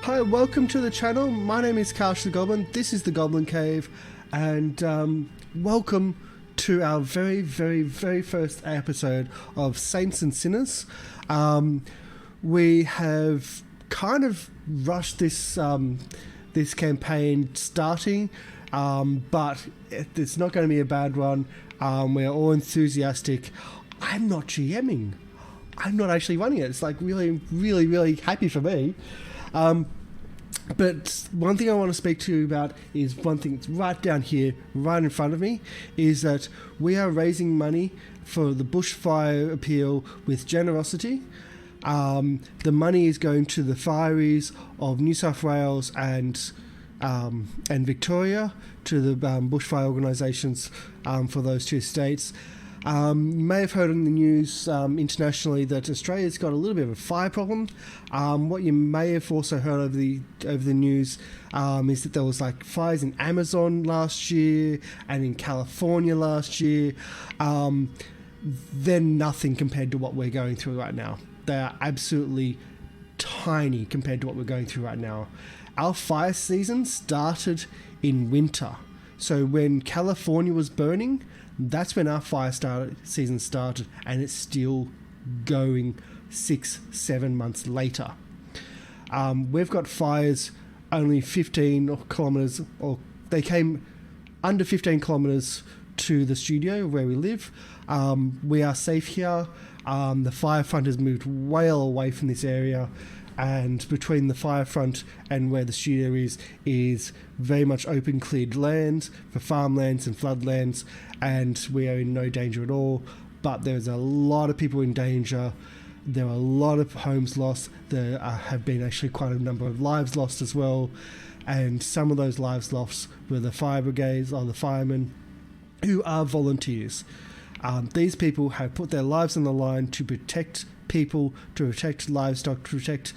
Hi, welcome to the channel. My name is Karsh the Goblin. This is the Goblin Cave, and welcome to our very first episode of Saints and Sinners. We have kind of rushed this this campaign starting, but it's not going to be a bad one. We're all enthusiastic. I'm not GMing. I'm not actually running it. It's like really happy for me. But one thing I want to speak to you about is one thing that's right down here, right in front of me, is that we are raising money for the bushfire appeal with generosity. The money is going to the fireys of New South Wales and Victoria, to the bushfire organisations for those two states. You may have heard in the news internationally that Australia's got a little bit of a fire problem. What you may have also heard over the news is that there was like fires in Amazon last year and in California last year. They're nothing compared to what we're going through right now. They are absolutely tiny compared to what we're going through right now. Our fire season started in winter. So when California was burning, that's when our fire season started, and it's still going 6-7 months later. We've got fires only 15 kilometres, or they came under 15 kilometres to the studio where we live. We are safe here. The fire front has moved well away from this area, and between the fire front and where the studio is very much open cleared land for farmlands and floodlands, and we are in no danger at all. But there's a lot of people in danger. There are a lot of homes lost. There have been actually quite a number of lives lost as well, and some of those lives lost were the fire brigades or the firemen, who are volunteers. These people have put their lives on the line to protect people, to protect livestock, to protect,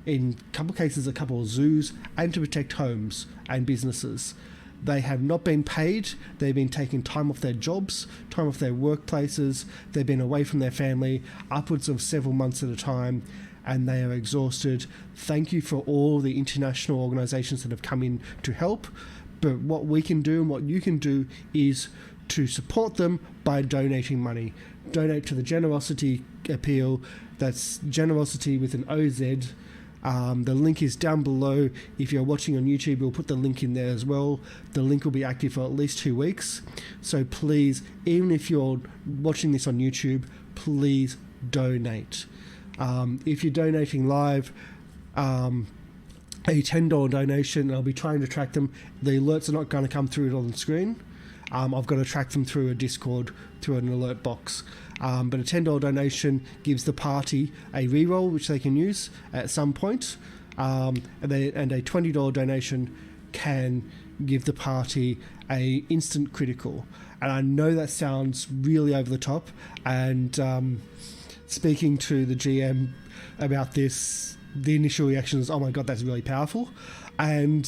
in a couple of cases, a couple of zoos, and to protect homes and businesses. They have not been paid. They've been taking time off their jobs, time off their workplaces. They've been away from their family upwards of several months at a time, and they are exhausted. Thank you for all the international organisations that have come in to help. But what we can do and what you can do is to support them by donating money. Donate to the generosity appeal. That's generosity with an OZ. The link is down below. If you're watching on YouTube, we'll put the link in there as well. The link will be active for at least 2 weeks. So please, even if you're watching this on YouTube, please donate. If you're donating live, a $10 donation, I'll be trying to track them. The alerts are not going to come through on the screen. I've got to track them through a Discord, through an alert box. But a $10 donation gives the party a reroll, which they can use at some point. And a $20 donation can give the party a instant critical. And I know that sounds really over the top. And speaking to the GM about this, the initial reaction is, oh my God, that's really powerful. And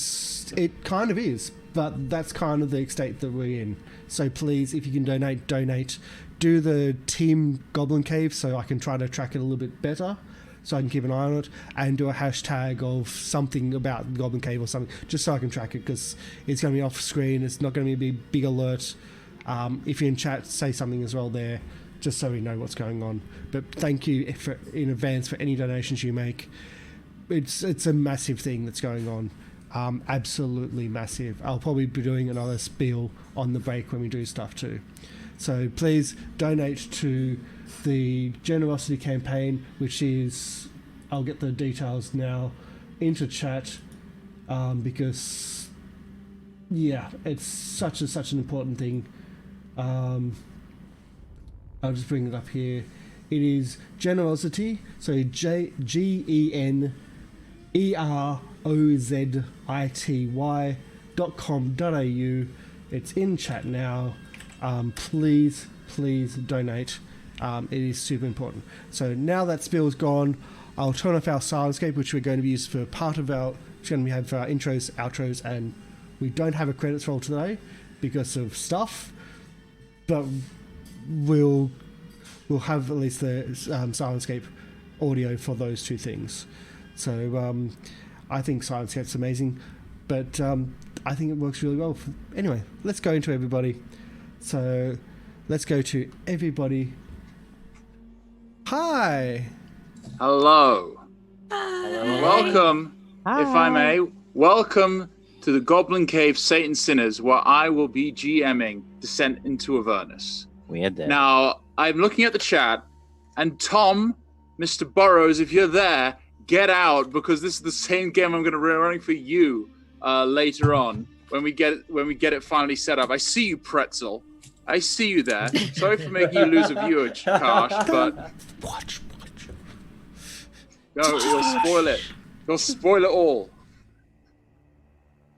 it kind of is. But that's kind of the state that we're in. So please, if you can donate. Do the team Goblin Cave so I can try to track it a little bit better, so I can keep an eye on it, and do a hashtag of something about Goblin Cave or something, just so I can track it, because it's going to be off screen. It's not going to be a big alert. If you're in chat, say something as well there, just so we know what's going on. But thank you in advance for any donations you make. It's a massive thing that's going on. Absolutely massive. I'll probably be doing another spiel on the break when we do stuff too. So please donate to the generosity campaign, which is, I'll get the details now into chat, because yeah, it's such an important thing. I'll just bring it up here. It is generosity, so GENEROZITY.com.au. It's in chat now. Please donate. It is super important. So now that spill's gone, I'll turn off our Syrinscape, which we're going to use for part of our, it's going to have for our intros, outros, and we don't have a credits roll today because of stuff, but we'll have at least the Syrinscape audio for those two things. So I think Syrinscape's amazing, but I think it works really well. Anyway, let's go into everybody. So let's go to everybody. Hi. Hello. Hello. Welcome, Hi. if I may. Welcome to the Goblin Cave Satan Sinners, where I will be GMing Descent into Avernus. Weird there. Now, I'm looking at the chat, and Tom, Mr. Burrows, if you're there, get out, because this is the same game I'm going to be running for you later on when we get it finally set up. I see you, Pretzel. I see you there. Sorry for making you lose a viewer, Karsh, but Watch. no, you'll spoil it. You'll spoil it all.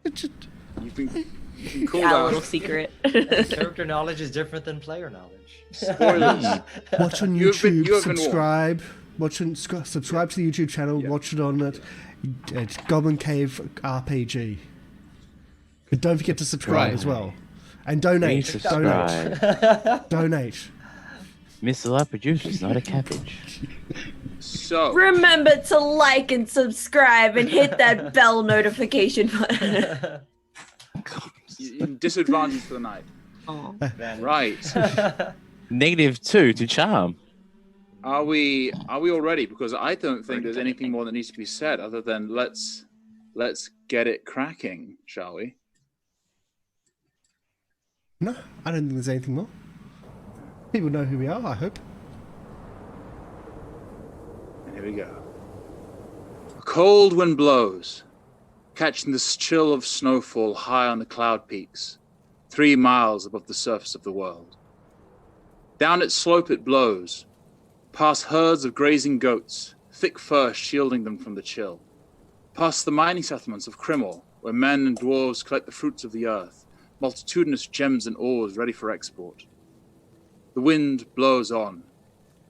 You've been called Yeah, a out. little secret. Character knowledge is different than player knowledge. Spoilers. Watch on You have been- YouTube. you have been Subscribe. Subscribe to the YouTube channel. Watch it on at Goblin Cave RPG. But don't forget to subscribe as well, and donate. Please Donate. subscribe. Donate. Mr. Light Producer's not a cabbage. So, Remember to like and subscribe and hit that bell notification button. you're in disadvantage for the night. Oh. Right. -2 to charm. Are we all ready? Because I don't think there's anything more that needs to be said other than let's get it cracking, shall we? No, I don't think there's anything more. People know who we are, I hope. And here we go. A cold wind blows, catching the chill of snowfall high on the cloud peaks, 3 miles above the surface of the world. Down its slope it blows, past herds of grazing goats, thick fur shielding them from the chill, past the mining settlements of Crimor, where men and dwarves collect the fruits of the earth, multitudinous gems and ores ready for export. The wind blows on,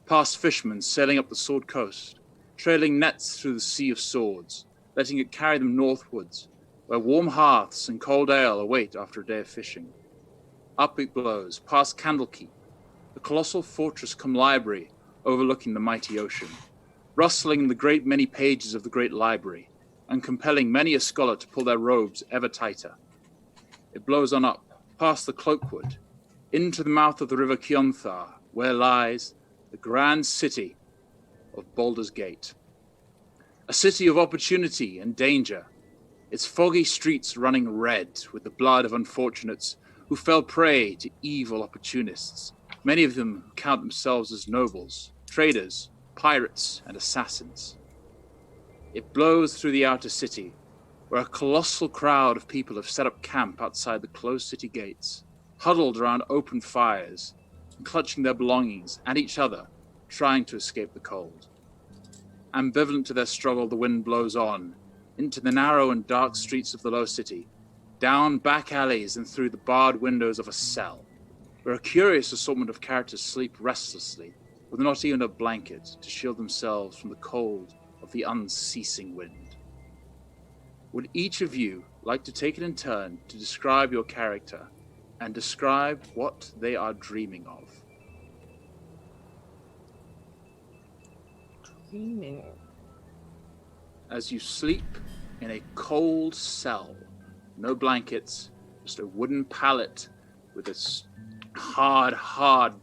past fishermen sailing up the Sword Coast, trailing nets through the sea of swords, letting it carry them northwards, where warm hearths and cold ale await after a day of fishing. Up it blows, past Candlekeep, the colossal fortress cum library overlooking the mighty ocean, rustling the great many pages of the great library, and compelling many a scholar to pull their robes ever tighter. It blows on up, past the Cloakwood, into the mouth of the river Kionthar, where lies the grand city of Baldur's Gate. A city of opportunity and danger, its foggy streets running red with the blood of unfortunates who fell prey to evil opportunists, many of them who count themselves as nobles, traders, pirates, and assassins. It blows through the outer city, where a colossal crowd of people have set up camp outside the closed city gates, huddled around open fires, and clutching their belongings and each other, trying to escape the cold. Ambivalent to their struggle, the wind blows on, into the narrow and dark streets of the low city, down back alleys and through the barred windows of a cell, where a curious assortment of characters sleep restlessly, with not even a blanket to shield themselves from the cold of the unceasing wind. Would each of you like to take it in turn to describe your character and describe what they are dreaming of? Dreaming. As you sleep in a cold cell, no blankets, just a wooden pallet with a hard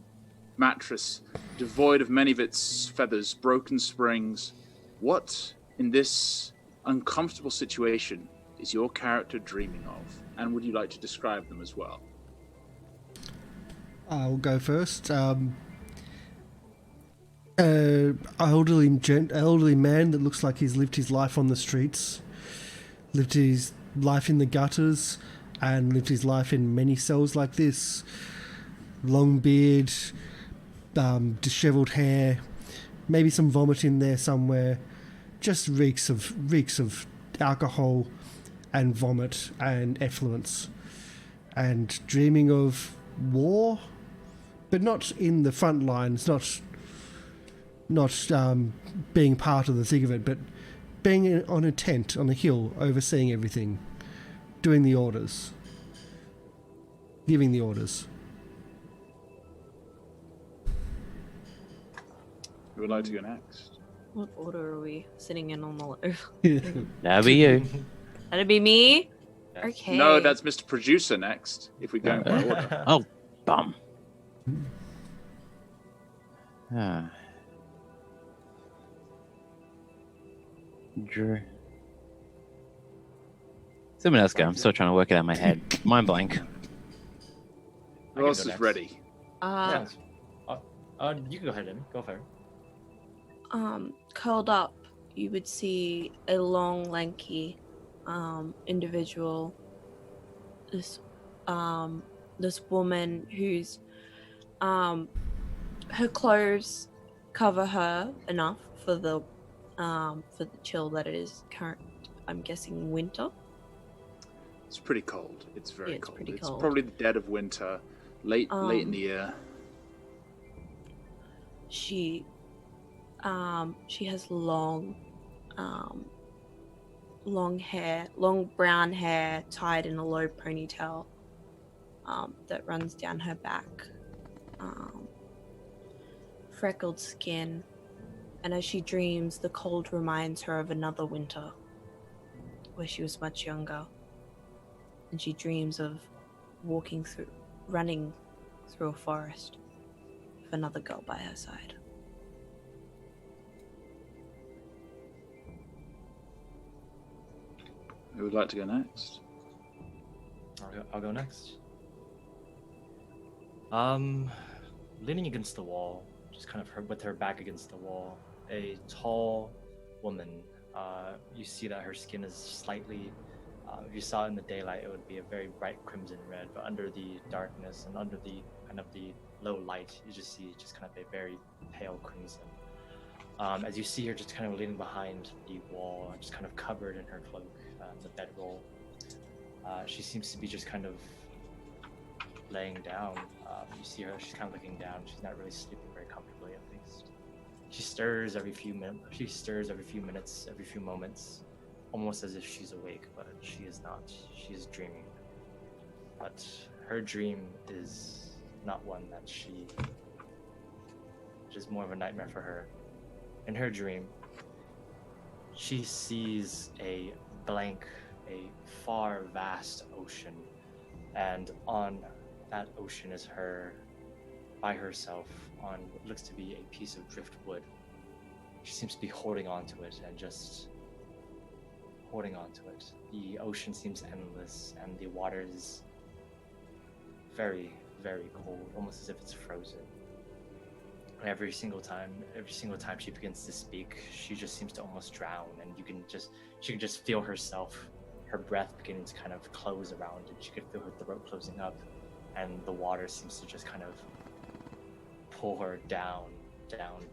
mattress, devoid of many of its feathers, broken springs. What in this uncomfortable situation is your character dreaming of? And would you like to describe them as well? I'll go first. Elderly man that looks like he's lived his life on the streets, lived his life in the gutters, and lived his life in many cells like this. Long beard, disheveled hair, maybe some vomit in there somewhere. Just reeks of alcohol and vomit and effluence, and dreaming of war, but not in the front lines, not being part of the thick of it, but being on a tent on a hill, overseeing everything, doing the orders, giving the orders. Who would like to go next? What order are we sitting in on the left? That'll be you. That'd be me? Yes. Okay. No, that's Mr. Producer next, if we're going by order. Oh, bum. Ah. Drew. Someone else go. I'm still trying to work it out in my head. Mind blank. Who else is next. ready? Yeah. You can go ahead, Emmy. Go for it. Curled up, you would see a long, lanky, individual. This woman who's, her clothes cover her enough for the chill that it is current. I'm guessing winter. It's pretty cold. It's very Yeah, it's cold. pretty It's cold. probably the dead of winter, late in the year. She has long hair, long brown hair tied in a low ponytail that runs down her back. Freckled skin, and as she dreams, the cold reminds her of another winter where she was much younger, and she dreams of running through a forest with another girl by her side. Who would like to go next? I'll go next. Leaning against the wall, just kind of with her back against the wall, a tall woman. You see that her skin is slightly, if you saw it in the daylight, it would be a very bright crimson red, but under the darkness and under the kind of the low light, you just see just kind of a very pale crimson. As you see her just kind of leaning behind the wall, just kind of covered in her cloak, the bedroll. She seems to be just kind of laying down. You see her, she's kind of looking down. She's not really sleeping very comfortably, at least. She stirs every few minutes. She stirs every few minutes, every few moments, almost as if she's awake, but she is not. She is dreaming. But her dream is not one that she. It is more of a nightmare for her. In her dream, she sees a blank, a far, vast ocean, and on that ocean is her, by herself, on what looks to be a piece of driftwood. She seems to be holding on to it and just holding on to it. The ocean seems endless, and the water is very, very cold, almost as if it's frozen. Every single time she begins to speak, she just seems to almost drown, and she can just feel herself, her breath beginning to kind of close around it. She could feel her throat closing up, and the water seems to just kind of pull her down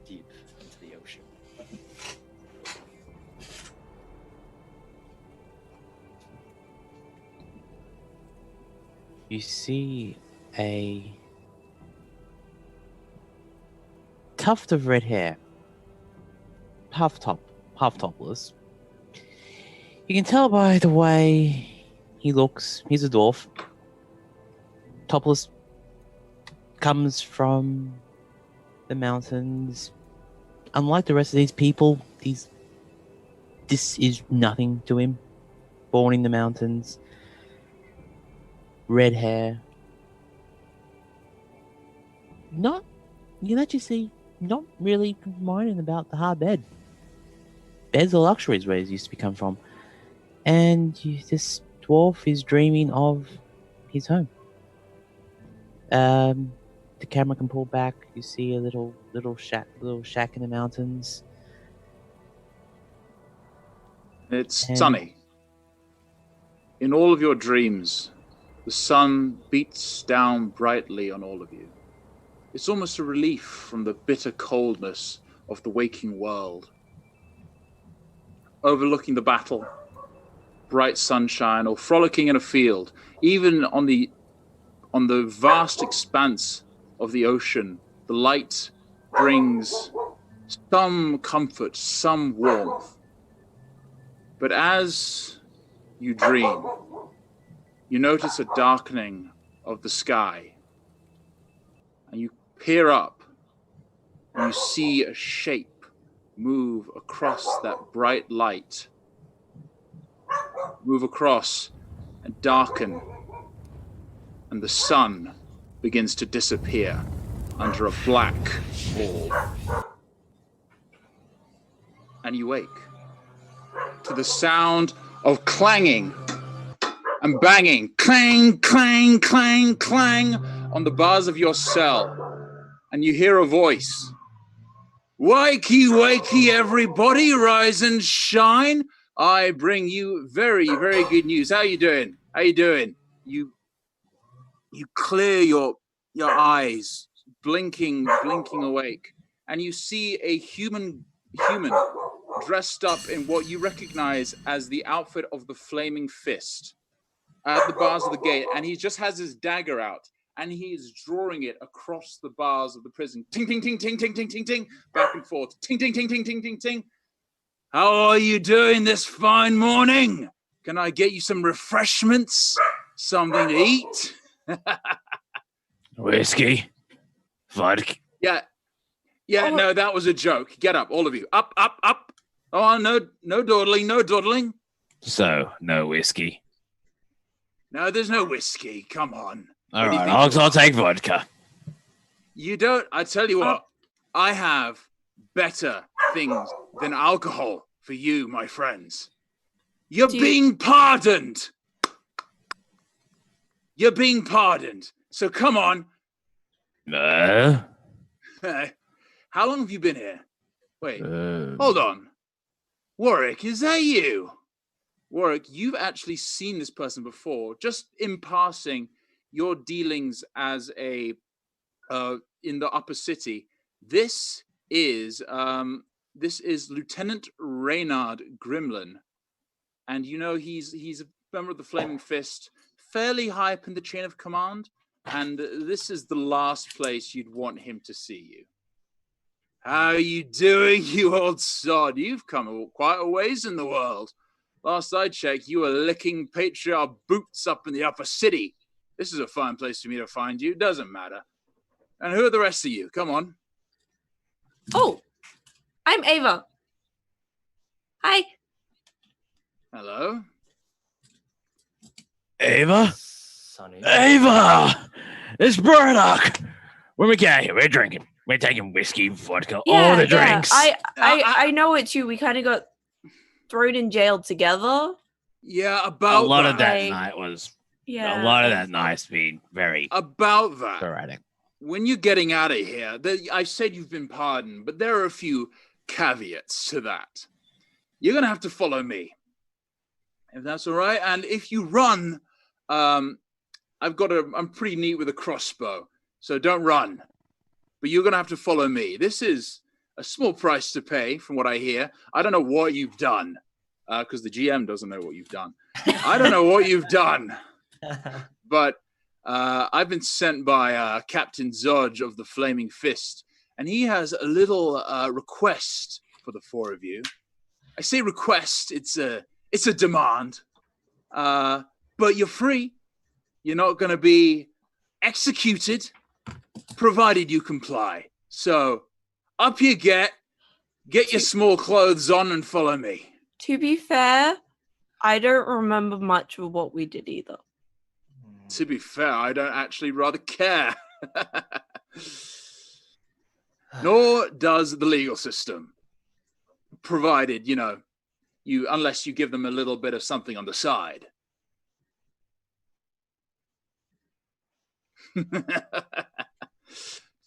deep into the ocean. You see a tuft of red hair, half topless. You can tell by the way he looks. He's a dwarf. Topless. Comes from the mountains. Unlike the rest of these people, this is nothing to him. Born in the mountains. Red hair. You let you see, not really minding about the hard bed. Beds are luxuries where it used to become from. And this dwarf is dreaming of his home. The camera can pull back. You see a little shack in the mountains. It's And- sunny. In all of your dreams, the sun beats down brightly on all of you. It's almost a relief from the bitter coldness of the waking world. Overlooking the battle, bright sunshine, or frolicking in a field, even on the vast expanse of the ocean, the light brings some comfort, some warmth. But as you dream, you notice a darkening of the sky, and you peer up, and you see a shape move across that bright light. Move across and darken. And the sun begins to disappear under a black orb. And you wake to the sound of clanging and banging, clang, clang, clang, clang, on the bars of your cell. And you hear a voice. Wakey, wakey, everybody, rise and shine. I bring you very, very good news. How you doing? How you doing? You clear your eyes, blinking awake, and you see a human dressed up in what you recognize as the outfit of the Flaming Fist at the bars of the gate, and he just has his dagger out, and he is drawing it across the bars of the prison. Ting, ting, ting, ting, ting, ting, ting, ting, back and forth. Ting, ting, ting, ting, ting, ting, ting. How are you doing this fine morning? Can I get you some refreshments? Something to eat? Whiskey. Vodka. Yeah, no, that was a joke. Get up, all of you. Up, up, up. Oh, no dawdling, no dawdling. So, no whiskey. No, there's no whiskey. Come on. All right, I'll take vodka. You don't. I tell you what, I have better things than alcohol for you, my friends. You're being pardoned. You're being pardoned. So come on. No. How long have you been here? Wait, hold on. Warwick, is that you? Warwick, you've actually seen this person before, just in passing. Your dealings as a in the upper city. This is Lieutenant Reynard Grimlin, and you know he's a member of the Flaming Fist, fairly high up in the chain of command. And this is the last place you'd want him to see you. How are you doing, you old sod? You've come quite a ways in the world. Last I checked, you were licking patriarch boots up in the upper city. This is a fine place for me to find you. Doesn't matter. And who are the rest of you? Come on. Oh, I'm Ava. Hi. Hello. Ava? Sonny. Ava! It's Burdock! When we get here, we're drinking. We're taking whiskey, vodka, all the drinks. I know it's you. We kind of got thrown in jail together. Yeah, about a lot that. of that night was... Yeah. A lot of that night's been very... About that. sporadic. When you're getting out of here, I said you've been pardoned, but there are a few caveats to that. You're going to have to follow me, if that's all right. And if you run, I'm pretty neat with a crossbow, so don't run. But you're going to have to follow me. This is a small price to pay, from what I hear. I don't know what you've done, because the GM doesn't know what you've done. I don't know what you've done, but I've been sent by Captain Zodge of the Flaming Fist, and he has a little request for the four of you. I say request, it's a demand, but you're free. You're not going to be executed, provided you comply. So, up you get your small clothes on and follow me. To be fair, I don't remember much of what we did either. To be fair, I don't actually rather care. Nor does the legal system. Provided, unless you give them a little bit of something on the side.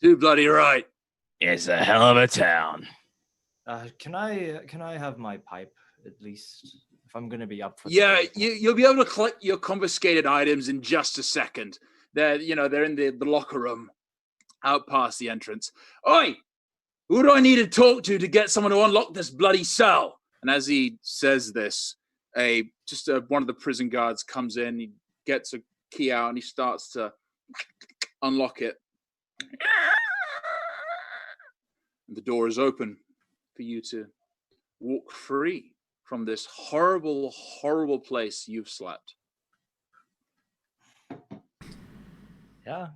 Too bloody right. It's a hell of a town. Can I have my pipe at least, if I'm going to be up for? Yeah, you'll be able to collect your confiscated items in just a second. They're in the locker room, out past the entrance. Oi, who do I need to talk to get someone to unlock this bloody cell? And as he says this, one of the prison guards comes in. He gets a key out and he starts to unlock it. And the door is open for you to walk free from this horrible, horrible place you've slept. Yeah,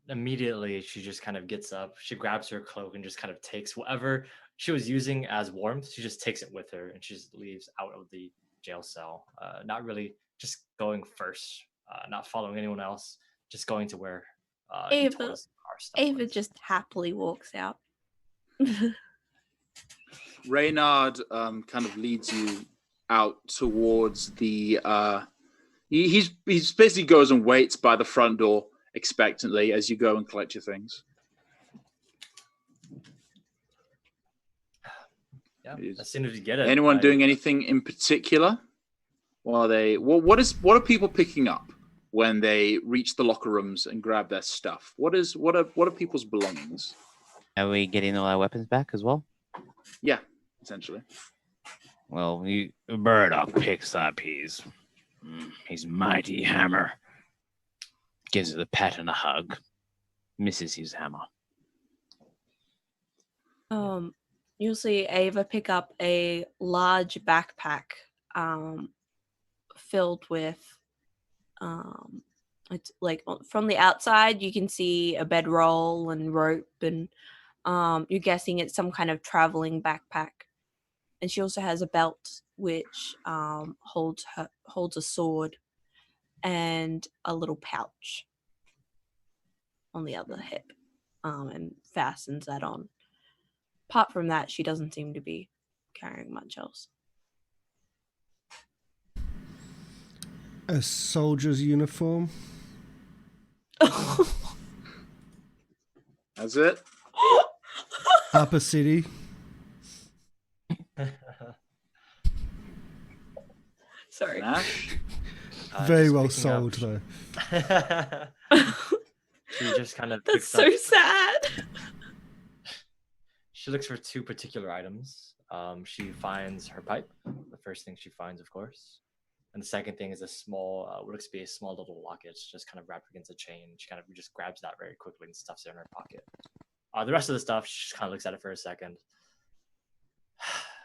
Immediately, she just kind of gets up. She grabs her cloak and just kind of takes whatever she was using as warmth. She just takes it with her and she just leaves out of the jail cell. Not really just going first, not following anyone else, just going to where he told Ava, us our stuff Ava was. just happily walks out. Reynard kind of leads you out towards the. He's basically goes and waits by the front door expectantly as you go and collect your things. Yeah, as soon as you get it. Anyone doing anything in particular? While they, what are people picking up when they reach the locker rooms and grab their stuff? What are people's belongings? Are we getting all our weapons back as well? Yeah, essentially. Well, Murdoch picks up his mighty hammer, gives it a pat and a hug, misses his hammer. You'll see Ava pick up a large backpack, filled with, it's like from the outside you can see a bedroll and rope, and you're guessing it's some kind of traveling backpack. And she also has a belt which holds a sword and a little pouch on the other hip, and fastens that on. Apart from that, she doesn't seem to be carrying much else. A soldier's uniform. That's it. Upper City. Sorry. Nash? Very well sold, though. She just kind of That's picks so up. sad. She looks for two particular items. She finds her pipe. The first thing she finds, of course. And the second thing is a small, what looks to be a small little locket, just kind of wrapped against a chain. She kind of just grabs that very quickly and stuffs it in her pocket. The rest of the stuff, she just kind of looks at it for a second.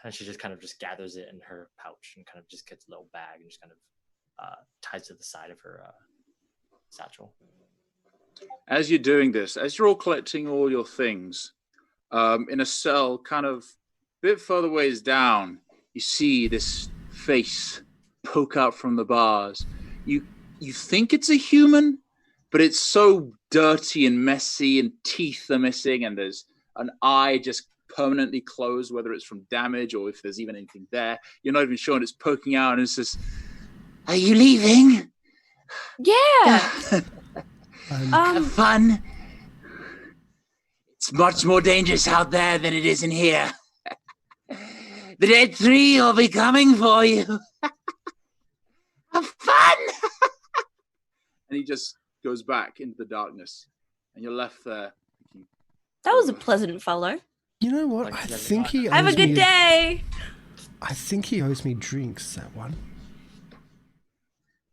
And she just kind of just gathers it in her pouch and kind of just gets a little bag and just kind of ties to the side of her satchel. As you're doing this, as you're all collecting all your things, in a cell kind of a bit further ways down, you see this face poke out from the bars. You think it's a human, but it's so dirty and messy, and teeth are missing, and there's an eye just permanently closed, whether it's from damage or if there's even anything there. You're not even sure, and it's poking out, and it's just, "Are you leaving? Yeah. Have fun. It's much more dangerous out there than it is in here. The Dead Three will be coming for you. Have fun." And he just goes back into the darkness, and you're left there. That was a pleasant fellow. You know what? Like, I yeah, think he Have a owes good me day. I think he owes me drinks, that one.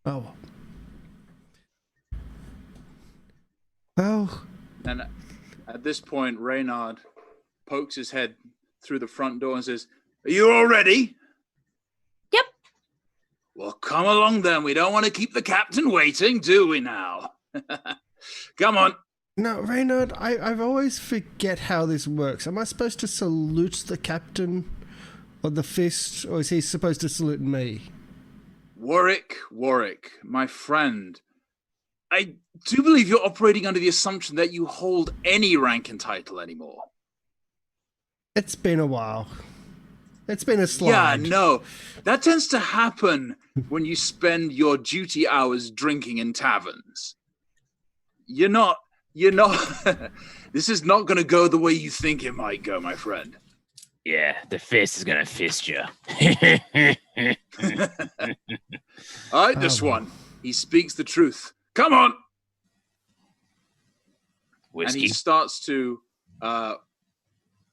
Oh. Well, And at this point, Reynard pokes his head through the front door and says, "Are you all ready?" Yep. "Well, come along then. We don't want to keep the captain waiting, do we now?" Come on. no, Reynard, I've always forget how this works. Am I supposed to salute the captain of the fist, or is he supposed to salute me? Warwick, my friend, I do believe you're operating under the assumption that you hold any rank and title anymore. It's been a while. It's been a slide. Yeah, no. That tends to happen when you spend your duty hours drinking in taverns. You're not... This is not going to go the way you think it might go, my friend. Yeah, the fist is gonna fist you. All right, this one. He speaks the truth. Come on. Whiskey. And he starts to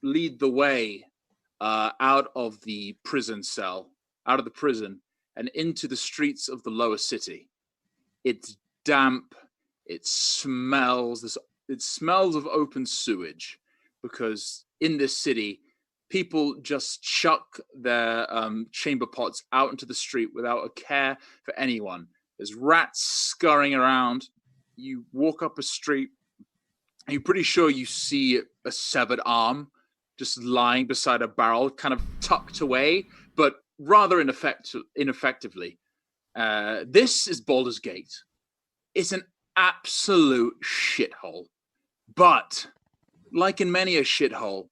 lead the way out of the prison cell, out of the prison, and into the streets of the lower city. It's damp. It smells of open sewage, because in this city, people just chuck their chamber pots out into the street without a care for anyone. There's rats scurrying around. You walk up a street, You're pretty sure you see a severed arm just lying beside a barrel, kind of tucked away, but rather ineffectively. This is Baldur's Gate. It's an absolute shithole. But, like in many a shithole,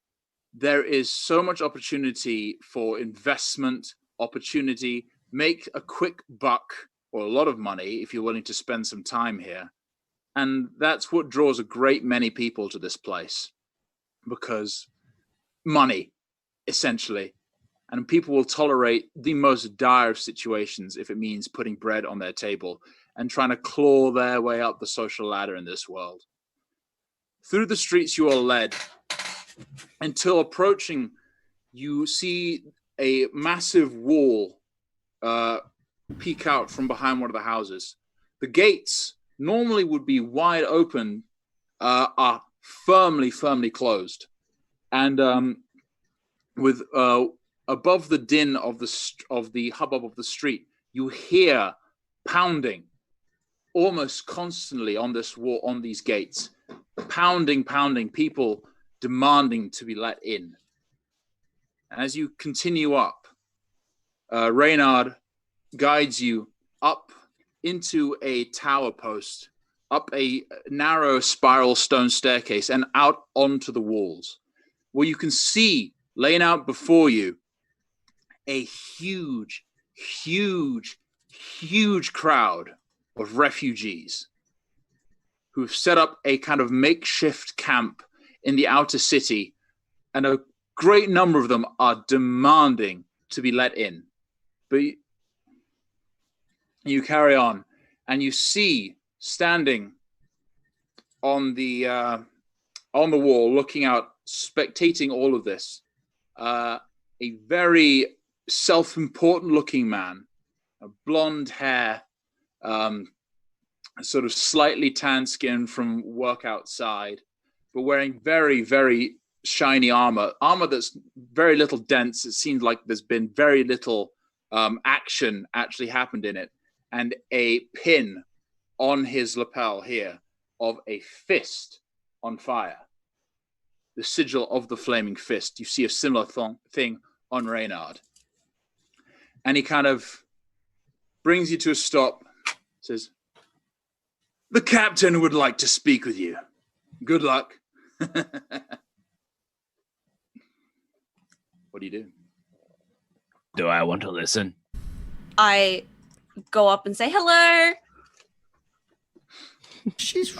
there is so much opportunity for investment, opportunity, make a quick buck or a lot of money if you're willing to spend some time here. And that's what draws a great many people to this place. Because money, essentially. And people will tolerate the most dire of situations if it means putting bread on their table and trying to claw their way up the social ladder in this world. Through the streets you are led until approaching, you see a massive wall peek out from behind one of the houses. The gates normally would be wide open, are firmly closed. And with above the din of the hubbub of the street, you hear pounding almost constantly on this wall, on these gates. Pounding, people demanding to be let in. And as you continue up, Reynard guides you up into a tower post, up a narrow spiral stone staircase, and out onto the walls, where you can see, laying out before you, a huge crowd of refugees who've set up a kind of makeshift camp in the outer city, and a great number of them are demanding to be let in. But you carry on, and you see, standing on the wall, looking out, spectating all of this, a very self-important looking man, a blonde hair, sort of slightly tan skin from work outside, but wearing very shiny armor that's very little dense. It seems like there's been very little action actually happened in it, and a pin on his lapel here of a fist on fire, the sigil of the flaming fist. You see a similar thing on Reynard, and he kind of brings you to a stop, says, "The captain would like to speak with you. Good luck." What do you do? Do I want to listen? I go up and say hello. She's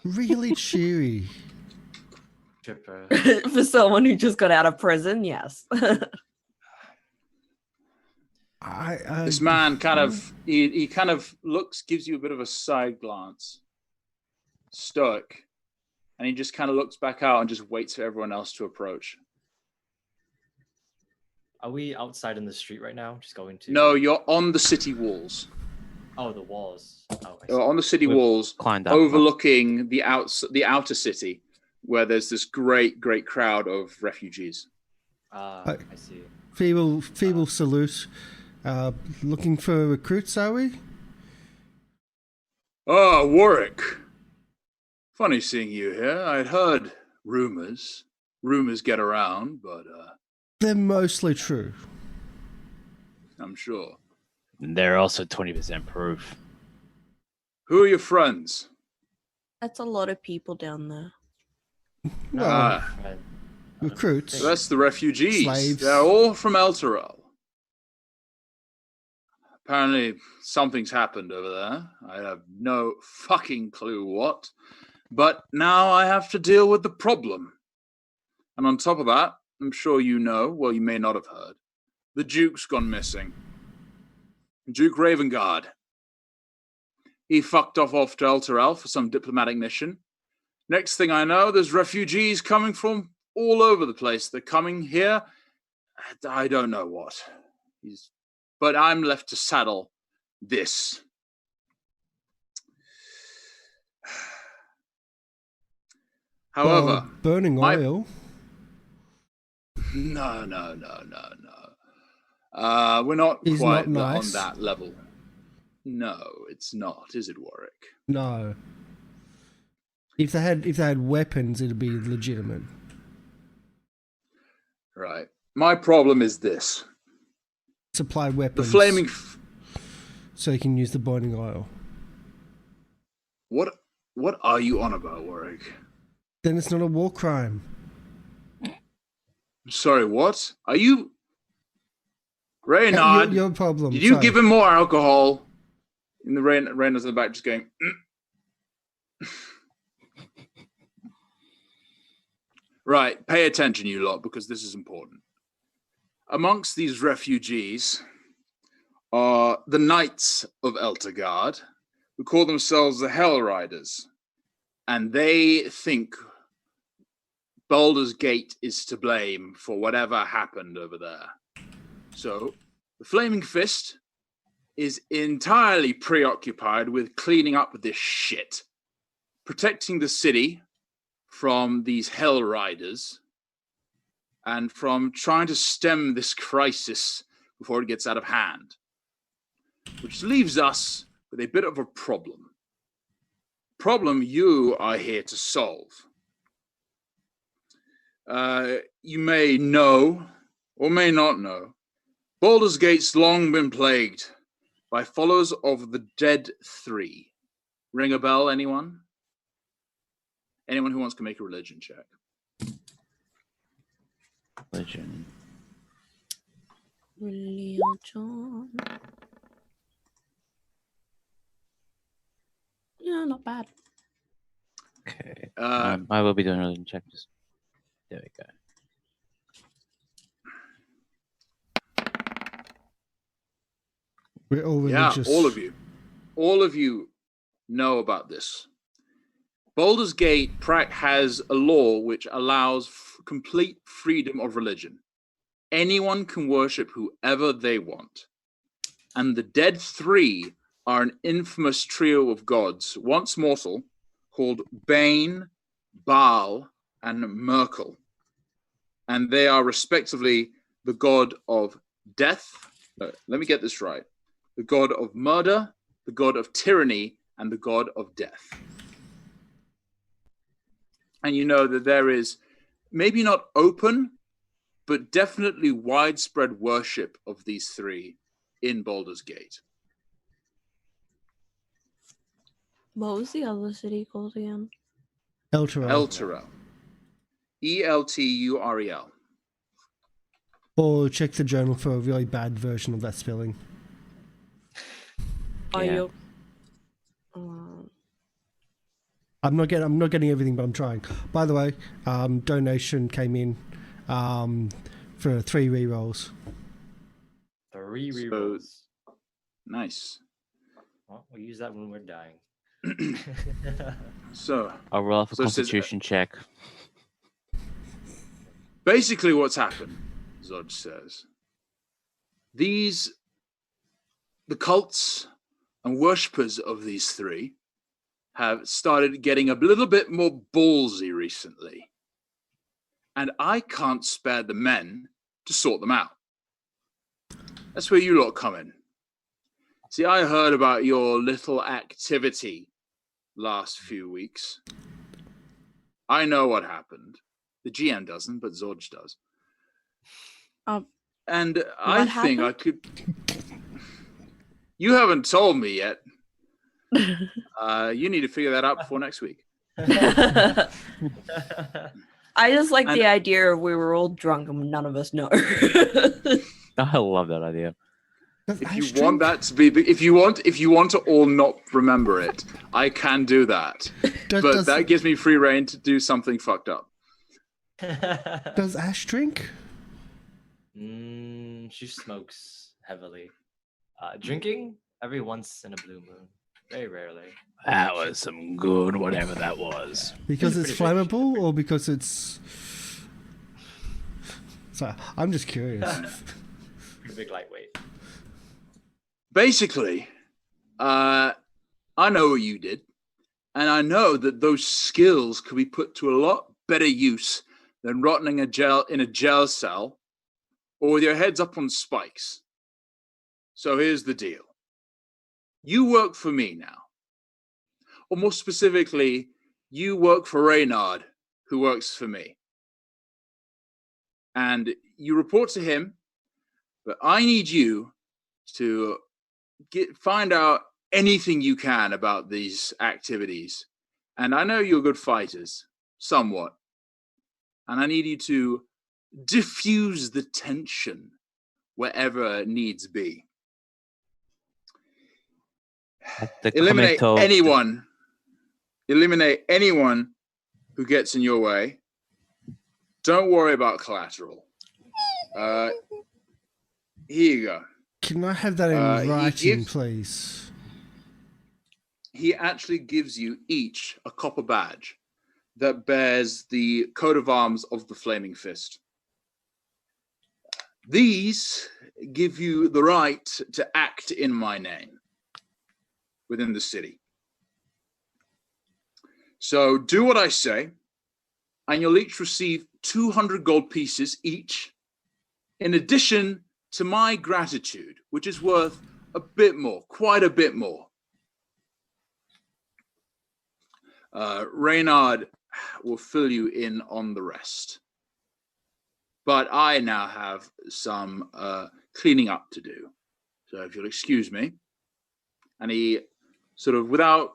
really cheery. Chipper. For someone who just got out of prison, yes. This man kind of he kind of looks, gives you a bit of a side glance, stoic, and he just kind of looks back out and just waits for everyone else to approach. Are we outside in the street right now? Just going to? No, you're on the city walls. Oh, the walls. Oh, You're on the city walls, climbed up. overlooking the outer city, where there's this great crowd of refugees. I see. Feeble salute. Looking for recruits, are we? Ah, Warwick. Funny seeing you here. I'd heard rumors. Rumors get around, but They're mostly true. I'm sure. They're also 20% proof. Who are your friends? That's a lot of people down there. Well, Right. recruits. That's the refugees. Slaves. They're all from Elturel. Apparently, something's happened over there. I have no fucking clue what. But now I have to deal with the problem. And on top of that, I'm sure you know, well, you may not have heard, the Duke's gone missing. Duke Ravengard. He fucked off to Elturel for some diplomatic mission. Next thing I know, there's refugees coming from all over the place. They're coming here. I don't know what. But I'm left to saddle this. However, Well, burning oil. No. We're not He's quite not nice. on that level. No, it's not, is it, Warwick? No. If they had weapons, it'd be legitimate. Right. My problem is this. Supply The weapons. flaming... So you can use the binding oil. What are you on about, Warwick? Then it's not a war crime. I'm sorry, what? Are you... Reynard, Your problem. did you give him more alcohol? In the Reynard's in the back just going... Right, pay attention, you lot, because this is important. Amongst these refugees are the Knights of Eltergard, who call themselves the Hell Riders, and they think Baldur's Gate is to blame for whatever happened over there. So, the Flaming Fist is entirely preoccupied with cleaning up this shit, protecting the city from these Hell Riders, and from trying to stem this crisis before it gets out of hand. Which leaves us with a bit of a problem. Problem you are here to solve. You may know, or may not know, Baldur's Gate's long been plagued by followers of the Dead Three. Ring a bell, anyone? Anyone who wants to make a religion check. Religion. Religion. Yeah, not bad. Okay. I will be doing a religion check. Just there we go. We're all Yeah, religious. all of you. All of you know about this. Baldur's Gate has a law which allows complete freedom of religion. Anyone can worship whoever they want. And the Dead Three are an infamous trio of gods, once mortal, called Bane, Baal, and Merkel. And they are respectively the god of death. No, let me get this right. The god of murder, the god of tyranny, and the god of death. And you know that there is maybe not open, but definitely widespread worship of these three in Baldur's Gate. What was the other city called again? Elturel. Elturel. Elturel. Or check the journal for a really bad version of that spelling. Oh, Yeah. you're... I'm not getting everything, but I'm trying. By the way, donation came in for 3 rerolls. 3 rerolls. Nice. Well, we'll use that when we're dying. So I'll roll off a So it says- constitution check. basically what's happened, Zod says, the cults and worshippers of these three have started getting a little bit more ballsy recently. And I can't spare the men to sort them out. That's where you lot come in. See, I heard about your little activity last few weeks. I know what happened. The GM doesn't, but Zorge does. And I think I could... You haven't told me yet. You need to figure that out before next week. I just like the idea of we were all drunk and none of us know. I love that idea. If you want that to be, if you want to all not remember it, I can do that. But that gives me free reign to do something fucked up. Does Ash drink? She smokes heavily. Drinking every once in a blue moon. Very rarely. That was some good whatever that was. Because it's Pretty big. flammable, or because it's... So I'm just curious. Pretty big lightweight. Basically, I know what you did, and I know that those skills could be put to a lot better use than rotting in a jail cell or with your heads up on spikes. So here's the deal. You work for me now. Or more specifically, you work for Reynard, who works for me. And you report to him, but I need you to find out anything you can about these activities. And I know you're good fighters, somewhat. And I need you to diffuse the tension wherever needs be. Eliminate anyone who gets in your way. Don't worry about collateral. Here you go. Can I have that in writing, please? He actually gives you each a copper badge that bears the coat of arms of the Flaming Fist. These give you the right to act in my name within the city. So do what I say, and you'll each receive 200 gold pieces each, in addition to my gratitude, which is worth a bit more, quite a bit more. Reynard will fill you in on the rest. But I now have some cleaning up to do. So if you'll excuse me. And he sort of, without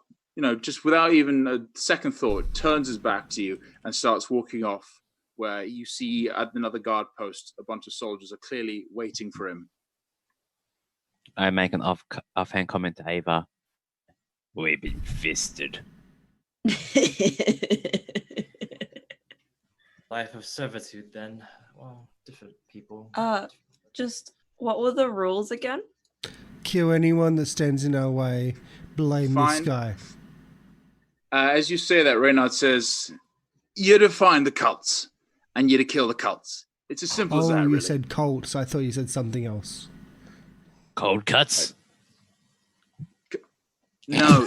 even a second thought, turns his back to you and starts walking off, where you see at another guard post, a bunch of soldiers are clearly waiting for him. I make an offhand comment to Ava. We've been fisted. Life of servitude, then. Well, different people. Just what were the rules again? Kill anyone that stands in our way. Blame this guy. As you say that, Reynard says, you're to find the cults, and you're to kill the cults. It's as simple as that, really. You said cults. I thought you said something else. Cold cuts? No,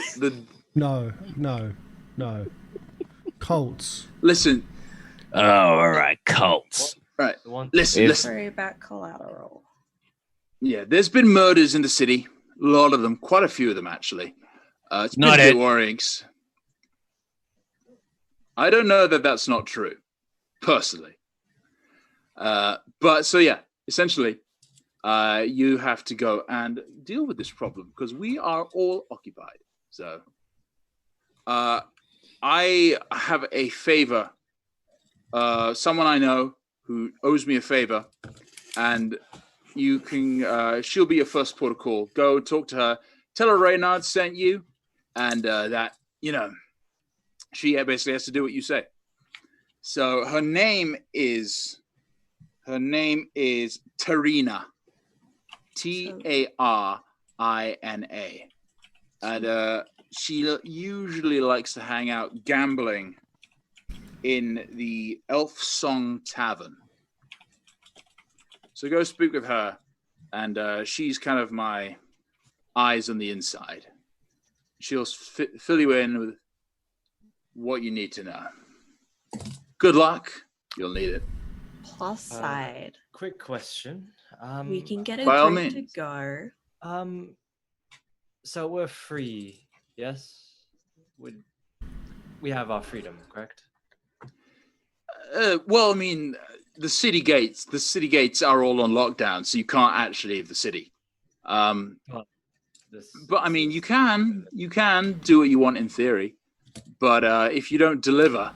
No. Cults. Listen. Oh, all right, cults. Right. Listen. Worry about collateral. Yeah, there's been murders in the city. A lot of them. Quite a few of them, actually. It's been a bit worrying. I don't know that that's not true, personally. But so, yeah, essentially, you have to go and deal with this problem because we are all occupied. So I have a favor. Someone I know who owes me a favor, and you can. She'll be your first port of call. Go talk to her. Tell her Reynard sent you, and that she basically has to do what you say. So her name is Tarina, Tarina, and she usually likes to hang out gambling in the Elf Song Tavern. So go speak with her, and she's kind of my eyes on the inside. She'll fill you in with what you need to know. Good luck. You'll need it. Plus side. Quick question. We can get a by all drink to means. go. So we're free, yes? We have our freedom, correct? Well, I mean, the city gates are all on lockdown, so you can't actually leave the city. But I mean, you can do what you want in theory, but if you don't deliver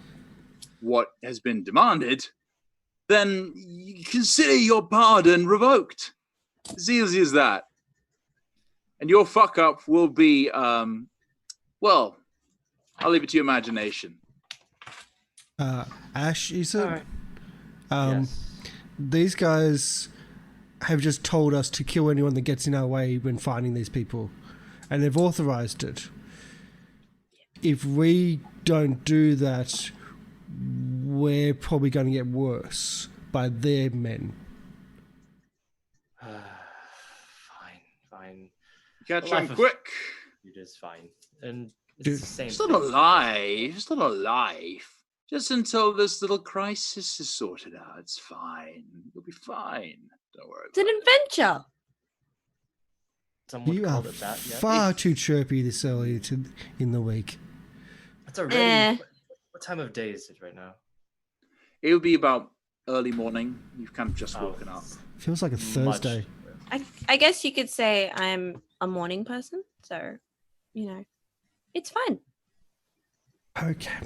what has been demanded, then you consider your pardon revoked. As easy as that. And your fuck up will be, well, I'll leave it to your imagination. Ash, is it? Right. Yes. These guys have just told us to kill anyone that gets in our way when fighting these people, and they've authorized it. If we don't do that, we're probably going to get worse by their men. Fine. Catch on quick. It is fine. And it's the same. It's not a life. It's not a life. Just until this little crisis is sorted out. It's fine. You'll be fine. Don't worry. It's an adventure. Someone You are called it that, yeah? far too chirpy this early in the week. It's already What time of day is it right now? It would be about early morning. You've kind of just woken up. Feels like a Thursday. I guess you could say I'm a morning person, so it's fine. Okay.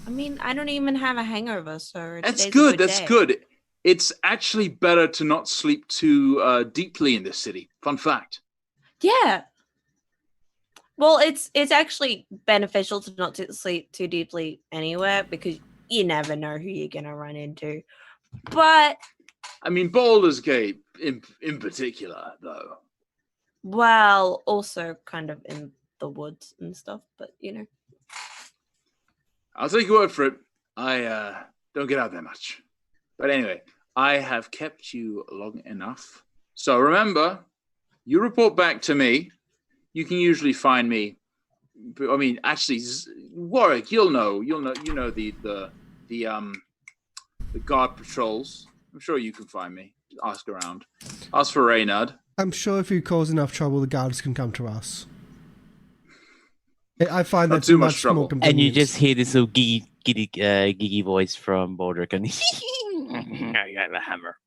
I mean, I don't even have a hangover, so That's today's good. a good That's day. good. It's actually better to not sleep too deeply in this city. Fun fact. Yeah. Well, it's actually beneficial to not to sleep too deeply anywhere because you never know who you're gonna run into. But I mean, Baldur's Gate in particular, though. well, also kind of in the woods and stuff. But I'll take your word for it. I don't get out there much. But anyway, I have kept you long enough. So remember, you report back to me. You can usually find me. I mean, actually, Warwick, you know the guard patrols. I'm sure you can find me. Ask around. Ask for Reynard. I'm sure if you cause enough trouble, the guards can come to us. I find Not that's too much much trouble. more convenient. And you just hear this little giggy voice from Baldric, and I got the hammer.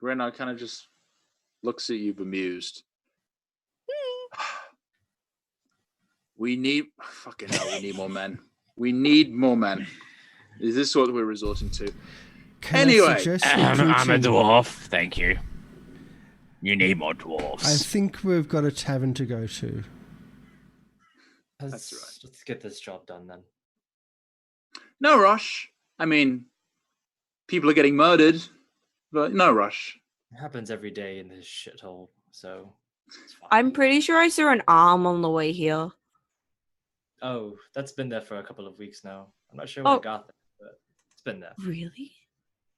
Reynard kind of just looks at you bemused. We need more men. We need more men. Is this what we're resorting to? Can Anyway. I suggest I'm a recruiting- dwarf, thank you. You need more I dwarves. think we've got a tavern to go to. That's right. Let's get this job done then. No rush. I mean, people are getting murdered, but no rush. It happens every day in this shithole, so it's fine. I'm pretty sure I saw an arm on the way here. Oh, that's been there for a couple of weeks now. I'm not sure Oh. when it got there, but it's been there. Really?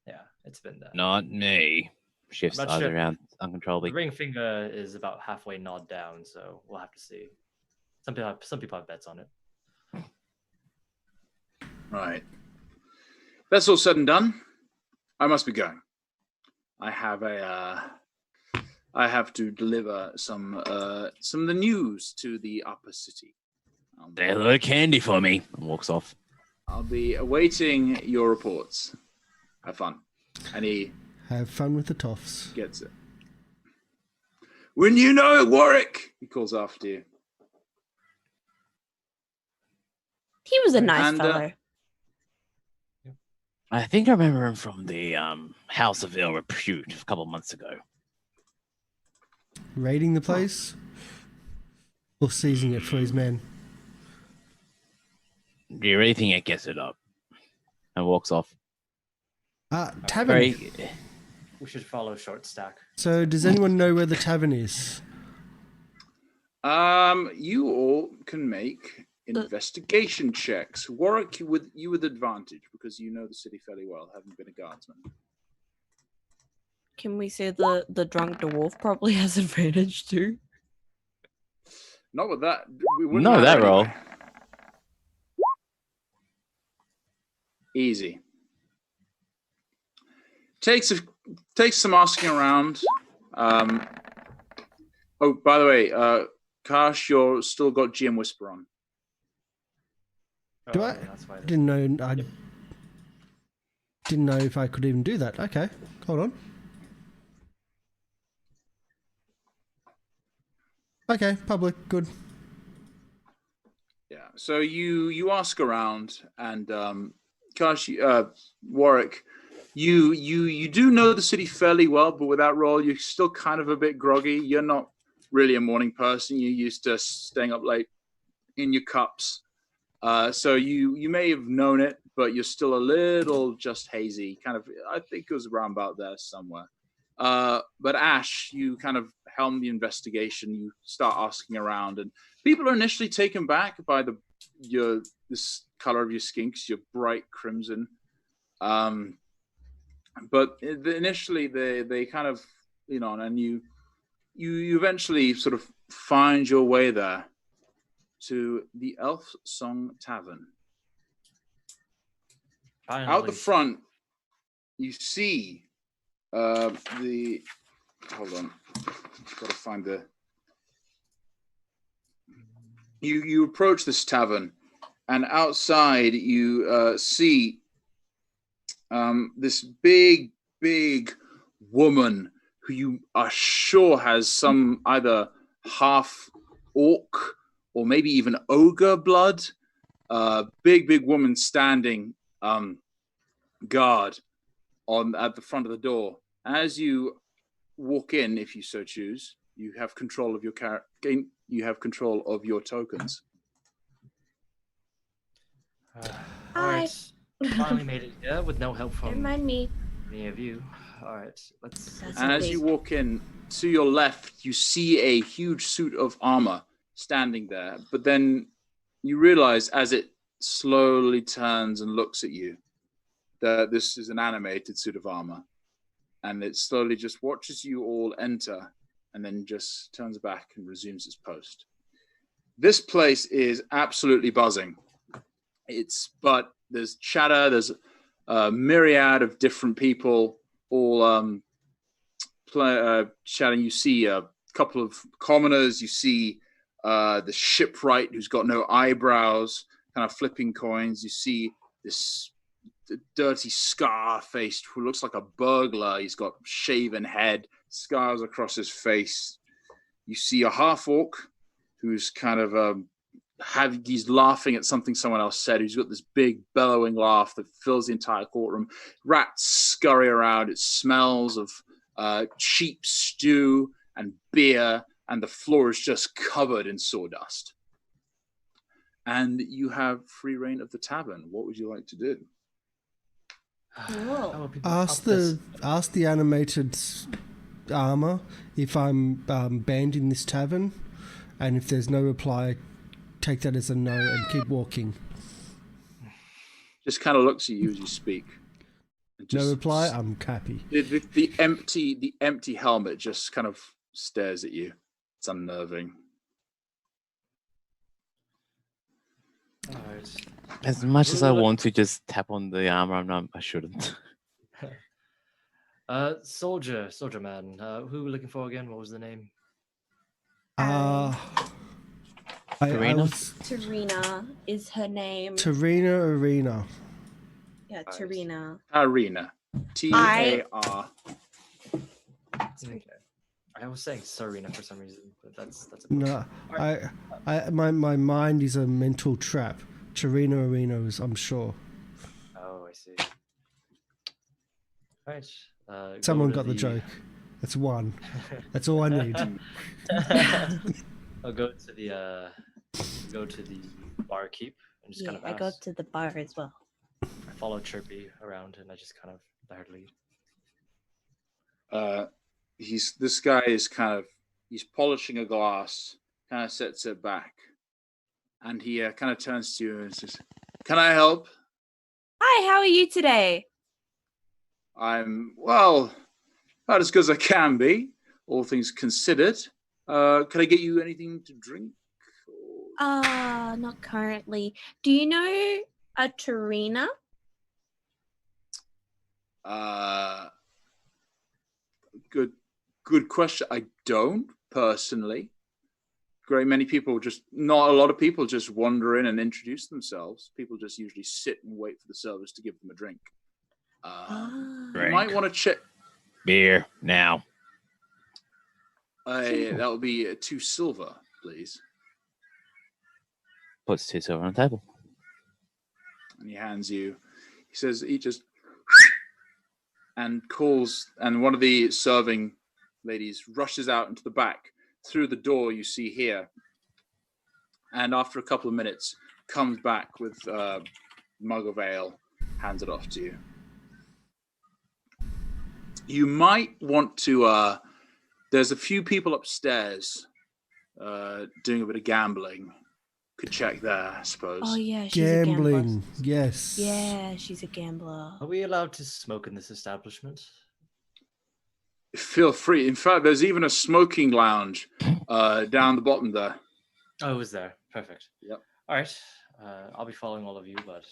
Yeah, it's been there. Not me. Shifts I'm not eyes sure. around The uncontrollably. ring finger is about halfway gnawed down, so we'll have to see. Some people have bets on it. Right. That's all said and done. I must be going. I have to deliver some of the news to the upper city. Say hello to Candy for me. And walks off. I'll be awaiting your reports. Have fun. And he Have fun with the toffs. gets it. When you know it, Warwick, he calls after you. He was a nice And, fellow. I think I remember him from the House of Ill Repute a couple months ago. Raiding the place? Or seizing it for his men? Do you really think it gets it up? And walks off. Tavern. Very. We should follow Short Stack. So does anyone know where the tavern is? You all can make investigation checks. Warwick, you with advantage because you know the city fairly well, having been a guardsman. Can we say the drunk dwarf probably has advantage too? Not with that. We wouldn't No, matter that roll. anyway. Easy. Takes some asking around. Oh, by the way, Karsh, you're still got GM Whisper on. Do Oh, I? yeah, that's why Didn't know. I didn't know if I could even do that. Okay, hold on. Okay, public, good. Yeah. So you ask around, and Karsh, Warwick, you do know the city fairly well, but with that role, you're still kind of a bit groggy. You're not really a morning person. You're used to staying up late in your cups. So you may have known it, but you're still a little just hazy. Kind of, I think it was around about there somewhere. But Ash, you kind of helm the investigation. You start asking around, and people are initially taken back by this color of your skin, 'cause you're bright crimson. But initially they kind of, and you eventually sort of find your way there to the Elf Song Tavern. finally. Out the front, you see hold on, gotta find you approach this tavern, And outside, you see this big woman who you are sure has some either half orc or maybe even ogre blood. Big woman standing guard at the front of the door. As you walk in, if you so choose, you have control of your you have control of your tokens. All right. Finally made it here with no help Don't from mind me. any of you. All right, let's. That's And as okay. you walk in, to your left, you see a huge suit of armor standing there. But then you realize as it slowly turns and looks at you, that this is an animated suit of armor. And it slowly just watches you all enter and then just turns back and resumes its post. This place is absolutely buzzing. But there's chatter, there's a myriad of different people all chatting. You see a couple of commoners, you see the shipwright who's got no eyebrows, kind of flipping coins. You see this dirty scar-faced who looks like a burglar. He's got shaven head, scars across his face. You see a half-orc who's kind of he's laughing at something someone else said. He's got this big bellowing laugh that fills the entire courtroom. Rats scurry around. It smells of cheap stew and beer, and the floor is just covered in sawdust. And you have free reign of the tavern. What would you like to do? Whoa. Ask the animated armor if I'm banned in this tavern, and if there's no reply, take that as a no and keep walking. Just kind of looks at you as you speak. No reply, I'm happy. The empty helmet just kind of stares at you. It's unnerving. All right. As much as I want to just tap on the armor, I shouldn't. Soldier man. Who were we looking for again? What was the name? Tarina is her name. Tarina Arena. Yeah, Tarina. Arena. T-A-R. Okay. I was saying Serena for some reason, but that's a No, my mind is a mental trap. Tarina Arena is, I'm sure. Oh, I see. All right. Someone got the joke. That's one. That's all I need. I'll go to the barkeep and just kind of ask. I go to the bar as well. I follow Chirpy around and I just kind of let her lead. This guy is he's polishing a glass, kind of sets it back, and he kind of turns to you and says, "Can I help?" Hi, how are you today? I'm, well, about as good as I can be, all things considered. Can I get you anything to drink? Not currently. Do you know a Tarina? Good question. I don't personally. Not a lot of people just wander in and introduce themselves. People just usually sit and wait for the servers to give them a drink. You might want to check. Beer now. That would be 2 silver, please. Puts 2 silver on the table. And he hands you. He says he just and calls, and one of the serving ladies rushes out into the back through the door you see here, and after a couple of minutes comes back with a mug of ale, hands it off to you. You might want to there's a few people upstairs doing a bit of gambling. Could check there, I suppose. Oh yeah, she's Gambling, a gambler. yes. Yeah, she's a gambler. Are we allowed to smoke in this establishment? Feel free. In fact, there's even a smoking lounge down the bottom there. Oh, it was there. Perfect. Yep. All right. I'll be following all of you, but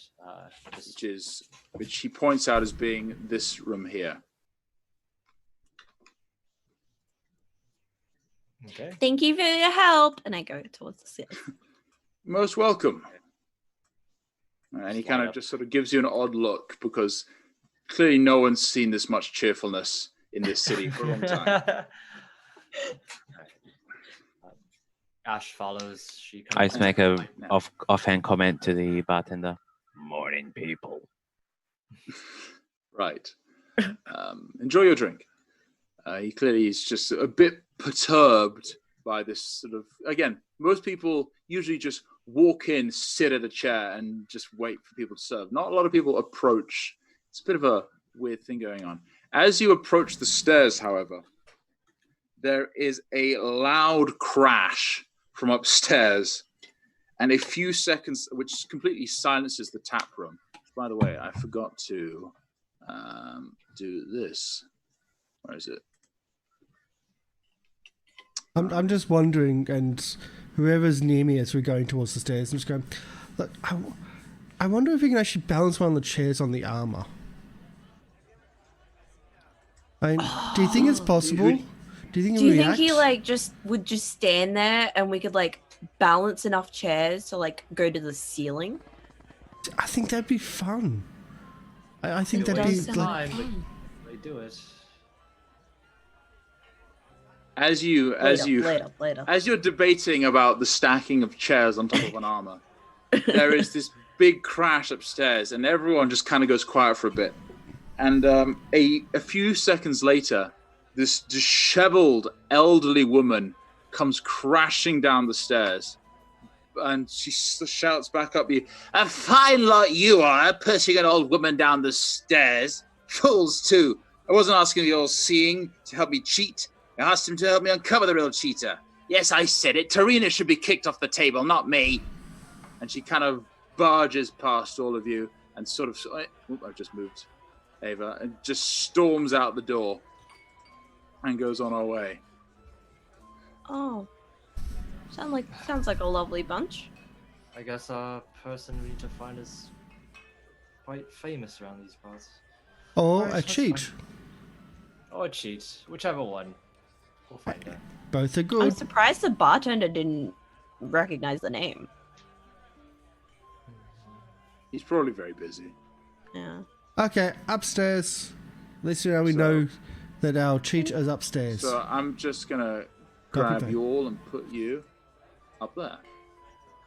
which he points out as being this room here. Okay. Thank you for your help. And I go towards the stairs. Most welcome. And he Slide kind of up. just sort of gives you an odd look because clearly no one's seen this much cheerfulness in this city for a long time. Ash follows. She I kind just make a now. offhand comment to the bartender. Morning, people. Right. Enjoy your drink. He clearly is just a bit perturbed by this sort of, again, most people usually just walk in, sit at a chair, and just wait for people to serve. Not a lot of people approach. It's a bit of a weird thing going on. As you approach the stairs, however, there is a loud crash from upstairs, and a few seconds, which completely silences the tap room. By the way, I forgot to do this. Where is it? I'm just wondering, and whoever's near me as we're going towards the stairs, I'm just going, look, I wonder if we can actually balance one of the chairs on the armor. I mean, do you think it's possible? Do you think Do you think react? he like would just stand there and we could like balance enough chairs to like go to the ceiling? I think that'd be fun. I think It that'd be does sound like, time, but they do it. As you're debating about the stacking of chairs on top of an armor, there is this big crash upstairs, and everyone just kind of goes quiet for a bit. And a few seconds later, this disheveled elderly woman comes crashing down the stairs, and she shouts back up you, "A fine lot you are, pushing an old woman down the stairs. Fools too. I wasn't asking you all seeing to help me cheat. I asked him to help me uncover the real cheater. Yes, I said it. Tarina should be kicked off the table, not me." And she kind of barges past all of you and sort of, I've just moved, Ava, and just storms out the door and goes on her way. Oh, sounds like a lovely bunch. I guess a person we need to find is quite famous around these parts. or Alright, a that's cheat. fine. Or a cheat, whichever one. We'll find out. Both are I'm good. surprised the bartender didn't recognize the name. He's probably very busy. Yeah. Okay, upstairs. At least now we know that our cheat is upstairs. So I'm just going to Copy grab that. you all and put you up there.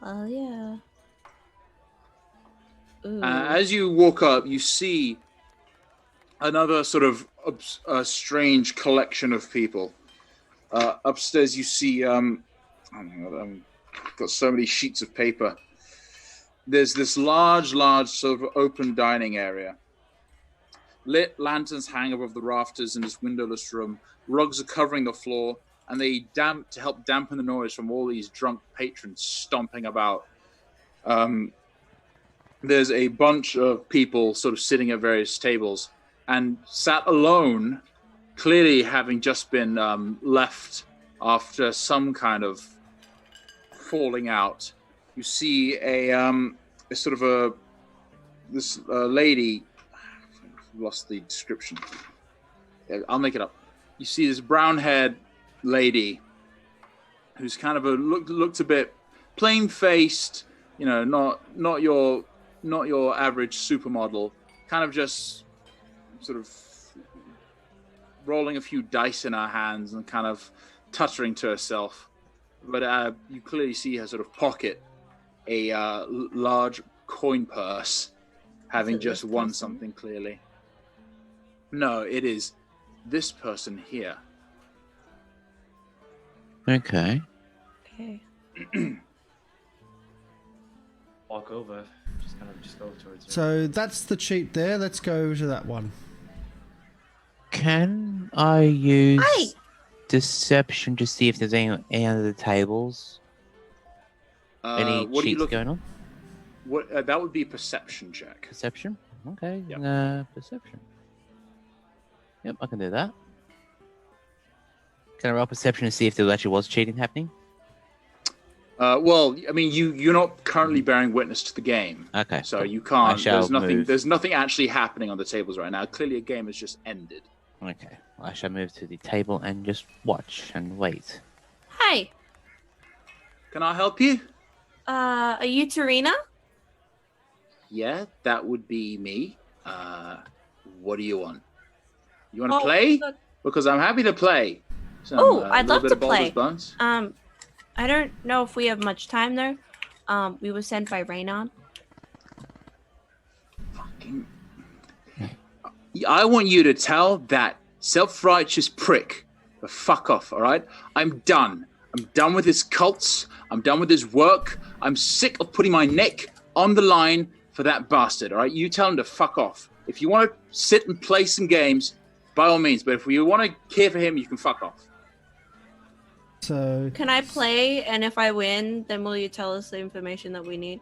Oh yeah. Ooh. As you walk up, you see another sort of strange collection of people. Upstairs, you see, oh my God, I've got so many sheets of paper. There's this large sort of open dining area. Lit lanterns hang above the rafters in this windowless room. Rugs are covering the floor, and they to help dampen the noise from all these drunk patrons stomping about. There's a bunch of people sort of sitting at various tables, and sat alone, clearly having just been left after some kind of falling out. You see this lady. I've lost the description. Yeah, I'll make it up. You see this brown-haired lady who's kind of looked a bit plain-faced, you know, not your average supermodel, kind of just sort of rolling a few dice in her hands and kind of tuttering to herself. But you clearly see her sort of pocket a large coin purse, having just won something clearly. No, it is this person here. Okay. Okay. Walk over. Just go towards her. So that's the cheat there. Let's go over to that one. Can I use Hi. deception to see if there's any other tables? Any What are you cheats looking? going on? What that would be a perception check. Perception? Okay. Yep. Perception. Yep, I can do that. Can I roll perception to see if there actually was cheating happening? Well, I mean, you're not currently bearing witness to the game, Okay. so cool. you can't. shall move. There's nothing actually happening on the tables right now. Clearly, a game has just ended. Okay. I shall move to the table and just watch and wait. Hi. Can I help you? Are you Tarina? Yeah, that would be me. What do you want? You want to play? look. Because I'm happy to play. I'd little love bit to of Baldur's play. Bones. I don't know if we have much time though. We were sent by Raynon. Fucking... I want you to tell that self-righteous prick to fuck off, all right? I'm done. I'm done with his cults. I'm done with his work. I'm sick of putting my neck on the line for that bastard, all right? You tell him to fuck off. If you want to sit and play some games, by all means. But if you want to care for him, you can fuck off. So Can I play? And if I win, then will you tell us the information that we need?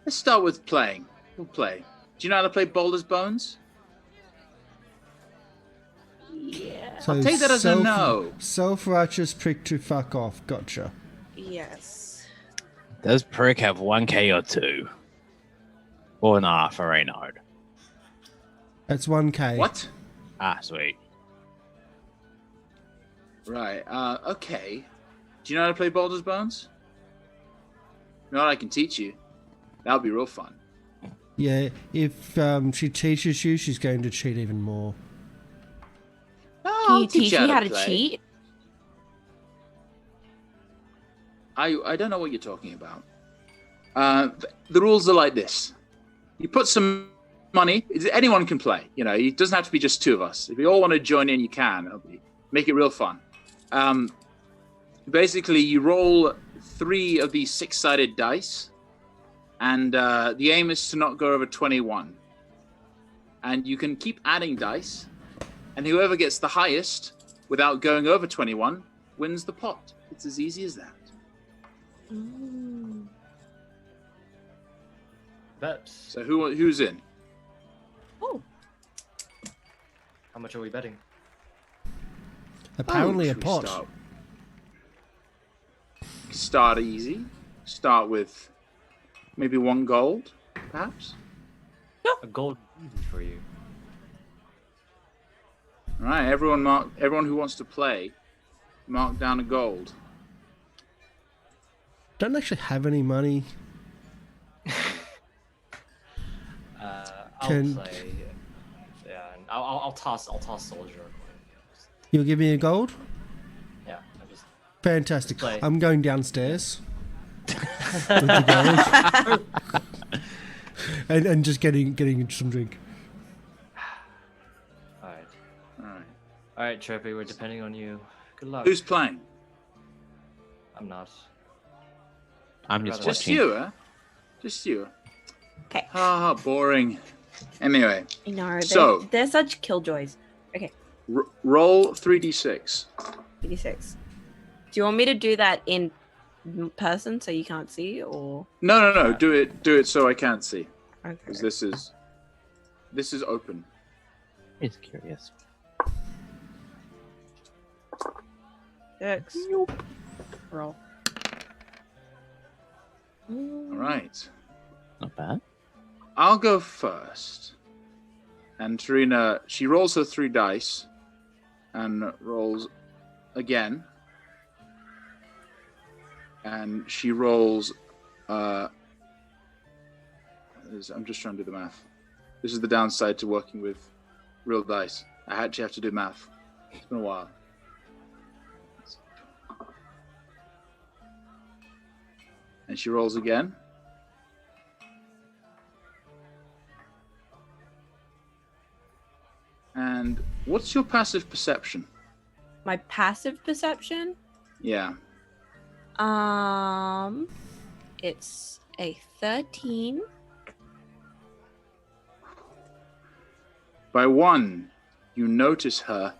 Let's start with playing. We'll play. Do you know how to play Baldur's Bones? Yeah. So I'll take that as a no. Self-righteous prick to fuck off. Gotcha. Yes. Does Prick have 1k or 2? Or nah, for Reynard. That's 1k. What? Ah, sweet. Right. Okay. Do you know how to play Baldur's Bones? You know what? I can teach you. That'll be real fun. Yeah, if she teaches you, she's going to cheat even more. Can you teach me how to play. cheat? I don't know what you're talking about. The rules are like this. You put some money. Anyone can play. You know, it doesn't have to be just two of us. If you all want to join in, you can. Make it real fun. Basically, you roll 3 of these 6-sided dice, and the aim is to not go over 21. And you can keep adding dice, and whoever gets the highest without going over 21 wins the pot. It's as easy as that. Mm. Bet. So who's in? Oh. How much are we betting? Apparently a Should we pot. Start easy. Start with maybe 1 gold, perhaps. A gold easy for you. All right, everyone who wants to play, mark down a gold. Don't actually have any money. I'll Can- play. Yeah, and I'll toss soldier. You'll give me a gold? Yeah, I just Fantastic. Play. I'm going downstairs. With the gold. and just getting some drink. all right. All right. All right, Trippy, we're depending on you. Good luck. Who's playing? I'm not. I'm just Just Just watching. you, huh? Just you. Okay. Ah, boring. Anyway, No, So- they're such killjoys. Okay, roll 3d6. 86. Do you want me to do that in person so you can't see, or No. Do it so I can't see, okay? because this is open. Just curious. 6. Roll. All right. Not bad. I'll go first. And Tarina, she rolls her 3 dice and rolls again. And she rolls. I'm just trying to do the math. This is the downside to working with real dice. I actually have to do math. It's been a while. And she rolls again. And what's your passive perception? My passive perception. Yeah. It's a 13. By 1, you notice her,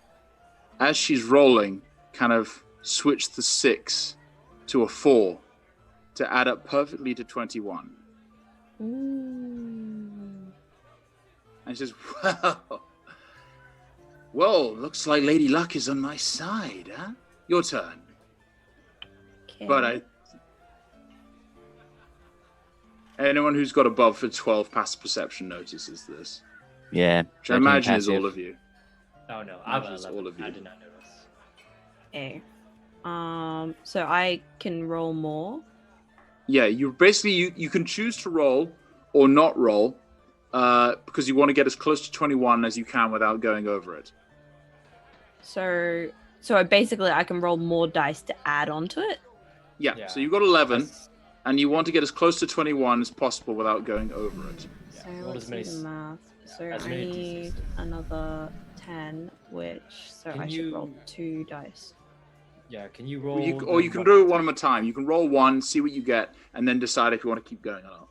as she's rolling, kind of switch the 6 to a 4 to add up perfectly to 21. Mm. And she says, well, looks like Lady Luck is on my side, huh? Your turn. Okay. But anyone who's got above for 12 passive perception notices this. Yeah. Which I 13 imagine is passive. all of you. Oh no, I'm Imagine it's 11. all of you. I did not notice. Okay. So I can roll more. Yeah, you basically you can choose to roll or not roll, because you want to get as close to 21 as you can without going over it. So basically, I can roll more dice to add onto it. Yeah. So you've got 11, That's- and you want to get as close to 21 as possible without going over it. yeah, So roll let's as many do the s- math. So as I many need D6s. another 10, which Can I should roll you- 2 dice. Yeah, can you Or roll? you can do it one at a time. You can roll one, see what you get, and then decide if you want to keep going or not.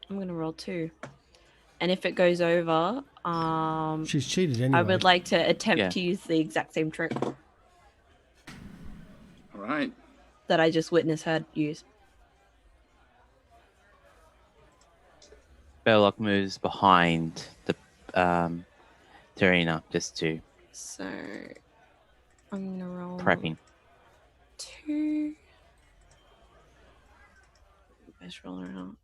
I'm gonna roll 2, and if it goes over, She's cheated anyway. I would like to attempt Yeah. to use the exact same trick All right. that I just witnessed her use. Belloc moves behind the Tarina just to So I'm gonna roll prepping. 2. Best roller out.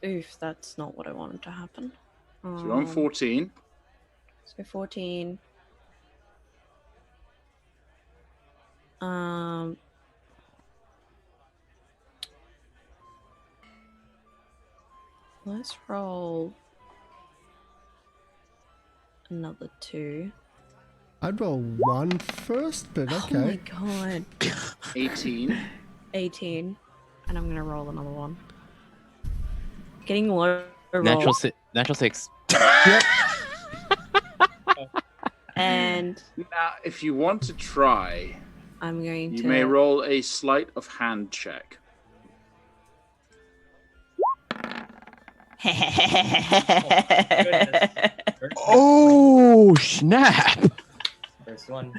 Oof, that's not what I wanted to happen. So you're on 14. So 14. Let's roll another 2. I'd roll 1 first, but Oh my okay. god. 18. 18. And I'm gonna roll another one. Getting low roll. Natural 6. Yep. And Now, if you want to try, I'm going you to may roll a sleight of hand check. Oh snap! First one.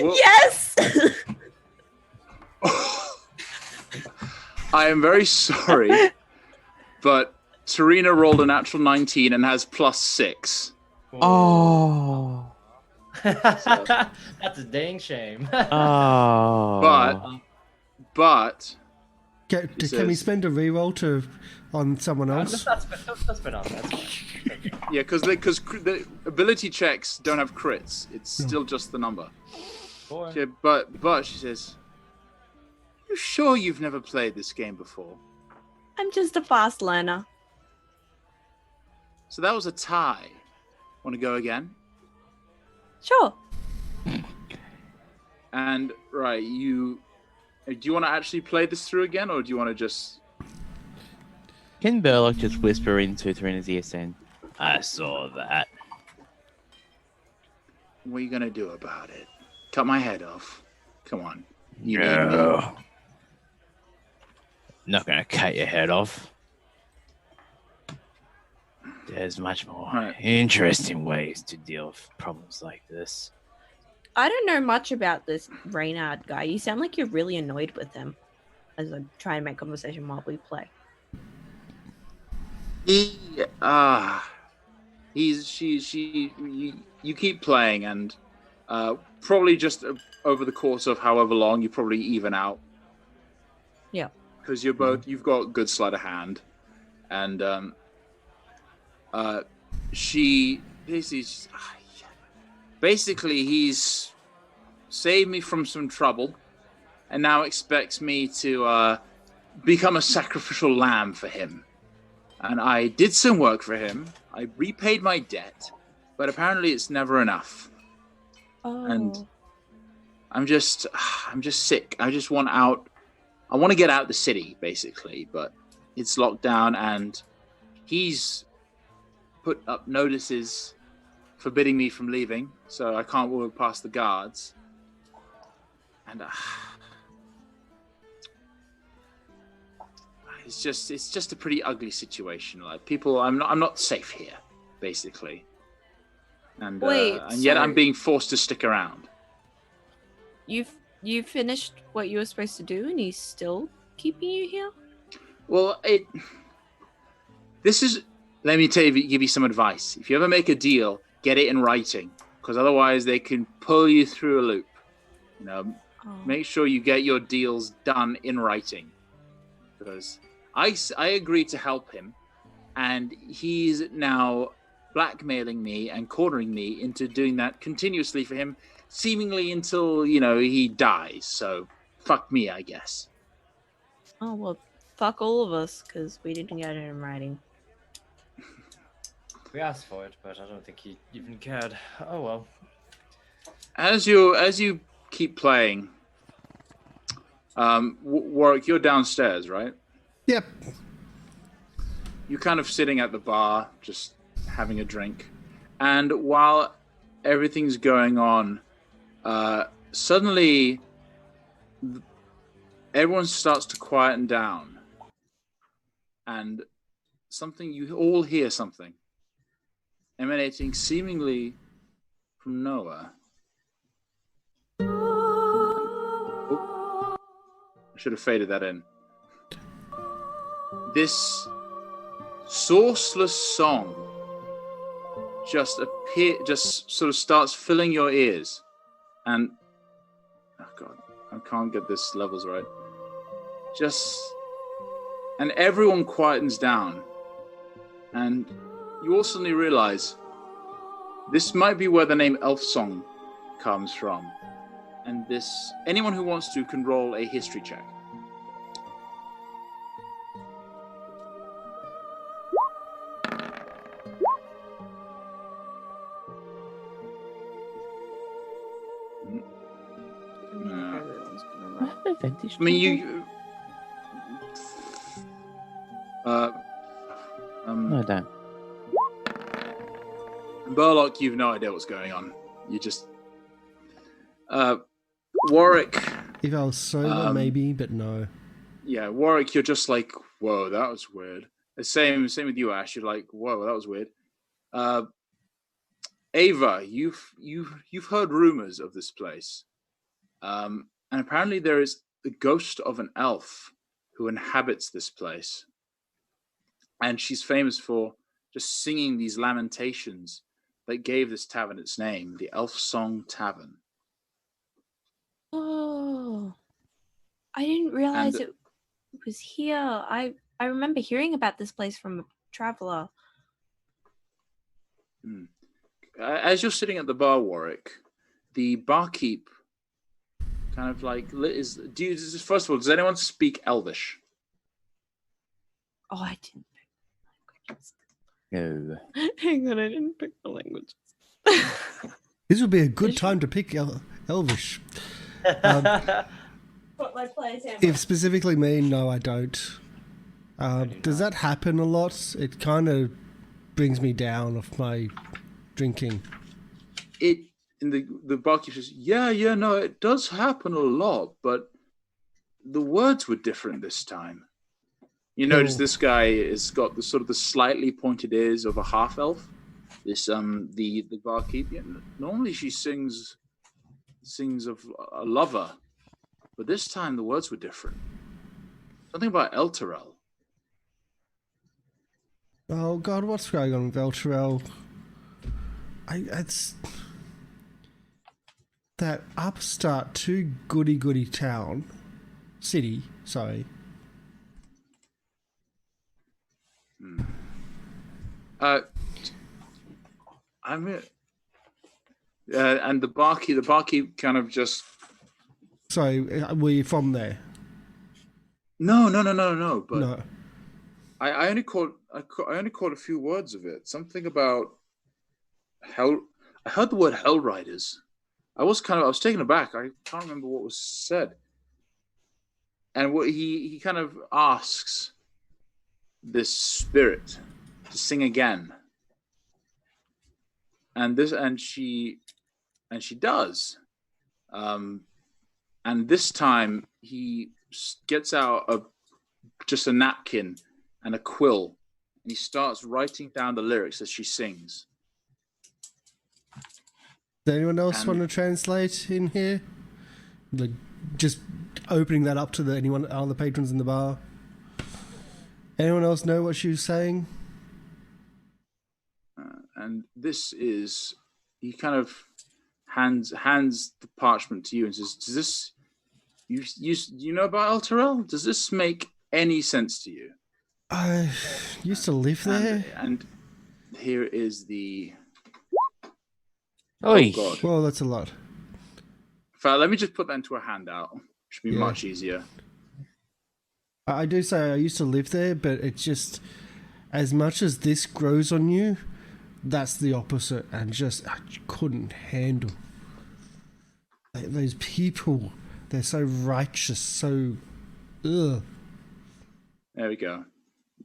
Well, Yes. I am very sorry, but Tarina rolled a natural 19 and has +6. Oh. That's a dang shame. Oh. But Can we says- spend a reroll on someone else? That's been on. That's fine. yeah, because the ability checks don't have crits. It's still just the number. Four. Okay, but she says, "You sure you've never played this game before?" I'm just a fast learner. So that was a tie. Want to go again? Sure. And right, do you want to actually play this through again, or do you want to just? Can Burlock just whisper into Tarina's ear saying, I saw that. What are you gonna do about it? Cut my head off? Come on. You need me. No. Not gonna cut your head off. There's much more Right. interesting ways to deal with problems like this. I don't know much about this Reynard guy. You sound like you're really annoyed with him. As I try and make conversation while we play. You keep playing, and probably just over the course of however long, you probably even out. Yeah. Because you've got good sleight of hand, and she basically he's saved me from some trouble, and now expects me to become a sacrificial lamb for him. And I did some work for him. I repaid my debt, but apparently it's never enough. Oh. And I'm just sick. I just want out. I want to get out the city, basically, but it's locked down, and he's put up notices forbidding me from leaving, so I can't walk past the guards. And it's just a pretty ugly situation. Like people, I'm not safe here, basically. And Wait, and yet so- I'm being forced to stick around. You finished what you were supposed to do, and he's still keeping you here? Well, let me give you some advice. If you ever make a deal, get it in writing, because otherwise they can pull you through a loop. You know, Oh. make sure you get your deals done in writing, because I agreed to help him, and he's now blackmailing me and cornering me into doing that continuously for him, seemingly until he dies. So fuck me, I guess. Oh well, fuck all of us because we didn't get it in writing. We asked for it, but I don't think he even cared. Oh well. As you keep playing, Warwick, you're downstairs, right? Yep. You're kind of sitting at the bar, just having a drink, and while everything's going on, suddenly everyone starts to quieten down, and you all hear something emanating seemingly from nowhere. Oh, I should have faded that in. This sourceless song just sort of starts filling your ears, and oh god, I can't get this levels right. And everyone quietens down, and you all suddenly realize this might be where the name Elf Song comes from. And anyone who wants to can roll a history check. Everyone's gonna roll. Advantage. I mean, you. No, I don't. Burlock, you've no idea what's going on. You just. Warwick. If I was sober, maybe, but no. Yeah, Warwick, you're just like, whoa, that was weird. The same with you, Ash. You're like, whoa, that was weird. Ava, you've heard rumors of this place, and apparently there is the ghost of an elf who inhabits this place, and she's famous for just singing these lamentations that gave this tavern its name, the Elf Song Tavern. Oh, I didn't realize it was here. I remember hearing about this place from a traveler. As you're sitting at the bar, Warwick, the barkeep kind of like first of all, does anyone speak Elvish? Oh, I didn't pick No. languages. Hang on, I didn't pick the languages. This would be a good time to pick Elvish. But let's play If specifically me, no, I don't. Does that happen a lot? It kind of brings me down off my drinking. The barkeep says, yeah, no, it does happen a lot, but the words were different this time. You notice this guy has got the sort of the slightly pointed ears of a half elf. This the barkeep. Yeah, normally she sings of a lover, but this time the words were different. Something about Elturel. Oh God, what's going on with Elturel? It's that upstart too goody city. Sorry. And the barkeep kind of just. Sorry, were you from there? No. But No. I only caught a few words of it. Something about hell. I heard the word Hell Riders. I was taken aback. I can't remember what was said. And what he kind of asks this spirit to sing again. And she does. And this time he gets out just a napkin and a quill, and he starts writing down the lyrics as she sings. Does anyone else want to translate in here? Like, just opening that up to anyone, other patrons in the bar. Anyone else know what she was saying? And this is, he kind of hands the parchment to you and says, "Does this you know about Elturel? Does this make any sense to you?" I used to live there. And here is the. Oi. Oh God. Well, that's a lot. fact, let me just put that into a handout. Should be Yeah. much easier. I do say I used to live there, but it's just as much as this grows on you, that's the opposite, and just I couldn't handle those people. They're so righteous, so ugh. There we go.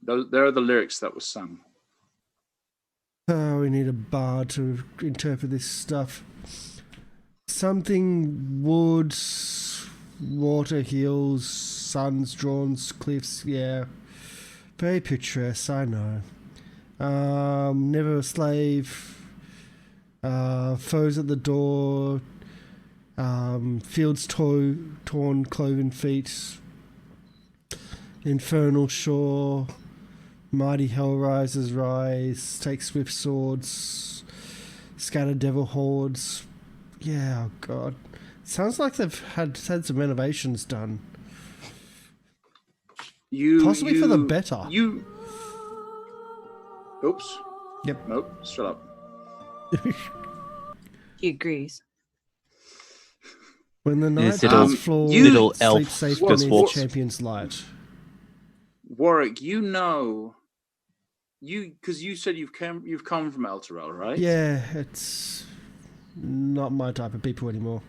There are the lyrics that were sung. Oh, we need a bard to interpret this stuff. Something woods, water, hills, suns, drawns, cliffs. Yeah, very picturesque. I know. Never a slave. Foes at the door. Fields torn, cloven feet. Infernal shore. Mighty hell risers rise. Take swift swords. Scatter devil hordes. Yeah, oh god. Sounds like they've had some renovations done. Possibly for the better. Oops. Yep. Nope. Shut up. He agrees. When the night little- is flawed, little sleep elf safe just beneath walks- champion's light. Warwick, because you said you've come from Elturel, right? Yeah, it's not my type of people anymore.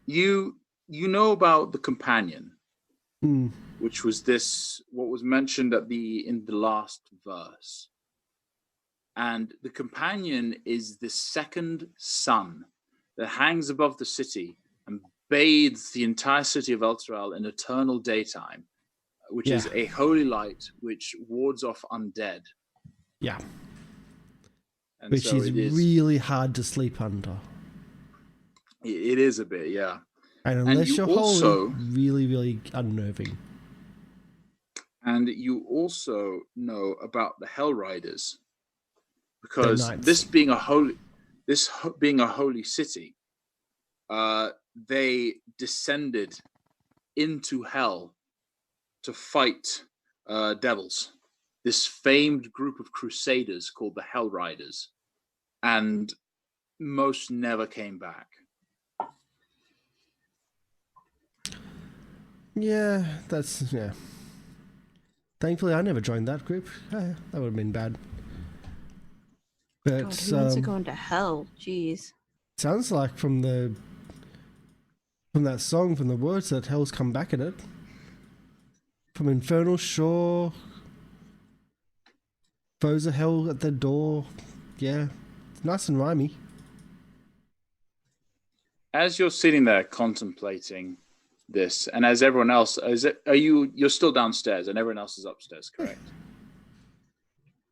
You know about the companion, Hmm. which was what was mentioned in the last verse. And the companion is the second sun that hangs above the city and bathes the entire city of Elturel in eternal daytime, which is a holy light which wards off undead. Yeah. And Which so is it is really hard to sleep under. It is a bit, yeah. And unless you you're also- holy, really, really unnerving. And you also know about the Hell Riders, because knights. this being a holy city, they descended into hell to fight devils. This famed group of crusaders called the Hell Riders, and most never came back. Yeah, yeah. Thankfully, I never joined that group. That would have been bad. But God, who wants to go into hell? Jeez. sounds like from that song, from the words, that hell's come back at it. From infernal shore, foes of hell at the door. Yeah, it's nice and rhymey. As you're sitting there contemplating this, and as everyone else, you're still downstairs and everyone else is upstairs, correct?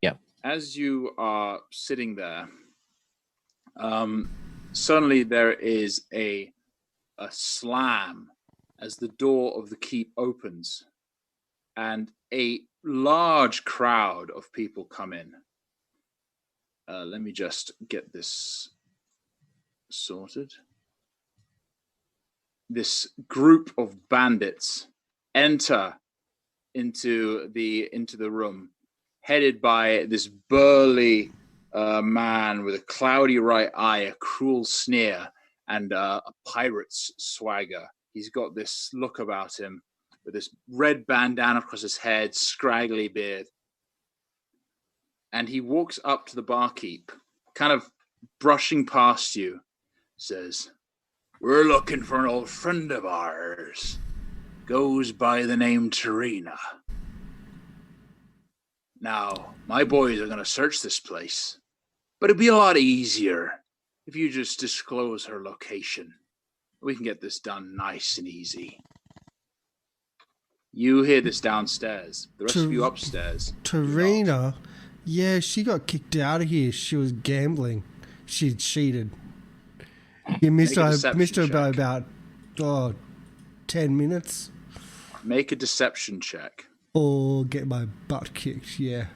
Yeah. As you are sitting there, suddenly there is a slam as the door of the keep opens, and a large crowd of people come in. Let me just get this sorted. This group of bandits enter into the room, headed by this burly man with a cloudy right eye, a cruel sneer, and a pirate's swagger. He's got this look about him with this red bandana across his head, scraggly beard. And he walks up to the barkeep, kind of brushing past you, says, "We're looking for an old friend of ours. Goes by the name Tarina. Now, my boys are going to search this place, but it'd be a lot easier if you just disclose her location. We can get this done nice and easy." You hear this downstairs. The rest of you upstairs. Tarina, yeah, she got kicked out of here. She was gambling. She cheated. You missed her by about 10 minutes. Make a deception check. Or get my butt kicked, yeah.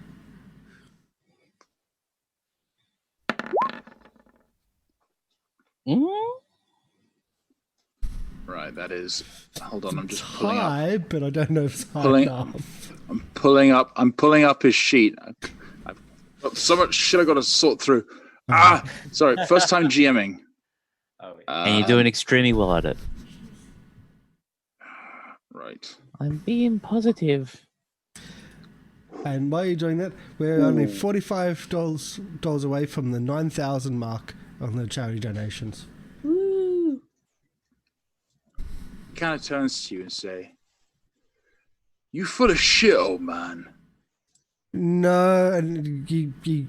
Right, that is. Hold on, I'm just pulling up. High, but I don't know if it's high enough. I'm pulling up his sheet. I've got so much shit I got to sort through. Sorry, first time GMing. Oh And you're doing extremely well at it. Right. I'm being positive. And while you're doing that, we're only $45 away from the 9,000 mark on the charity donations. Woo. He kind of turns to you and say, "You full of shit, old man." No, and he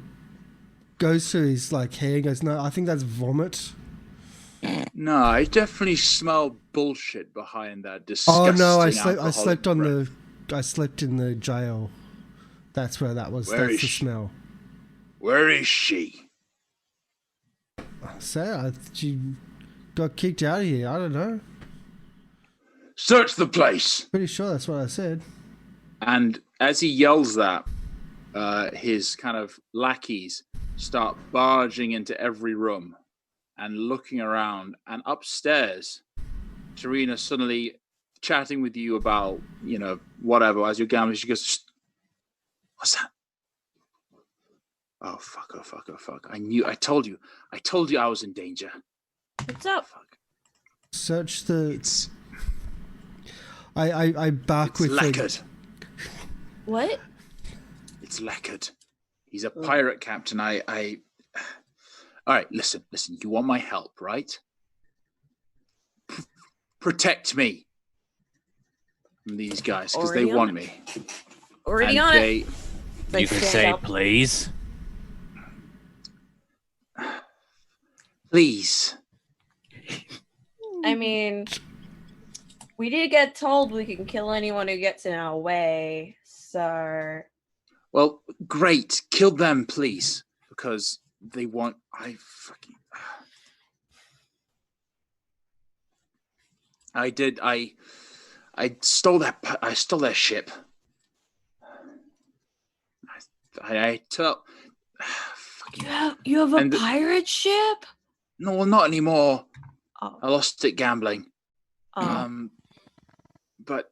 goes to his like hair and goes, "No, I think that's vomit." No, I definitely smell bullshit behind that Oh disgusting no, I alcoholic slept on breath. I slept in the jail. That's where that was. Where That's is the she? smell. Where is she? So she got kicked out of here. I don't know. Search the place. Pretty sure that's what I said. And as he yells that, his kind of lackeys start barging into every room and looking around. And upstairs, Tarina suddenly chatting with you about, whatever, as you're gambling, she goes, "Shh. What's that? Oh, fuck. I told you I was in danger. What's up? Fuck. Search the. It's I bark with lacquered. What? It's lacquered. He's a pirate captain. All right, listen. You want my help, right? Protect me from these guys because they Already on want it. me. Already And on they, it. They You can stand say up. please. please. I mean, we did get told we can kill anyone who gets in our way, so Well, great. Kill them, please, because they want. I did. I stole that. I stole their ship. I tell. you have a And the- pirate ship? No, well, not anymore. Oh, I lost it gambling. oh. But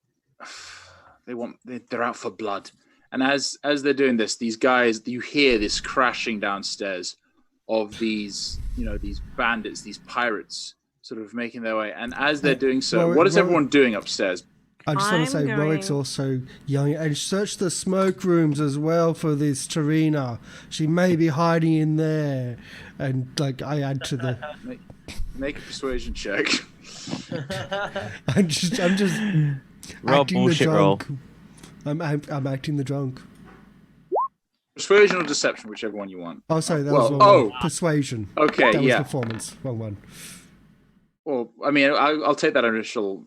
they're out for blood. And as they're doing this, these guys, you hear this crashing downstairs of these bandits, these pirates, sort of making their way. And as they're doing so, what is everyone doing upstairs? I just want to say, Warwick's also yelling, and search the smoke rooms as well for this Tarina. She may be hiding in there. And like I add to the, Make a persuasion check. I'm just Roll acting the bullshit roll. drunk. I'm acting the drunk. Persuasion or deception, whichever one you want. Oh, sorry, that Well, was wrong one. Persuasion. Okay, That was yeah. performance. Wrong one. Well, I mean, I'll take that initial.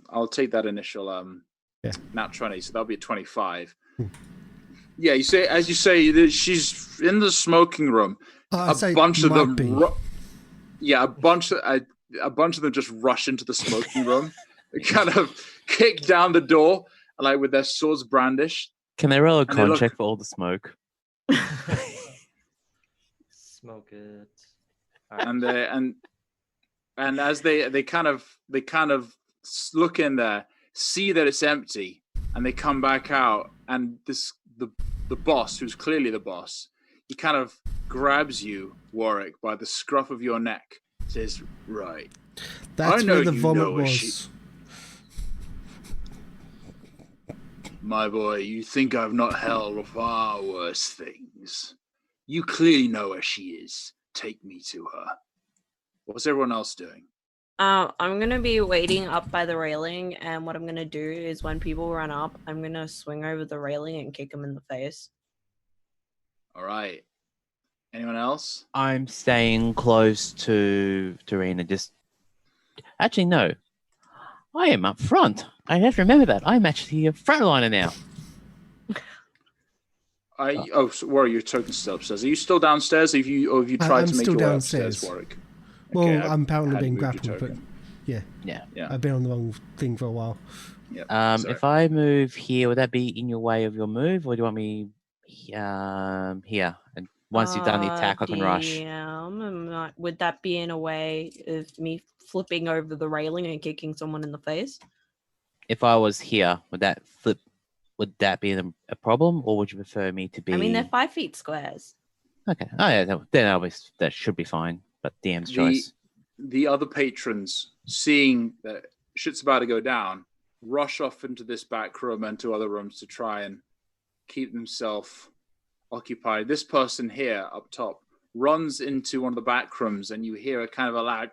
Yeah. Nat 20, so that'll be a 25. Yeah, you say that she's in the smoking room. I say A bunch of might them. be. A bunch of them just rush into the smoking room. They kind of kick down the door, like with their swords brandished. Can they roll a they con look- check for all the smoke? Smoke it. And as they kind of look in there, see that it's empty, and they come back out, and the boss, who's clearly the boss, he kind of grabs you, Warwick, by the scruff of your neck, says, "Right, That's I know where the you vomit know where was. my boy, you think I've not held far worse things. You clearly know where she is. Take me to her." What's everyone else doing? I'm gonna be waiting up by the railing, and what I'm gonna do is when people run up, I'm gonna swing over the railing and kick them in the face. All right. Anyone else? I'm staying close to Tarina. Actually, no. I am up front. I have to remember that. I'm actually a frontliner now. So Warwick, your token's still upstairs. Are you still downstairs? Have you tried I'm to make still your way downstairs. upstairs, Warwick? Well, Okay, I'm apparently hadn't being moved your grappled, but token. yeah, Yeah. I've been on the wrong thing for a while. Yeah. Sorry. If I move here, would that be in your way of your move, or do you want me here? And once you've done the attack, I can rush. Would that be in a way of me flipping over the railing and kicking someone in the face? If I was here, would that be a problem, or would you prefer me to be? I mean, they're 5 feet squares. Okay. Oh yeah, then that should be fine. But DM's choice. the other patrons, seeing that shit's about to go down, rush off into this back room and to other rooms to try and keep themselves occupied. This person here up top runs into one of the back rooms, and you hear a kind of a loud,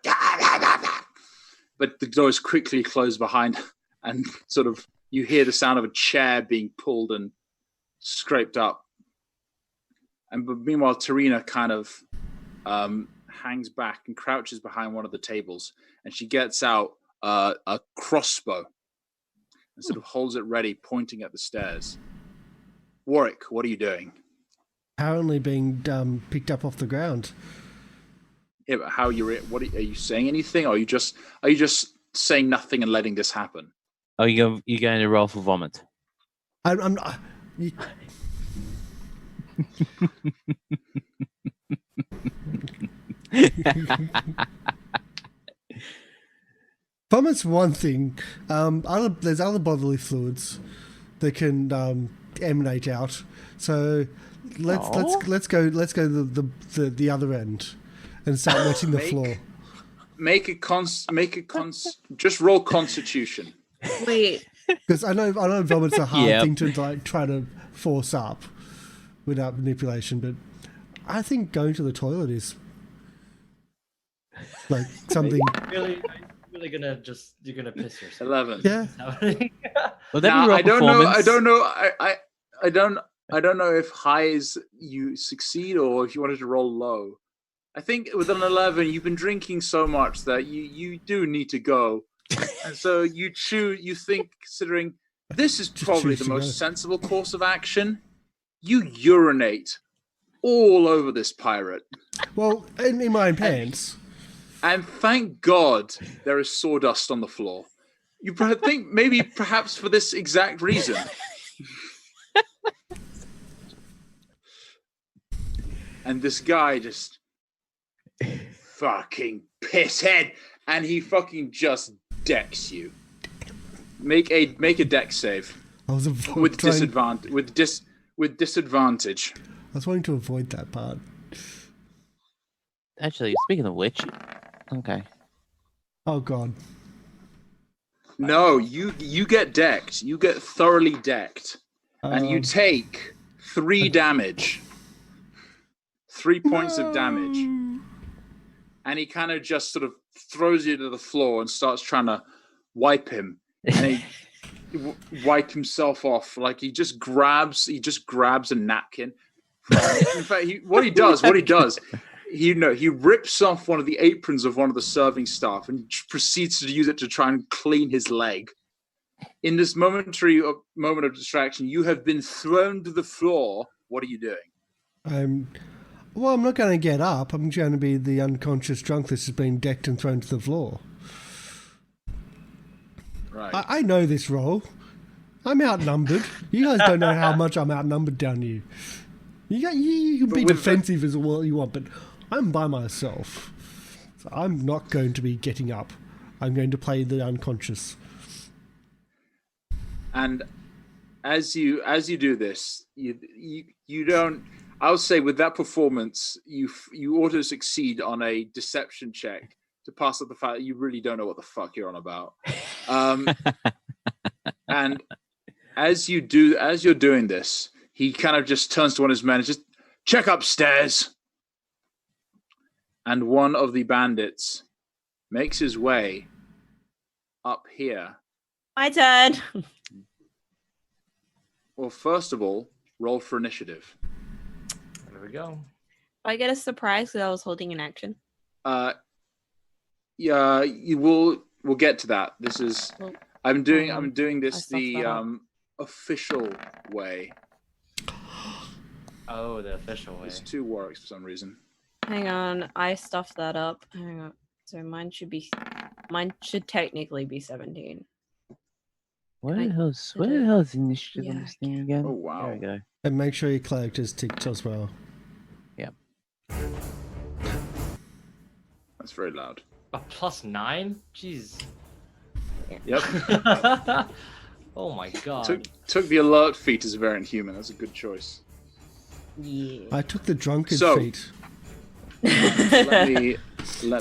but the door is quickly closed behind, and sort of you hear the sound of a chair being pulled and scraped up. And meanwhile, Tarina kind of hangs back and crouches behind one of the tables, and she gets out a crossbow and sort of holds it ready, pointing at the stairs. Warwick, what are you doing? Apparently being picked up off the ground. Yeah, but how you're? What are you saying? Anything? Or are you just saying nothing and letting this happen? Oh, you're going to roll for vomit. I'm not. Vomit's one thing. There's other bodily fluids that can emanate out. So let's go the other end and start wetting the floor. Just roll Constitution. Wait. Because I know vomit's a hard thing to like try to force up without manipulation, but I think going to the toilet is like something. Really gonna you're gonna piss yourself. 11. Yeah. Well, Now, I don't know if high is you succeed or if you wanted to roll low. I think with an 11, you've been drinking so much that you do need to go, and so you think, considering this is probably the most sensible course of action, you urinate all over this pirate. Well, in my own pants. And thank God there is sawdust on the floor. You think perhaps for this exact reason. And this guy just fucking pisshead, and he fucking just decks you. Make a deck save. With disadvantage. I was wanting to avoid that part. Actually, speaking of which, okay. Oh God. No, you get decked. You get thoroughly decked, and you take 3 damage. 3 points of damage. And he kind of just sort of throws you to the floor and starts trying to wipe him. And he wipe himself off. Like he just grabs a napkin. In fact, what he does, he rips off one of the aprons of one of the serving staff and proceeds to use it to try and clean his leg. In this moment of distraction, you have been thrown to the floor. What are you doing? I'm not going to get up. I'm going to be the unconscious drunk that's been decked and thrown to the floor. Right. I know this role. I'm outnumbered. You guys don't know how much I'm outnumbered down here. You can be defensive as well you want, but I'm by myself. So I'm not going to be getting up. I'm going to play the unconscious. And as you do this, you don't. I would say with that performance, you ought to succeed on a deception check to pass up the fact that you really don't know what the fuck you're on about. And as you're doing this, he kind of just turns to one of his men and just check upstairs. And one of the bandits makes his way up here. My turn. Well, first of all, roll for initiative. There we go. I get a surprise because I was holding an action. Yeah, you will. We'll get to that. This is. I'm doing this the official way. Oh, the official way. There's 2 Warwicks for some reason. Hang on, I stuffed that up. Hang on. So mine should technically be 17. Where the hell's the initiative on this thing again? Oh wow. There we go. And make sure your character's ticked as well. Yep. That's very loud. A +9? Jeez. Yep. Oh my god. Took the alert feat as a variant human. That's a good choice. Yeah. I took the drunkard feat. Let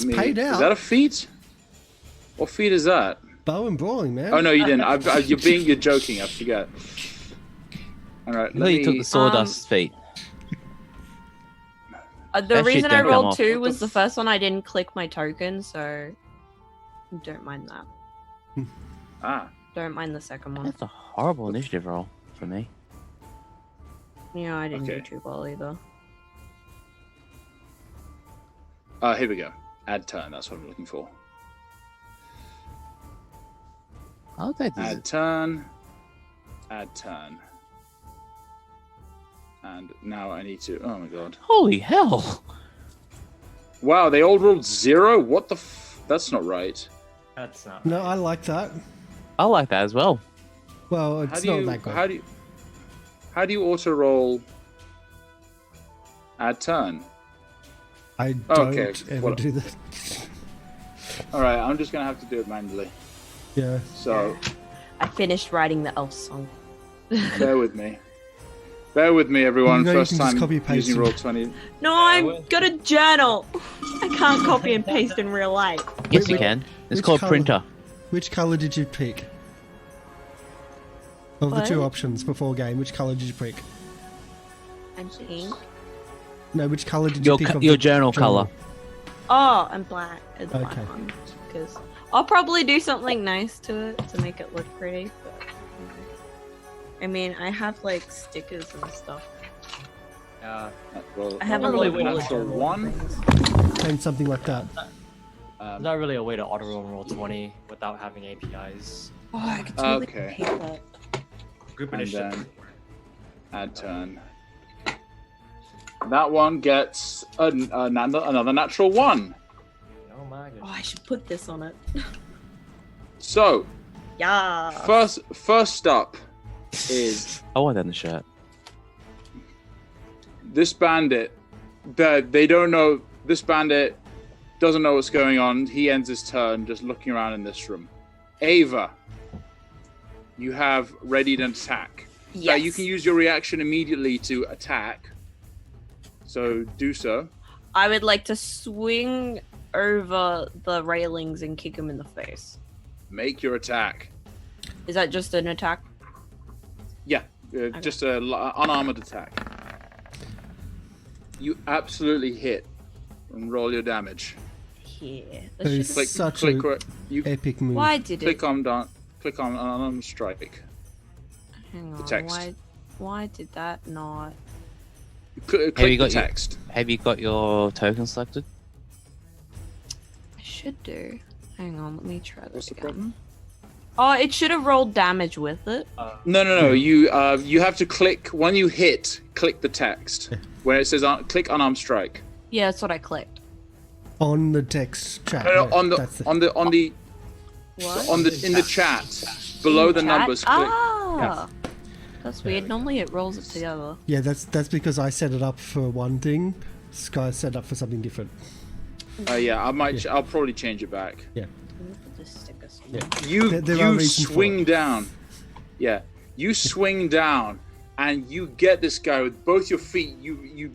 me. paid out. Is that a feat? What feat is that? Bow and brawling, man. Oh no, you didn't. You're joking. I forget. All right. I thought you took the sawdust feat. The That shit reason I don't come rolled off. 2 was the first one I didn't click my token, so don't mind that. Ah. Don't mind the second one. That's a horrible initiative roll for me. Yeah, I didn't Okay. do too well either. Here we go. Add turn. That's what I'm looking for. I'll take this. Add turn. Add turn. And now I need to. Oh my god. Holy hell! Wow, they all rolled 0. What the? That's not right. That's not. No, I like that. I like that as well. Well, How it's do not you? that good. How do you auto roll? Add turn. I don't Okay, ever well- do that. All right, I'm just gonna have to do it manually. Yeah. So I finished writing the elf song. bear with me. Bear with me, everyone. You know you First can just time copy paste using them. Roll20. No, I've got a journal. I can't copy and paste in real life. Yes, you wait, can. It's which called colour? printer. Which color did you pick? Of the What? 2 options before game, which color did you pick? I'm pink. No, which color did you Your pick? co- of your the journal colour. Oh, I'm black. It's black Okay. one. Because I'll probably do something nice to it to make it look pretty. But I mean, I have like stickers and stuff. Well, I have a Not really little way to natural bullet one. things. And something like that. There's not really a way to auto roll 20 without having APIs. Oh, I could totally Okay. hate that. Group And initiative. then add turn. That one gets another natural 1. Oh my Oh, goodness. I should put this on it. So Yeah. first up is I want that in the shirt. this bandit. They don't know. This bandit doesn't know what's going on. He ends his turn just looking around in this room. Ava, you have readied an attack. Now you can use your reaction immediately to attack. So do so. I would like to swing over the railings and kick him in the face. Make your attack. Is that just an attack? Yeah, just a unarmored attack. You absolutely hit. And roll your damage. Yeah. That is Click, such click. a You epic move. Why did it? click on down. Click on unarmed strike. Hang on. the text. Why did that not? Click you the got your- text. Have you got your token selected? I should do. Hang on. Let me try What's this the again. problem? Oh, it should have rolled damage with it. No. You have to click when you hit. Click the text where it says click unarmed strike. Yeah, that's what I clicked. On the text chat. No, yeah, on that's it. the What? in the chat below the Chat? numbers. Click. Ah, that's weird. Normally it rolls it together. Yeah, that's because I set it up for one thing. Sky set it up for something different. Yeah, I'll probably change it back. Yeah. Let me put this sticker somewhere. You There are you reasons for swing it. down. Yeah, you swing down, and you get this guy with both your feet. You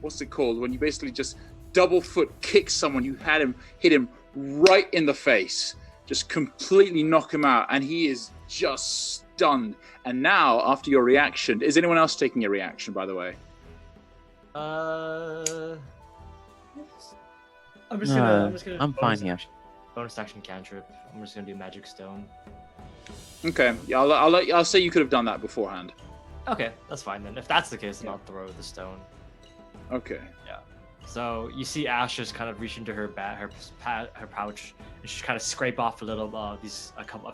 what's it called when you basically just double foot kick someone? You hit him right in the face, just completely knock him out, and he is just stunned. And now, after your reaction, is anyone else taking a reaction? By the way, I'm just gonna. I'm fine here. Bonus action cantrip. I'm just gonna do magic stone. okay. Yeah, I'll say you could have done that beforehand. Okay, that's fine then. If that's the case, then I'll throw the stone. Okay. Yeah. So you see Ash just kind of reach into her her pouch, and she kind of scrape off a little a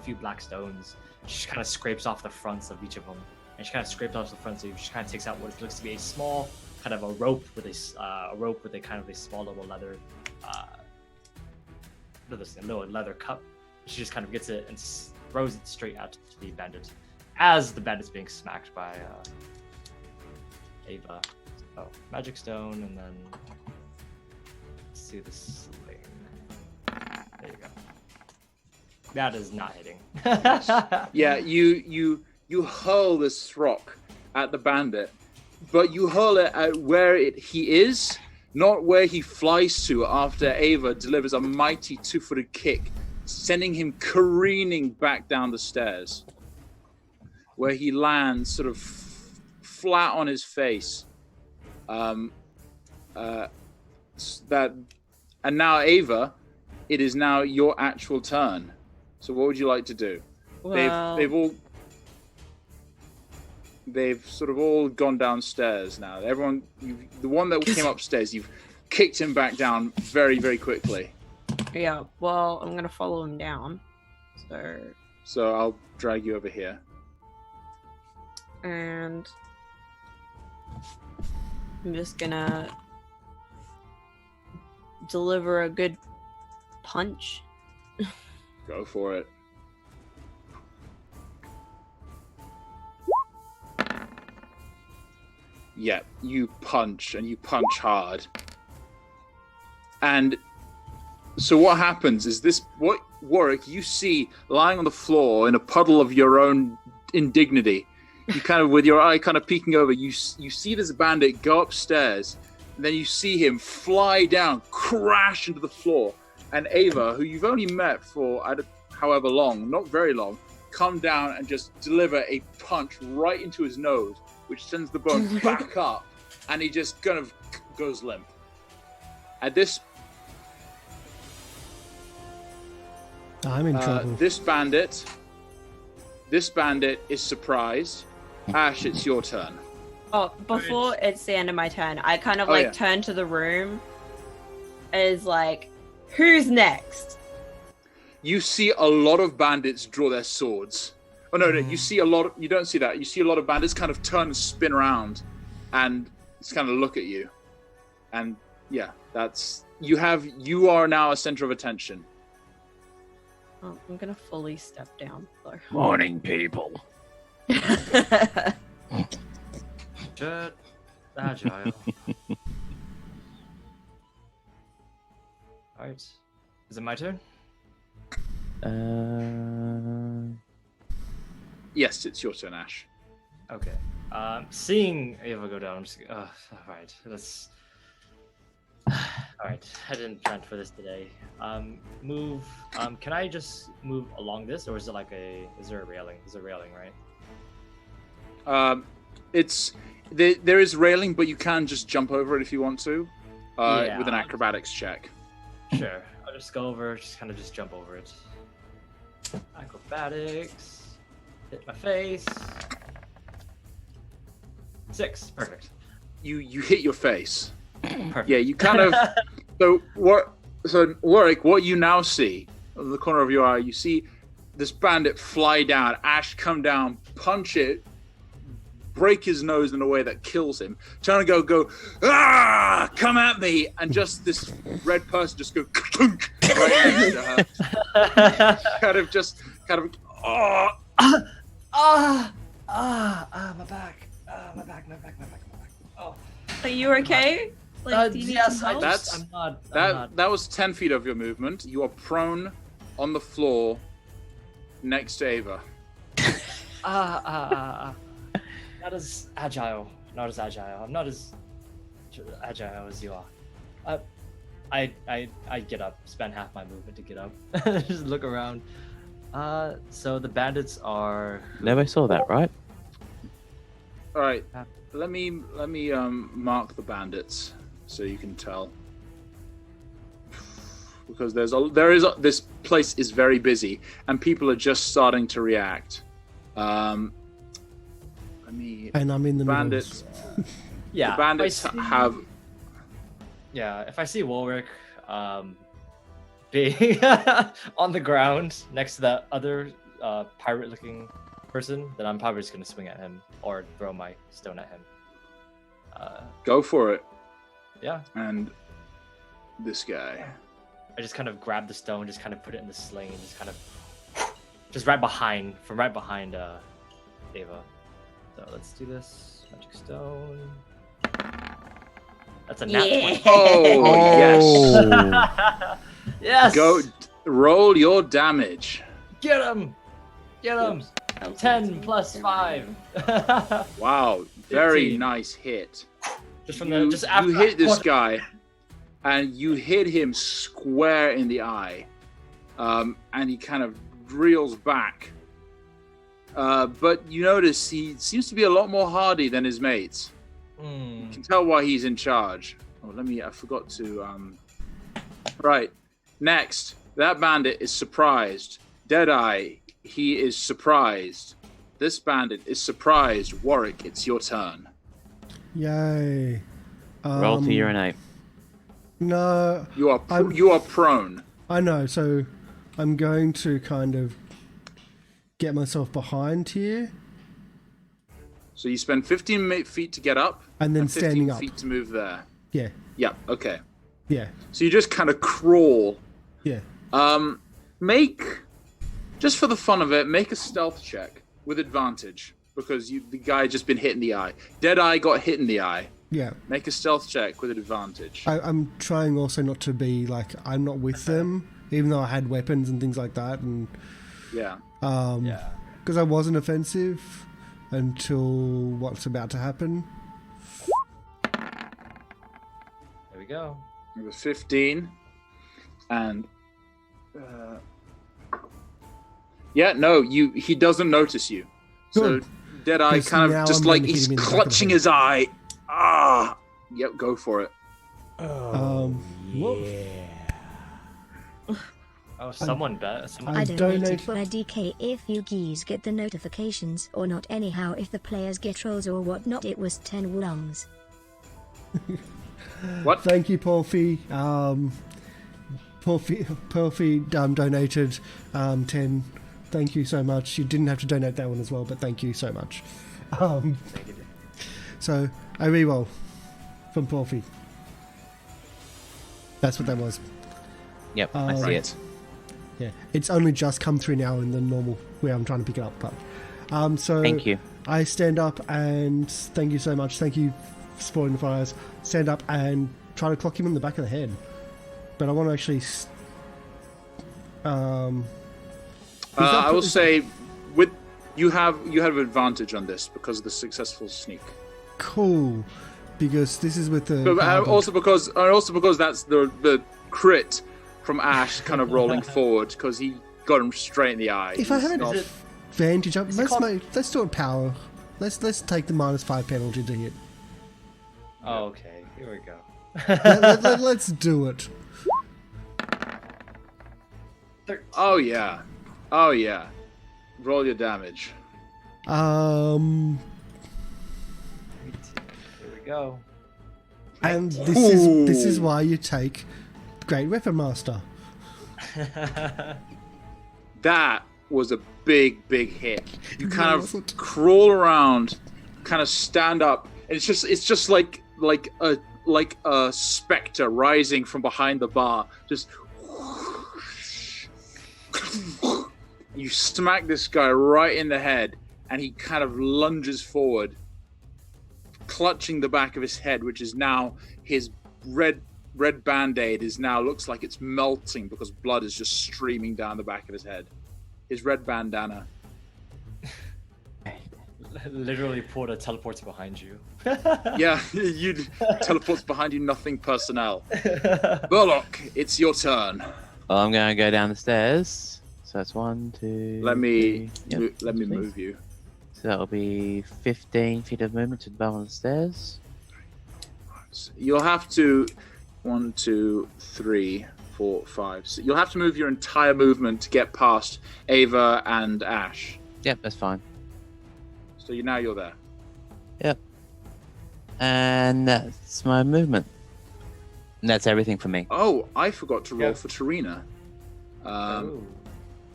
few black stones. She kind of scrapes off the fronts of each of them, and she kind of scrapes off the fronts. So she kind of takes out what looks to be a small kind of a rope with a kind of a small little leather, little leather cup. She just kind of gets it and throws it straight out to the bandit, as the bandit's being smacked by Ava. Oh, magic stone, and then let's see the sling. There you go. That is not hitting. Yeah, you hurl this rock at the bandit, but you hurl it at where he is, not where he flies to after Ava delivers a mighty 2-footed kick, sending him careening back down the stairs, where he lands sort of flat on his face. And now Ava, it is now your actual turn. So what would you like to do? Well, They've sort of all gone downstairs now. Everyone, the one that came upstairs, you've kicked him back down very, very quickly. yeah. Well, I'm gonna follow him down. So I'll drag you over here. And I'm just gonna deliver a good punch. Go for it. Yeah, you punch, and you punch hard. And so what happens is what Warwick, you see lying on the floor in a puddle of your own indignity. You kind of, with your eye kind of peeking over, you see this bandit go upstairs, and then you see him fly down, crash into the floor. And Ava, who you've only met for however long, not very long, come down and just deliver a punch right into his nose, which sends the bone back up, and he just kind of goes limp. At this, I'm in trouble. this bandit is surprised. Ash, it's your turn. Oh, before it's the end of my turn, I kind of turn to the room as like, who's next? You see a lot of bandits draw their swords. Oh no, you see a lot of, you don't see that. You see a lot of bandits kind of turn and spin around and just kind of look at you. And yeah, you are now a center of attention. Oh, I'm gonna fully step down though. Morning, people. Shut agile. Alright. Is it my turn? Yes, it's your turn, Ash. Okay. Seeing Ava go down, I'm just alright, let's alright, I didn't plan for this today. Move can I just move along this, or is it like is there a railing? There's a railing, right? There is railing, but you can just jump over it if you want to, with an acrobatics check. Sure. I'll just go over, just jump over it. Acrobatics. Hit my face. 6. Perfect. You hit your face. Perfect. Yeah, you kind of. So Warwick, what you now see in the corner of your eye, you see this bandit fly down. Ash come down, punch it, break his nose in a way that kills him. Trying to go, come at me, and just this red person just go right next to her. My back. My back. Oh. Are you okay? Like, do you need yes, some help? That's- I'm not. That was 10 feet of your movement. You are prone on the floor next to Ava. Not as agile. I'm not as agile as you are. I get up. Spend half my movement to get up. Just look around. So the bandits are. Never saw that, right? All right. Let me mark the bandits so you can tell. Because this place is very busy and people are just starting to react. And I'm in the bandits. Yeah. The bandits have. Yeah, if I see Warwick being on the ground next to that other pirate-looking person, then I'm probably just gonna swing at him or throw my stone at him. Go for it. Yeah. And this guy. I just kind of grab the stone, just kind of put it in the sling, and just right behind Ava. So let's do this. Magic stone. That's a nat 20. Oh, yes. Yes. Go roll your damage. Get him. 10 plus 5. Wow, very 15. nice hit. Just from You just after hit this guy. and you hit him square in the eye, and he kind of reels back. But you notice he seems to be a lot more hardy than his mates. You can tell why he's in charge. Oh, I forgot to. Right. Next, that bandit is surprised. Deadeye, he is surprised. This bandit is surprised. Warwick, it's your turn. Yay. Roll to urinate. No. You are prone. I know, so I'm going to kind of get myself behind here. So you spend 15 feet to get up, And then 15 standing up. feet to move there. Yeah, Yeah. Okay. yeah, So you just kind of crawl. yeah. Just for the fun of it, make a stealth check with advantage because the guy just been hit in the eye. Deadeye got hit in the eye. Yeah. Make a stealth check with advantage. I'm trying also not to be like, I'm not with them, even though I had weapons and things like that. And Yeah. because I wasn't offensive until what's about to happen. There we go. It was 15. And yeah, no, he doesn't notice you. Good. So Deadeye 'Cause kind now of just I'm like going to hit he's him in the back of the clutching head. his eye. Ah, yep, go for it. Oh, someone bet. Someone I I donated donate- for a DK if you geese get the notifications or not. Anyhow, if the players get rolls or whatnot, it was 10 wrongs. What? Thank you, Porphy. Porphy donated 10. Thank you so much. You didn't have to donate that one as well, but thank you so much. So I reroll from Porphy. That's what that was. Yep, I see it. Yeah, it's only just come through now in the normal where I'm trying to pick it up. But so Thank you. I stand up and thank you so much. Thank you for spoiling the fires. Stand up and try to clock him in the back of the head. But I want to actually. I will say, with you have advantage on this because of the successful sneak. Cool, because this is with the. But also because that's the crit from Ash kind of rolling forward because he got him straight in the eye. If I have an He's not- advantage, let's called- let's do it power. Let's take the -5 penalty to hit. Oh, okay. Here we go. Let's do it. Oh yeah. Roll your damage. Here we go. And this is why you take Great Weapon Master. That was a big hit. You kind of wasn't. crawl around, kind of stand up, and it's just like a specter rising from behind the bar. Just you smack this guy right in the head, and he kind of lunges forward, clutching the back of his head, which is now his red band-aid is now looks like it's melting because blood is just streaming down the back of his head. His red bandana. Literally Porta teleports behind you. Yeah, you teleports behind you, nothing personnel. Burlock, it's your turn. Well, I'm going to go down the stairs. So that's 1, 2. Let me 3. Yep, let me please. move you. So that'll be 15 feet of movement to the bottom of the stairs. You'll have to 1, 2, 3, 4, 5. So you'll have to move your entire movement to get past Ava and Ash. Yep, that's fine. So now you're there. Yep. And that's my movement. And that's everything for me. Oh, I forgot to roll Yeah. for Tarina. Oh.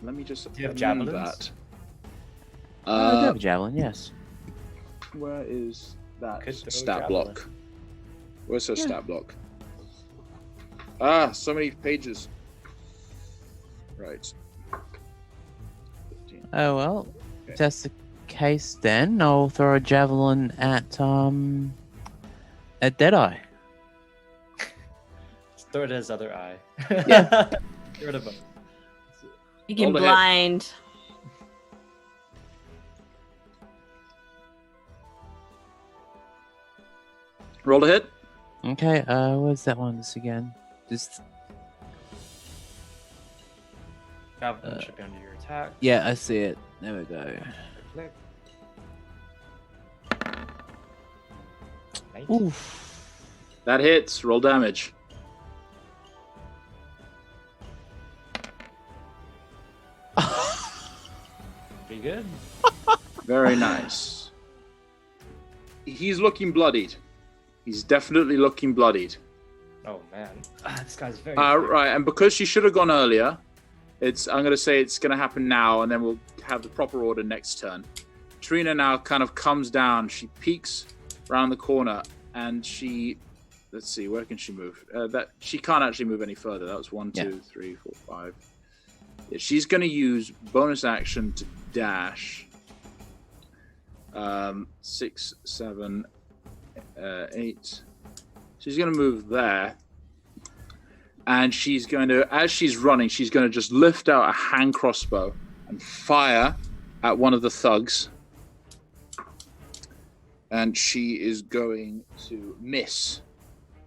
Let me just Do you have amend javelins? that. I do have a javelin, yes. Where is that Could throw stat javelin. block? Where's her stat block? Ah, so many pages. Right. 15. Oh, well. Okay. If that's the case, then I'll throw a javelin at Deadeye. Just throw it at his other eye. Yeah. Get rid of him. You can Hold ahead. blind. Roll a hit. Okay, where's that one again? Just Javelin should be under your attack. yeah, I see it. There we go. Click. 19. Oof. That hits. Roll damage. Pretty good. Very nice. He's looking bloodied. He's definitely looking bloodied. Oh man, this guy's very. Right, and because she should have gone earlier, I'm going to say it's going to happen now, and then we'll have the proper order next turn. Trina now kind of comes down. She peeks around the corner, and let's see, where can she move? That she can't actually move any further. That was 1, 2, 3, 4, 5. Yeah, she's going to use bonus action to dash. 6, 7, 8. She's going to move there. And she's going to, as she's running, she's going to just lift out a hand crossbow and fire at one of the thugs. And she is going to miss.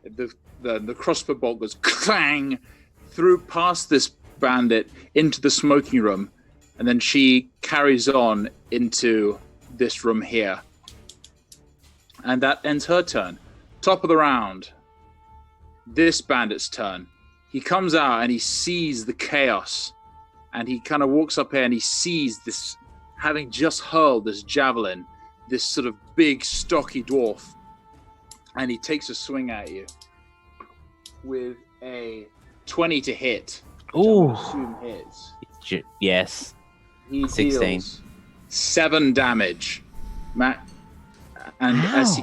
The crossbow bolt goes clang through past this bandit into the smoking room. And then she carries on into this room here. And that ends her turn. Top of the round. This bandit's turn. He comes out and he sees the chaos. And he kind of walks up here and he sees this, having just hurled this javelin, this sort of big, stocky dwarf. And he takes a swing at you with a 20 to hit. Ooh. I assume hits. Yes. He 16. deals 7 damage. Matt, and Ow. as he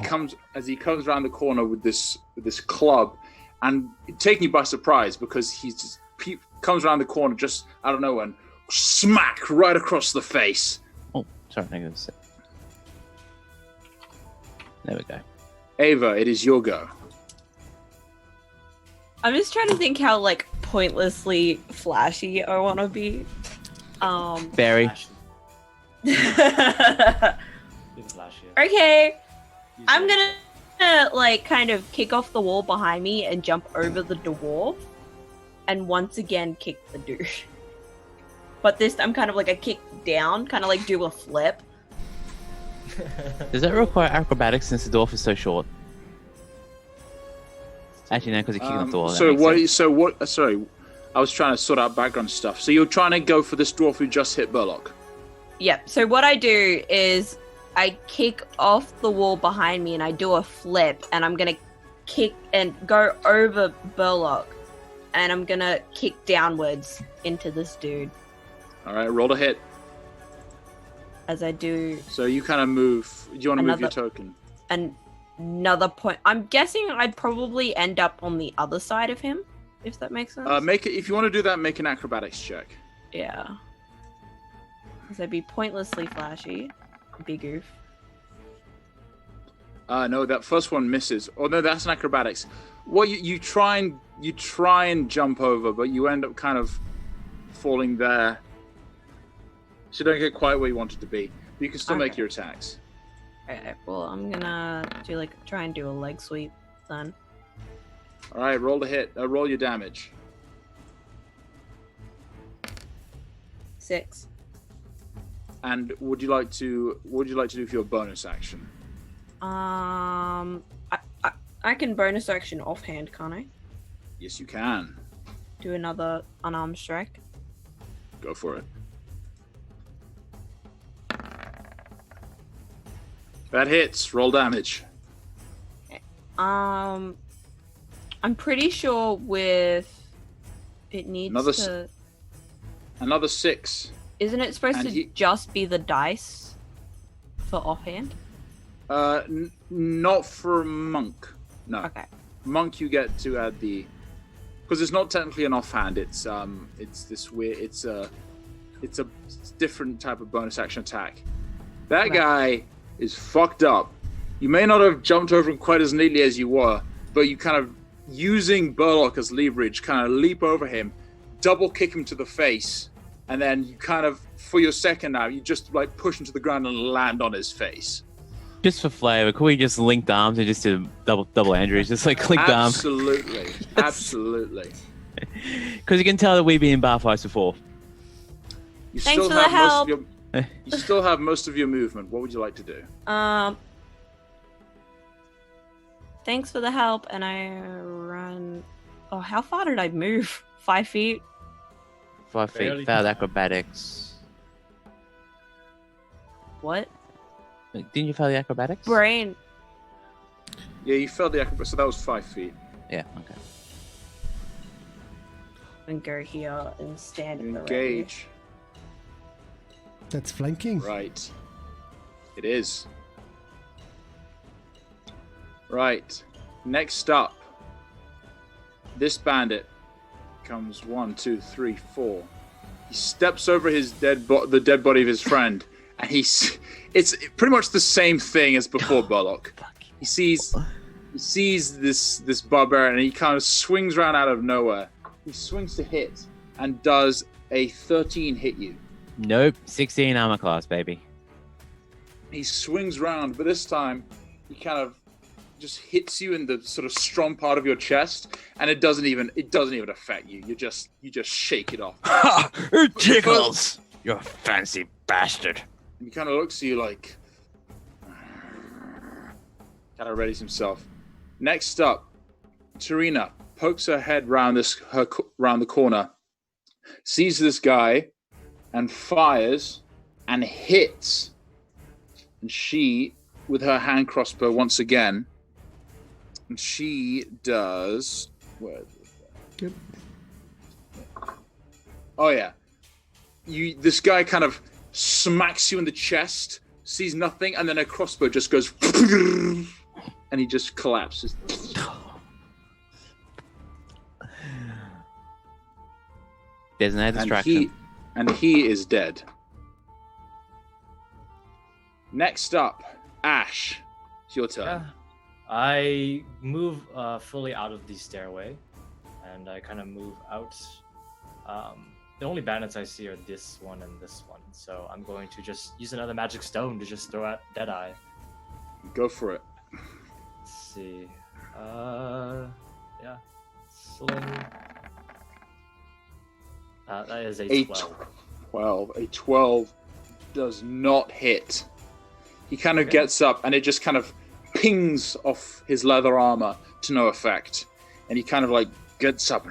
comes around the corner with this club, and taking you by surprise because he comes around the corner just out of nowhere and smack right across the face. Oh, sorry, I got it. There we go. Ava, it is your go. I'm just trying to think how like pointlessly flashy I want to be. Barry. Okay, I'm gonna like kind of kick off the wall behind me and jump over the dwarf, and once again kick the dude. But this time, kind of like a kick down, kind of like do a flip. Does that require acrobatics since the dwarf is so short? Actually, no, because you're kicking off the wall. Sorry, I was trying to sort out background stuff. So you're trying to go for this dwarf who just hit Burlock? Yep. So what I do is I kick off the wall behind me and I do a flip, and I'm gonna kick and go over Burlock, and I'm gonna kick downwards into this dude. All right, roll to hit. As I do. So you kind of move. Do you want to move your token? Another point. I'm guessing I'd probably end up on the other side of him, if that makes sense. Make it. If you want to do that, make an acrobatics check. Yeah. Because I'd be pointlessly flashy. Big oof. No, that first one misses. Oh no, that's an acrobatics. Well, you try and jump over, but you end up kind of falling there. So you don't get quite where you wanted to be. You can still make your attacks. Alright, well, I'm gonna try and do a leg sweep then. All right, roll to hit. Roll your damage. 6. And what would you like to do for your bonus action? I can bonus action offhand, can't I? Yes, you can. Do another unarmed strike. Go for it. That hits. Roll damage. Okay. I'm pretty sure with it needs another 6. Isn't it supposed to just be the dice for offhand? Not for monk. No. Okay. Monk, you get to add because it's not technically an offhand. It's this weird. It's a different type of bonus action attack. That guy is fucked up. You may not have jumped over him quite as neatly as you were, but you kind of using Burlock as leverage, kind of leap over him, double kick him to the face. And then you kind of, for your second now, you just like push him to the ground and land on his face. Just for flavor, could we just link arms and just do double Andrews? Just like linked arms. Absolutely. Absolutely. Because you can tell that we've been in bar fights before. You Thanks still for the have most help. of your, you still have most of your movement. What would you like to do? Thanks for the help, and I run. Oh, how far did I move? 5 feet. 5 feet. Barely. Failed acrobatics. What? Didn't you fail the acrobatics? Brain. Yeah, you failed the acrobat, so that was 5 feet. Yeah. Okay. And go here and stand You in the engage. That's flanking. Right. It is. Right. Next up, this bandit comes 1, 2, 3, 4. He steps over his the dead body of his friend, and it's pretty much the same thing as before, Burlock. He sees this barbarian, and he kind of swings around out of nowhere. He swings to hit and does a 13 hit you. Nope. 16 armor class, baby. He swings round, but this time he kind of just hits you in the sort of strong part of your chest, and it doesn't even affect you. You just shake it off. It tickles. You fancy bastard. And he kind of looks at you like, kind of readies himself. Next up, Tarina pokes her head round the corner, sees this guy, and fires and hits. And she, with her hand crossbow once again, and she does. Where is Yep. Oh yeah, this guy kind of smacks you in the chest, sees nothing, and then a crossbow just goes, and he just collapses. There's no distraction. And he is dead. Next up, Ash, it's your turn. Yeah. I move fully out of the stairway, and I kind of move out. The only bandits I see are this one and this one, so I'm going to just use another magic stone to just throw at Deadeye. Go for it. Let's see. Yeah. Sling. That is a 12. A 12 does not hit. He kind of gets up, and it just kind of pings off his leather armor to no effect. And he kind of like gets up,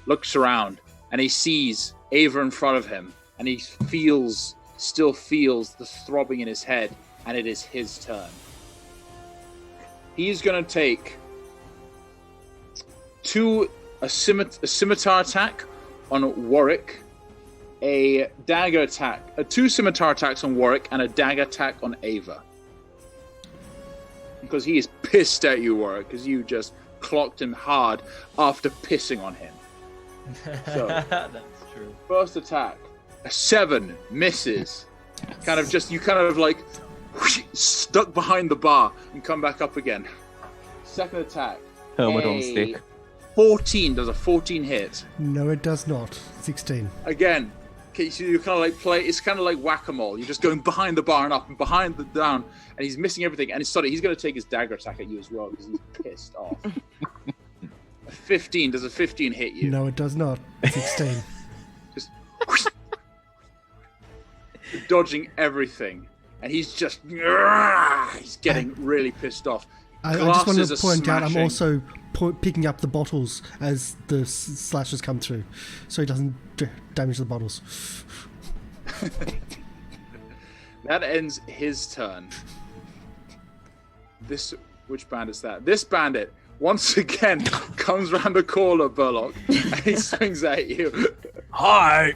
looks around, and he sees Ava in front of him, and he still feels the throbbing in his head, and it is his turn. He's going to take a scimitar attack on Warwick, a dagger attack, 2 scimitar attacks on Warwick, and a dagger attack on Ava. Because he is pissed at you, Warwick, because you just clocked him hard after pissing on him. So, That's true. first attack, a 7, misses. You kind of like stuck behind the bar and come back up again. Second attack, Helmet on stick. 14, does a 14 hit. No, it does not. 16. Again, okay, so you kind of like play, it's kind of like whack-a-mole. You're just going behind the bar and up and behind the down, and he's missing everything. And he's going to take his dagger attack at you as well because he's pissed off. A 15, does a 15 hit you? No, it does not. 16. Just dodging everything. And he's just, he's getting really pissed off. I just want Glasses to are point out I'm smashing. also picking up the bottles as the slashes come through, so he doesn't damage the bottles. That ends his turn. Which bandit is that? This bandit once again comes round the corner, Burlock, and he swings at you. Hi.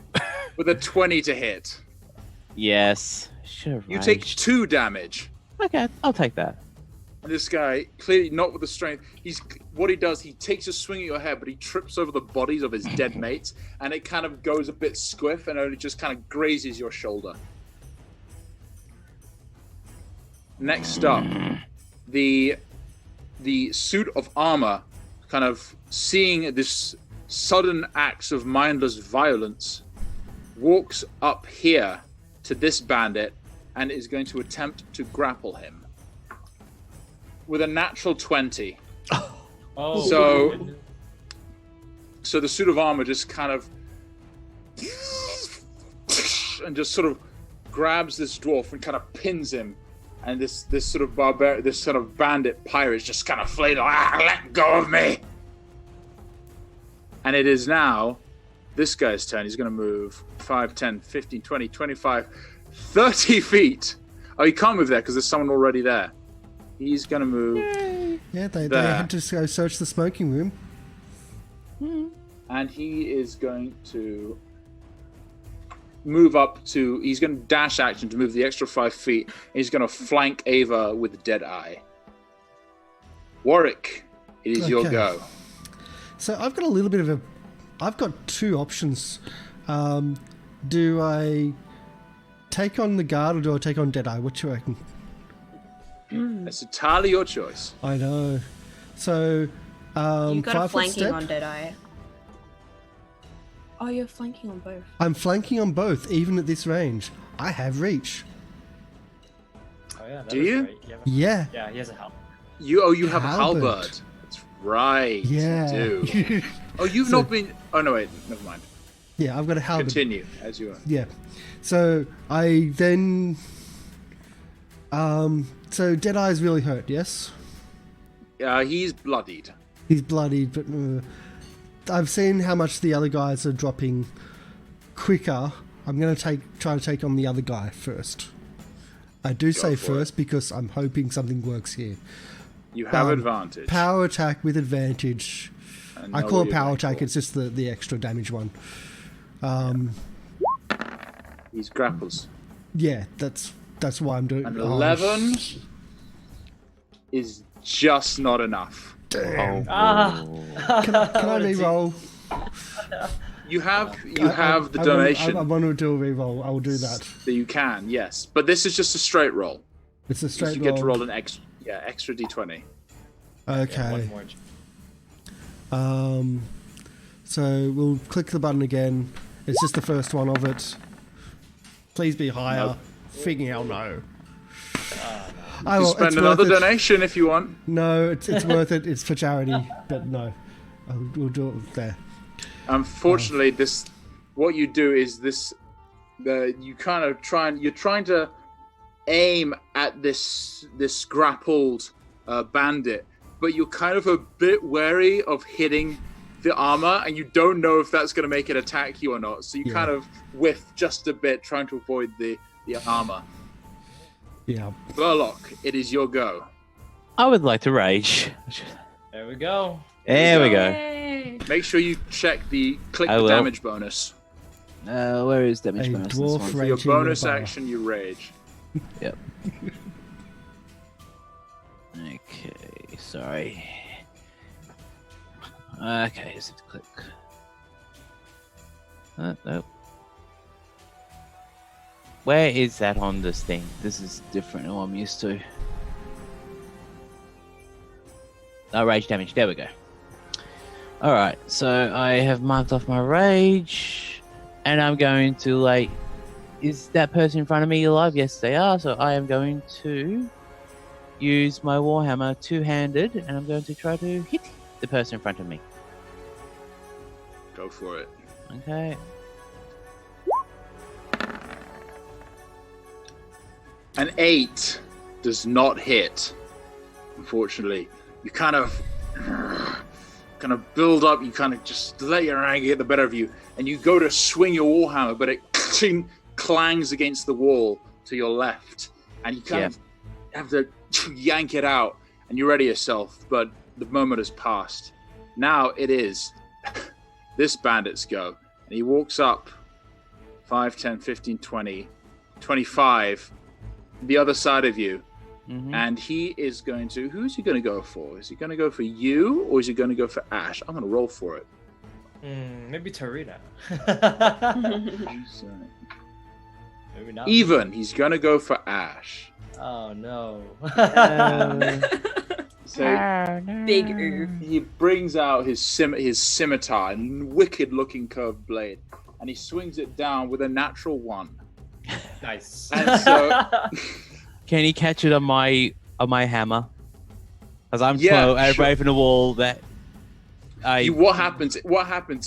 With a 20 to hit. Yes. Sure. You take 2 damage. Okay, I'll take that. And this guy, clearly not with the strength, what he does, he takes a swing at your head, but he trips over the bodies of his dead mates, and it kind of goes a bit squiff, and only just kind of grazes your shoulder. Next up, the suit of armor, kind of seeing this sudden acts of mindless violence, walks up here to this bandit and is going to attempt to grapple him with a natural 20. Oh. So the suit of armor just kind of and just sort of grabs this dwarf and kind of pins him, and this sort of bandit pirate is just kind of flailing, let go of me. And it is now this guy's turn. He's going to move 5, 10, 15, 20, 25, 30 feet. Oh, he can't move there because there's someone already there. He's going to move. Yeah, they had to go search the smoking room. And he is going to move up to. He's going to dash action to move the extra 5 feet. He's going to flank Ava with the dead eye. Warwick, it is your go. So I've got a little bit of a. I've got two options. Do I take on the guard or do I take on Deadeye? What do you reckon? That's entirely your choice. I know. So, You got a 5 foot flanking step. on Deadeye. Oh, you're flanking on both. I'm flanking on both, even at this range. I have reach. Oh yeah. Do you? Right. Yeah. Yeah, he has a help. You have a Halberd. halberd. That's right. Yeah. You do. Oh, you've not been. Oh no, wait. Never mind. Yeah, I've got a halberd. Continue as you are. Yeah. So I then. So Deadeye's really hurt. Yes. He's bloodied. He's bloodied, but I've seen how much the other guys are dropping quicker. I'm going to try to take on the other guy first. I do say for first because I'm hoping something works here. You have advantage. Power attack with advantage. I know call what it you're power going attack. for. It's just the extra damage one. He's grapples. Yeah, that's why I'm doing. An 11 is just not enough. Damn. Ah. Can I re-roll? You have the I donation want to do a re-roll. I will do that. that you can, yes, but this is just a straight roll. It's a straight You roll. get to roll an extra d20. Okay. One more. So we'll click the button again. It's just the first one of it. Please be higher. Nope. Freaking hell no. You spend another donation if you want. No, it's worth it. It's for charity, but no, we'll do it there. Unfortunately, what you do is you kind of you're trying to aim at this grappled bandit, but you're kind of a bit wary of hitting the armor, and you don't know if that's going to make it attack you or not. So you kind of whiff just a bit, trying to avoid the armor. Yeah. Burlock, it is your go. I would like to rage. There we go. There we go. Yay. Make sure you check click I the will. damage bonus. Where is damage A bonus? This dwarf one. For your raging bonus with a bar. action, you rage. Yep. Okay, sorry. Okay, just have to click. Nope. Where is that on this thing? This is different than what I'm used to. Oh, rage damage. There we go. Alright, so I have marked off my rage. And I'm going to, is that person in front of me alive? Yes, they are. So I am going to use my Warhammer two-handed, and I'm going to try to hit the person in front of me. Go for it. Okay. An 8 does not hit, unfortunately. You kind of build up, you kind of just let your anger get the better of you, and you go to swing your warhammer, but it clangs against the wall to your left, and you kind of have to yank it out, and you ready yourself, but the moment has passed. Now it is this bandit's go, and he walks up 5, 10, 15, 20, 25, the other side of you, and he is going to. Who's he going to go for? Is he going to go for you, or is he going to go for Ash? I'm going to roll for it. Maybe Tarina. Maybe not. Even. He's going to go for Ash. Oh no. So Big oof. he brings out his scimitar, and wicked-looking curved blade, and he swings it down with a natural 1. Nice. And so, Can he catch it on my hammer? As I'm Yeah, away sure. from the wall, that what happens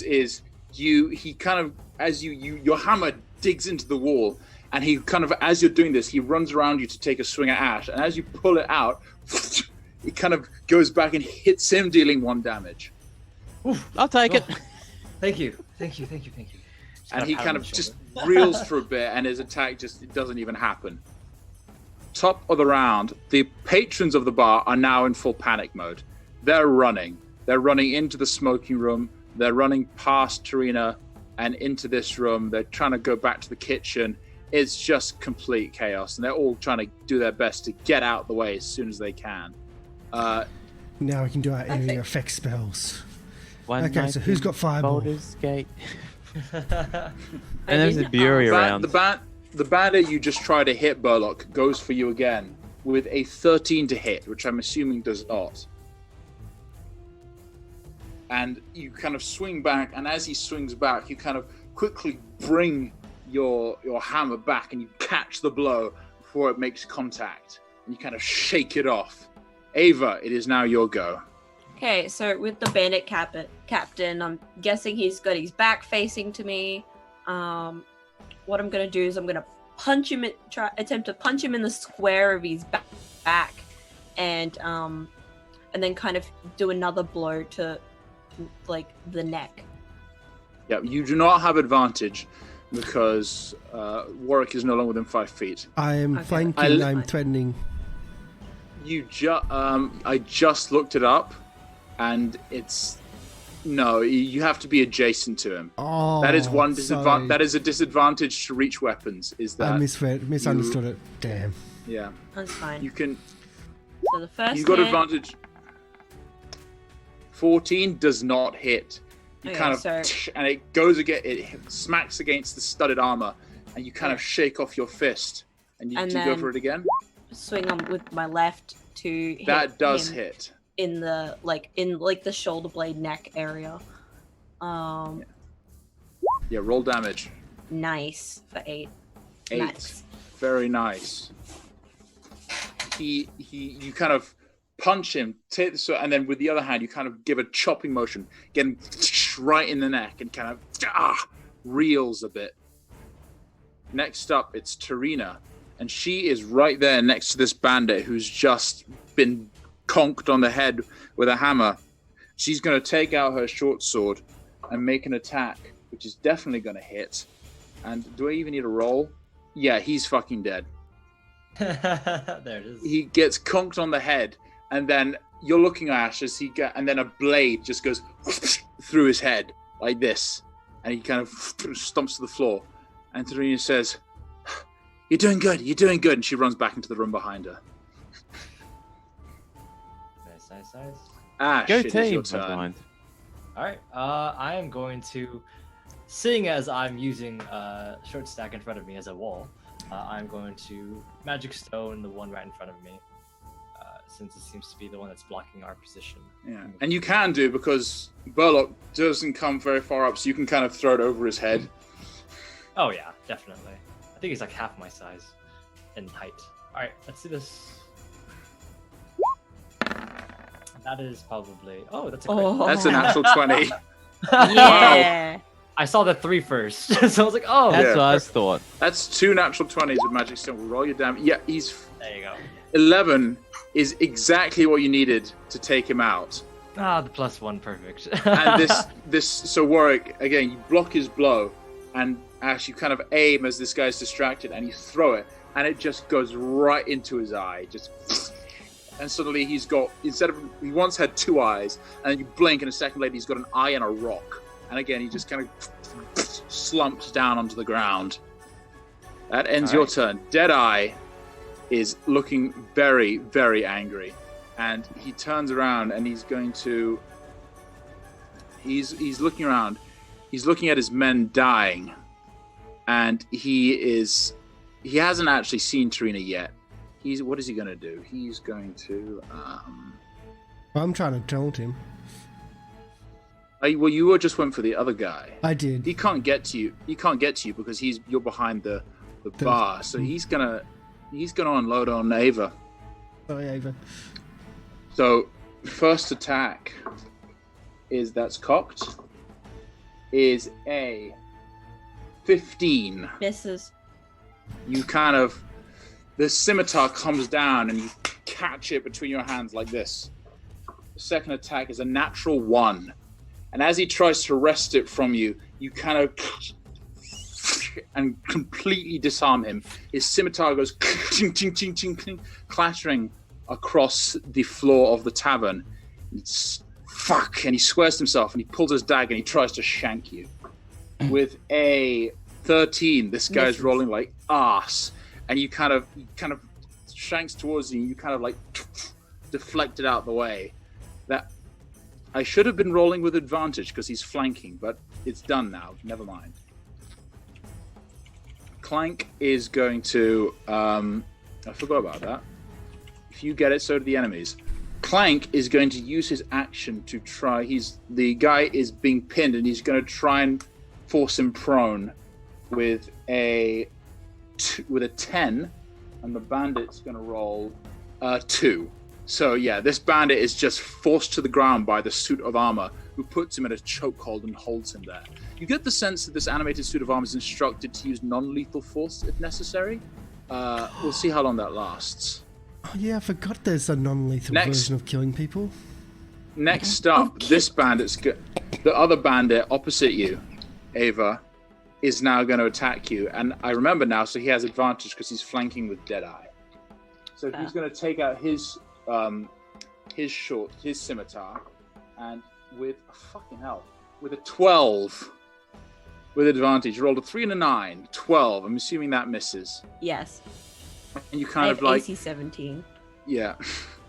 is he kind of, as your hammer digs into the wall, and he kind of, as you're doing this, he runs around you to take a swing at Ash, and as you pull it out, it kind of goes back and hits him, dealing 1 damage. I'll take it. Thank you. Just And he pat kind on of the just shoulder. reels for a bit, and his attack just doesn't even happen. Top of the round, the patrons of the bar are now in full panic mode. They're running into the smoking room. They're running past Tarina and into this room. They're trying to go back to the kitchen. It's just complete chaos, and they're all trying to do their best to get out the way as soon as they can. Now we can do our area Okay. effect spells. One Okay, so who's got fireball? Baldur's Gate. I And there's a didn't- Bury Ba- around. the bandit you just tried to hit, Burlock, goes for you again with a 13 to hit, which I'm assuming does not. And you kind of swing back, and as he swings back, you kind of quickly bring your hammer back, and you catch the blow before it makes contact, and you kind of shake it off. Ava, it is now your go. Okay, so with the bandit captain, I'm guessing he's got his back facing to me. What I'm gonna do is I'm gonna attempt to punch him in the square of his back, and then kind of do another blow to like the neck. Yeah, you do not have advantage because Warwick is no longer within 5 feet. I am Okay. flanking, I'm threatening. I just looked it up, and it's no. You have to be adjacent to him. Oh, That is one sorry. disadvantage. That is a disadvantage to reach weapons. Is I that misunderstood it. Damn. yeah? That's fine. You can. So the first You got hit, advantage. 14 does not hit. You Okay, kind of so- and it goes again. It smacks against the studded armor, and you kind of shake off your fist. And you And do you go then for it again? swing on with my left to hit That does him hit. in the the shoulder blade neck area. Yeah, roll damage. Nice for 8. 8. Nice. Very nice. You kind of punch him, and then with the other hand, you kind of give a chopping motion, get him right in the neck, and kind of reels a bit. Next up, it's Tarina, and she is right there next to this bandit who's just been conked on the head with a hammer. She's going to take out her short sword and make an attack, which is definitely going to hit. And do I even need a roll? Yeah, he's fucking dead. There it is. He gets conked on the head, and then you're looking at Ash as and then a blade just goes through his head like this, and he kind of stomps to the floor. And Tarina says, "You're doing good. You're doing good." And she runs back into the room behind her. Nice. Ash, Go it is your team. turn. All right. I am going to, seeing as I'm using short stack in front of me as a wall, I'm going to magic stone the one right in front of me, since it seems to be the one that's blocking our position. Yeah, and you can do, because Burlock doesn't come very far up, so you can kind of throw it over his head. Oh yeah, definitely. I think he's like half my size in height. All right, let's do this. That is probably. Oh, that's a crit. Oh. That's a natural 20. Yeah. I saw the 3 first, so I was like, oh. That's Yeah. what I thought. That's 2 natural 20s with magic stone. Roll your damage. Yeah, he's There you go. 11 is exactly what you needed to take him out. Ah, the +1, perfect. And so Warwick, again, you block his blow, and Ash, you kind of aim as this guy's distracted, and you throw it, and it just goes right into his eye, and suddenly he's got, he once had 2 eyes, and then you blink, and a second later he's got an eye and a rock, and again he just kind of slumps down onto the ground. That ends your turn. Deadeye is looking very, very angry, and he turns around and he's going to. He's looking around. He's looking at his men dying, and he hasn't actually seen Tarina yet. What is he going to do? He's going to. I'm trying to taunt him. Well, you just went for the other guy. I did. He can't get to you. He can't get to you because you're behind the the bar. So he's gonna unload on Ava. Sorry, Ava. So first attack that's cocked is a 15. Misses. You the scimitar comes down and you catch it between your hands like this. The second attack is a natural 1. And as he tries to wrest it from you, you kind of and completely disarm him. His scimitar goes clattering across the floor of the tavern. Fuck! And he swears to himself and he pulls his dagger and he tries to shank you. With a 13, this guy's rolling like ass. And you kind of shanks towards you. You kind of like deflect it out the way. That I should have been rolling with advantage because he's flanking, but it's done now. Never mind. Clank is going to. I forgot about that. If you get it, so do the enemies. Clank is going to use his action to try. The guy is being pinned, and he's going to try and force him prone with a 10, and the bandit's going to roll 2. So yeah, this bandit is just forced to the ground by the suit of armor, who puts him in a chokehold and holds him there. You get the sense that this animated suit of armor is instructed to use non-lethal force if necessary. We'll see how long that lasts. Oh yeah, I forgot there's a non-lethal version of killing people. Next up, this bandit's the other bandit opposite you, Ava, is now going to attack you. And I remember now, so he has advantage because he's flanking with Deadeye. So he's going to take out his scimitar, and with with a 12 with advantage, you rolled a 3 and a 9, 12. I'm assuming that misses. Yes. And you kind of like AC 17. Yeah.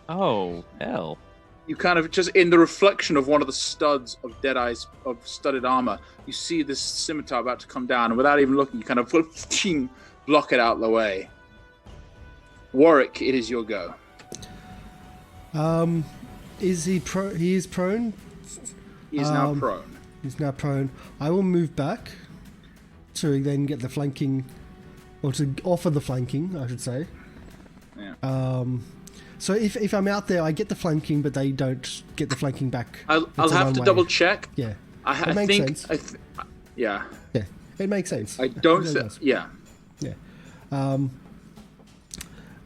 Oh hell! You kind of just in the reflection of one of the studs of Deadeye's of studded armor, you see this scimitar about to come down, and without even looking, you kind of block it out of the way. Warwick, it is your go. Is he he is prone? He is now prone. He's now prone. I will move back to then get the flanking, or to offer the flanking, I should say. Yeah. So if I'm out there, I get the flanking, but they don't get the flanking back. I'll have to double check. Yeah. I makes think. sense. Yeah. Yeah, it makes sense. I don't. Yeah. Yeah.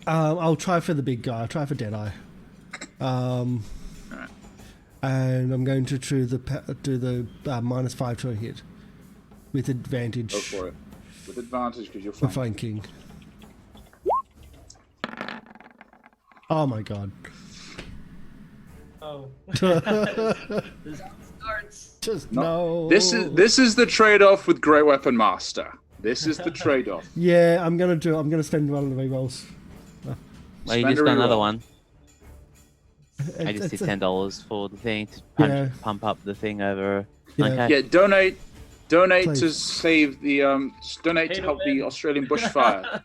I'll try for the big guy. I'll try for Deadeye. Alright. And I'm going to do the -5 to a hit with advantage. Go for it. With advantage because you're For flanking. flanking. Oh my god. Oh. Just No. no. This is the trade-off with Great Weapon Master. This is the trade-off. Yeah, I'm gonna spend one of the rerolls. Well, you Spend just a got another reroll. one. I just did $10 for the thing to pump up the thing over. Yeah. Okay. Yeah, donate Please. to save the donate Pay to to help win. the Australian bushfire.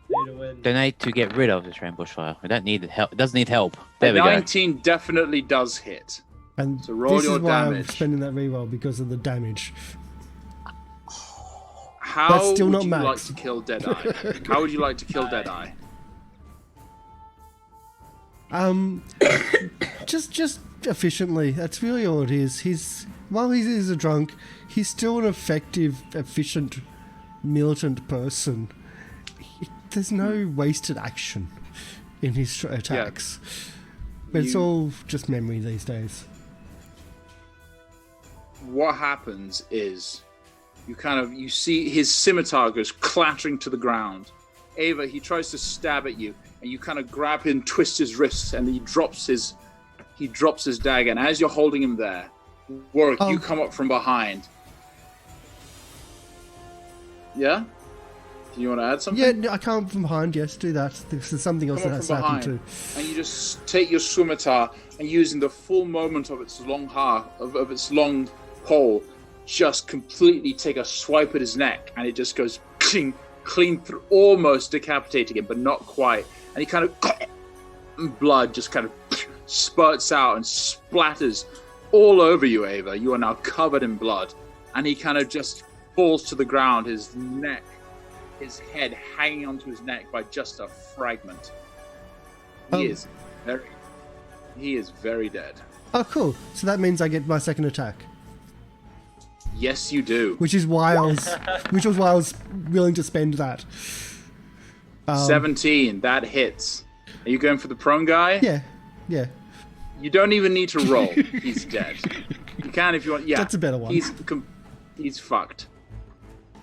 Way to win. Donate to get rid of the Australian bushfire. We don't need help. It doesn't need help. There we go. 19 definitely does hit. And So roll this your is why I'm damage. spending that reroll, because of the damage. How That's still would not you max. like to kill Deadeye? How would you like to kill Deadeye? Just efficiently. That's really all it is. While he is a drunk, he's still an effective, efficient, militant person. There's no wasted action in his attacks. But it's all just memory these days. What happens is you see his scimitar goes clattering to the ground. Ava, he tries to stab at you, and you kind of grab him, twist his wrists, and he drops his dagger. And as you're holding him there, Warwick, you come up from behind. Yeah? Do you want to add something? Yeah, no, I come from behind. Yes, do that. There's something else Come that up has from happened too. behind, and you just take your scimitar and using the full moment of its long of its long pole, just completely take a swipe at his neck, and it just goes clean through, almost decapitating him, but not quite. And he kind of blood just kind of spurts out and splatters all over you, Ava. You are now covered in blood, and he kind of just falls to the ground, his neck his head hanging onto his neck by just a fragment. Oh. He is very dead. Oh, cool. So that means I get my second attack, Yes, you do. which was why I was willing to spend that. 17. That hits. Are you going for the prone guy? Yeah. You don't even need to roll. He's dead. You can if you want. Yeah, That's a better one. He's fucked.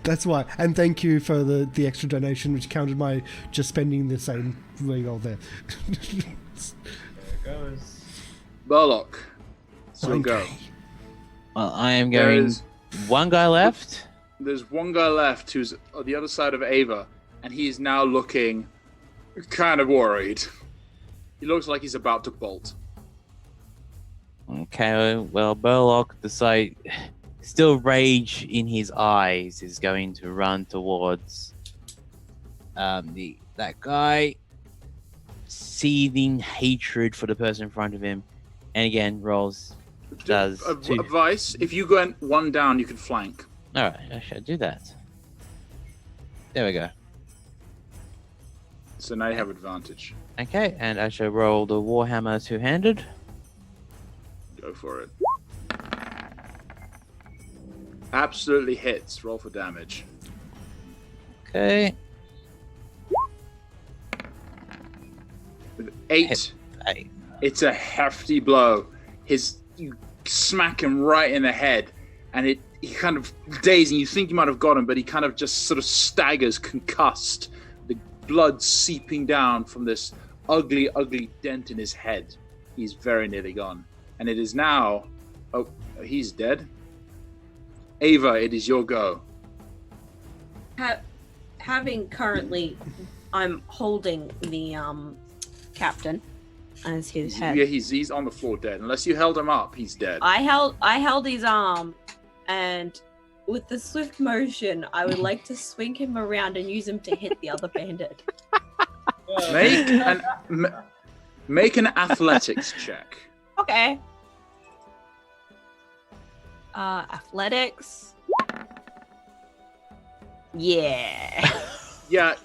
That's why. And thank you for the extra donation, which counted my just spending the same reroll there. There it goes. Burlock. So Okay. go. Well, I am going. One guy left. There's one guy left who's on the other side of Ava, and he's now looking kind of worried. He looks like he's about to bolt. Okay, well, Burlock, still rage in his eyes, is going to run towards that guy, seething hatred for the person in front of him, and again rolls. Does two. Advice: if you go one down, you can flank. All right, I should do that. There we go. So now you have advantage. Okay, and I shall roll the Warhammer two-handed. Go for it. Absolutely hits. Roll for damage. Okay. With 8. Hey. It's a hefty blow. You smack him right in the head, and he kind of dazed, and you think you might have got him, but he kind of just sort of staggers, concussed, the blood seeping down from this ugly, ugly dent in his head. He's very nearly gone. And it is now... Oh, he's dead? Ava, it is your go. Having currently, I'm holding the captain as his head. Yeah, he's on the floor dead. Unless you held him up, he's dead. I held his arm, and with the swift motion, I would like to swing him around and use him to hit the other bandit. Make an athletics check. Okay. Athletics. Yeah. Yeah,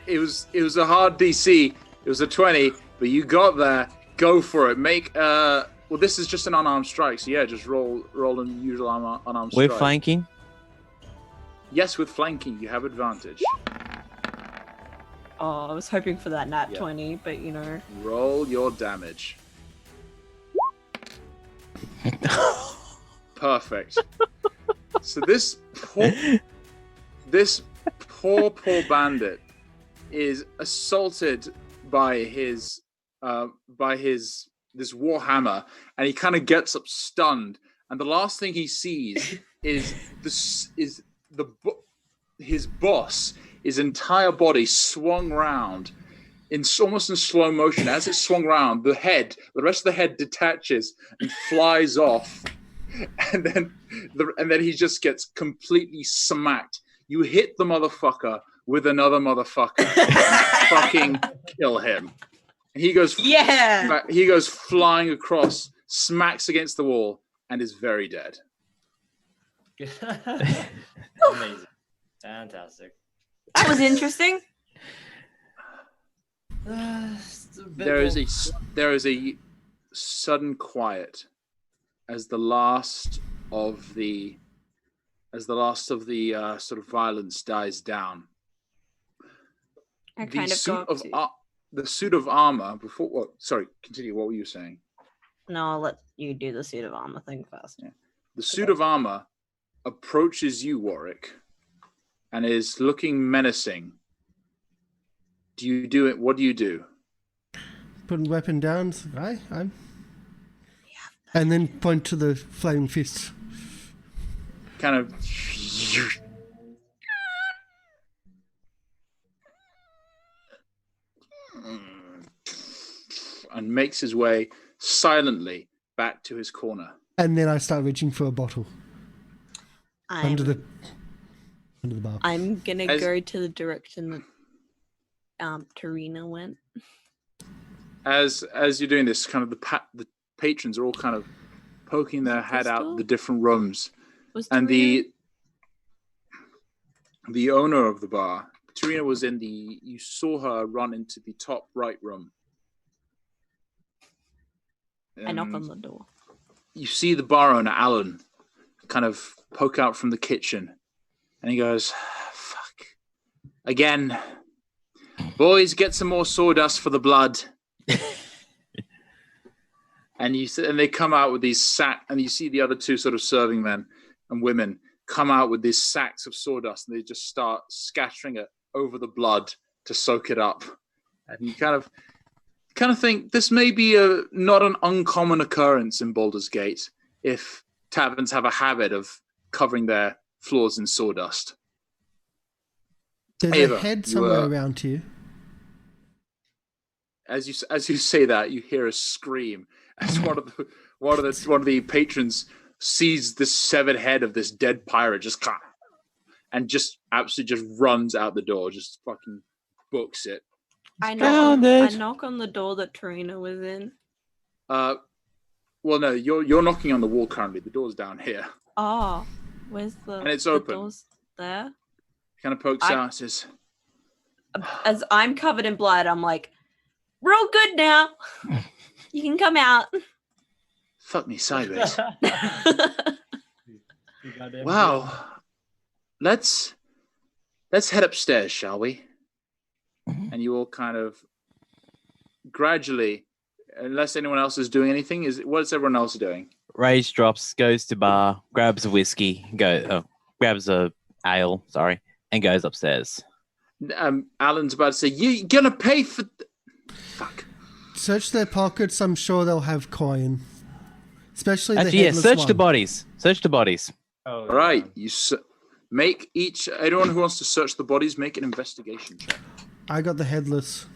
it was a hard DC. It was a 20, but you got there. Go for it. Make well, this is just an unarmed strike, so yeah, just roll an usual unarmed strike. With flanking? Yes, with flanking, you have advantage. Oh, I was hoping for that nat 20, but you know. Roll your damage. Perfect. So this poor bandit is assaulted by this warhammer, and he kind of gets up stunned, and the last thing he sees is his boss, his entire body swung round almost in slow motion. As it swung round, the rest of the head detaches and flies off, and then he just gets completely smacked. You hit the motherfucker with another motherfucker and fucking kill him. And he goes, he goes flying across, smacks against the wall, and is very dead. Amazing. Fantastic. That was interesting. There is a sudden quiet as the last of the sort of violence dies down. The suit of armor before. What? Sorry, continue. What were you saying? No, I'll let you do the suit of armor thing first. Yeah. The suit of armor approaches you, Warwick, and is looking menacing. Do you do it? What do you do? Put a weapon down. I'm. And then point to the flaming fist. Kind of. And makes his way silently back to his corner. And then I start reaching for a bottle under the bar. I'm gonna go to the direction that Tarina went. As you're doing this, kind of the patrons are all kind of poking their head out the different rooms, and the owner of the bar Tarina was in the. You saw her run into the top right room. I knock on And the door. you see the bar owner, Alan, kind of poke out from the kitchen. And he goes, fuck. Again. Boys, get some more sawdust for the blood. And they come out with these sacks, and you see the other two sort of serving men and women come out with these sacks of sawdust, and they just start scattering it over the blood to soak it up. And you kind of think this may be not an uncommon occurrence in Baldur's Gate if taverns have a habit of covering their floors in sawdust. There's Ava, a head somewhere around here. As you say that, you hear a scream as one of the patrons sees this severed head of this dead pirate and just absolutely just runs out the door, just fucking books it. I knock on the door that Tarina was in. Well, no, you're knocking on the wall currently. The door's down here. Oh, where's the? And it's the open. Door's there. Kind of pokes out and says, As I'm covered in blood, I'm like, we're all good now. You can come out. fuck me sideways. Wow. Let's head upstairs, shall we? And you all kind of gradually, unless anyone else is doing anything, what's everyone else doing? Rage drops, goes to bar, grabs a whiskey, grabs a ale, and goes upstairs. Alan's about to say, "You gonna pay for?" Fuck. Search their pockets. I'm sure they'll have coin. Especially the Actually, headless search one. the bodies. Search the bodies. Oh, All right, you make anyone who wants to search the bodies make an investigation check. I got the headless.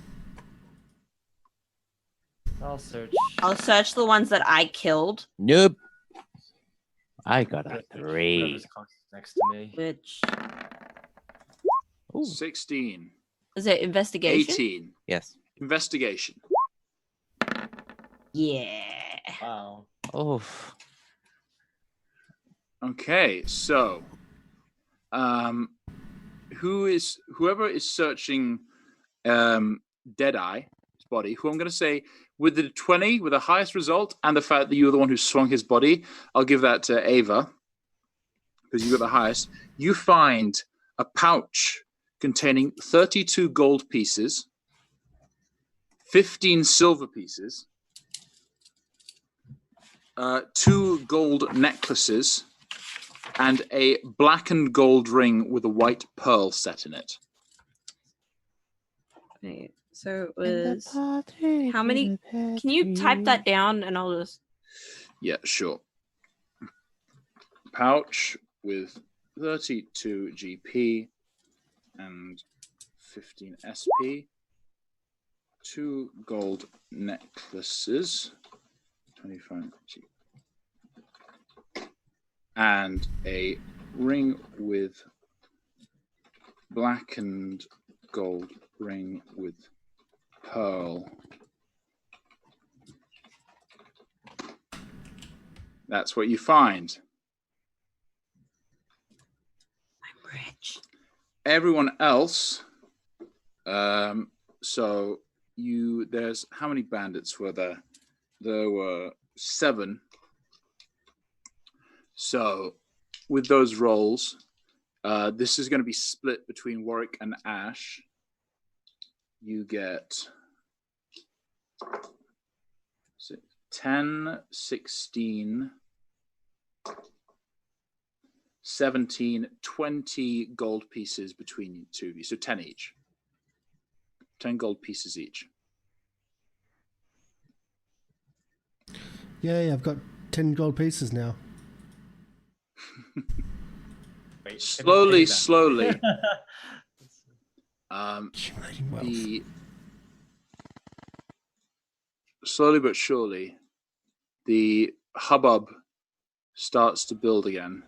I'll search. I'll search the ones that I killed. Nope. I got a 3. Whoever's next to me. Which 16. is it? Investigation. 18. Yes. Investigation. Yeah. Wow. Oh. Okay, so whoever is searching Deadeye's body, who I'm going to say with the 20, with the highest result, and the fact that you were the one who swung his body, I'll give that to Ava, because you got the highest. You find a pouch containing 32 gold pieces, 15 silver pieces, 2 gold necklaces, and a black and gold ring with a white pearl set in it. Right. So it was how many? Can you type that down and I'll just. Yeah, sure. Pouch with 32 GP and 15 SP. 2 gold necklaces. 25 GP. And a ring with black and gold ring with pearl. That's what you find. I'm rich. Everyone else, there's how many bandits were there? There were 7. So with those rolls, this is going to be split between Warwick and Ash. You get 10, 16, 17, 20 gold pieces between you two of you. So 10 each. 10 gold pieces each. Yay, I've got 10 gold pieces now. Wait, Slowly, Accumulating wealth. Slowly but surely, the hubbub starts to build again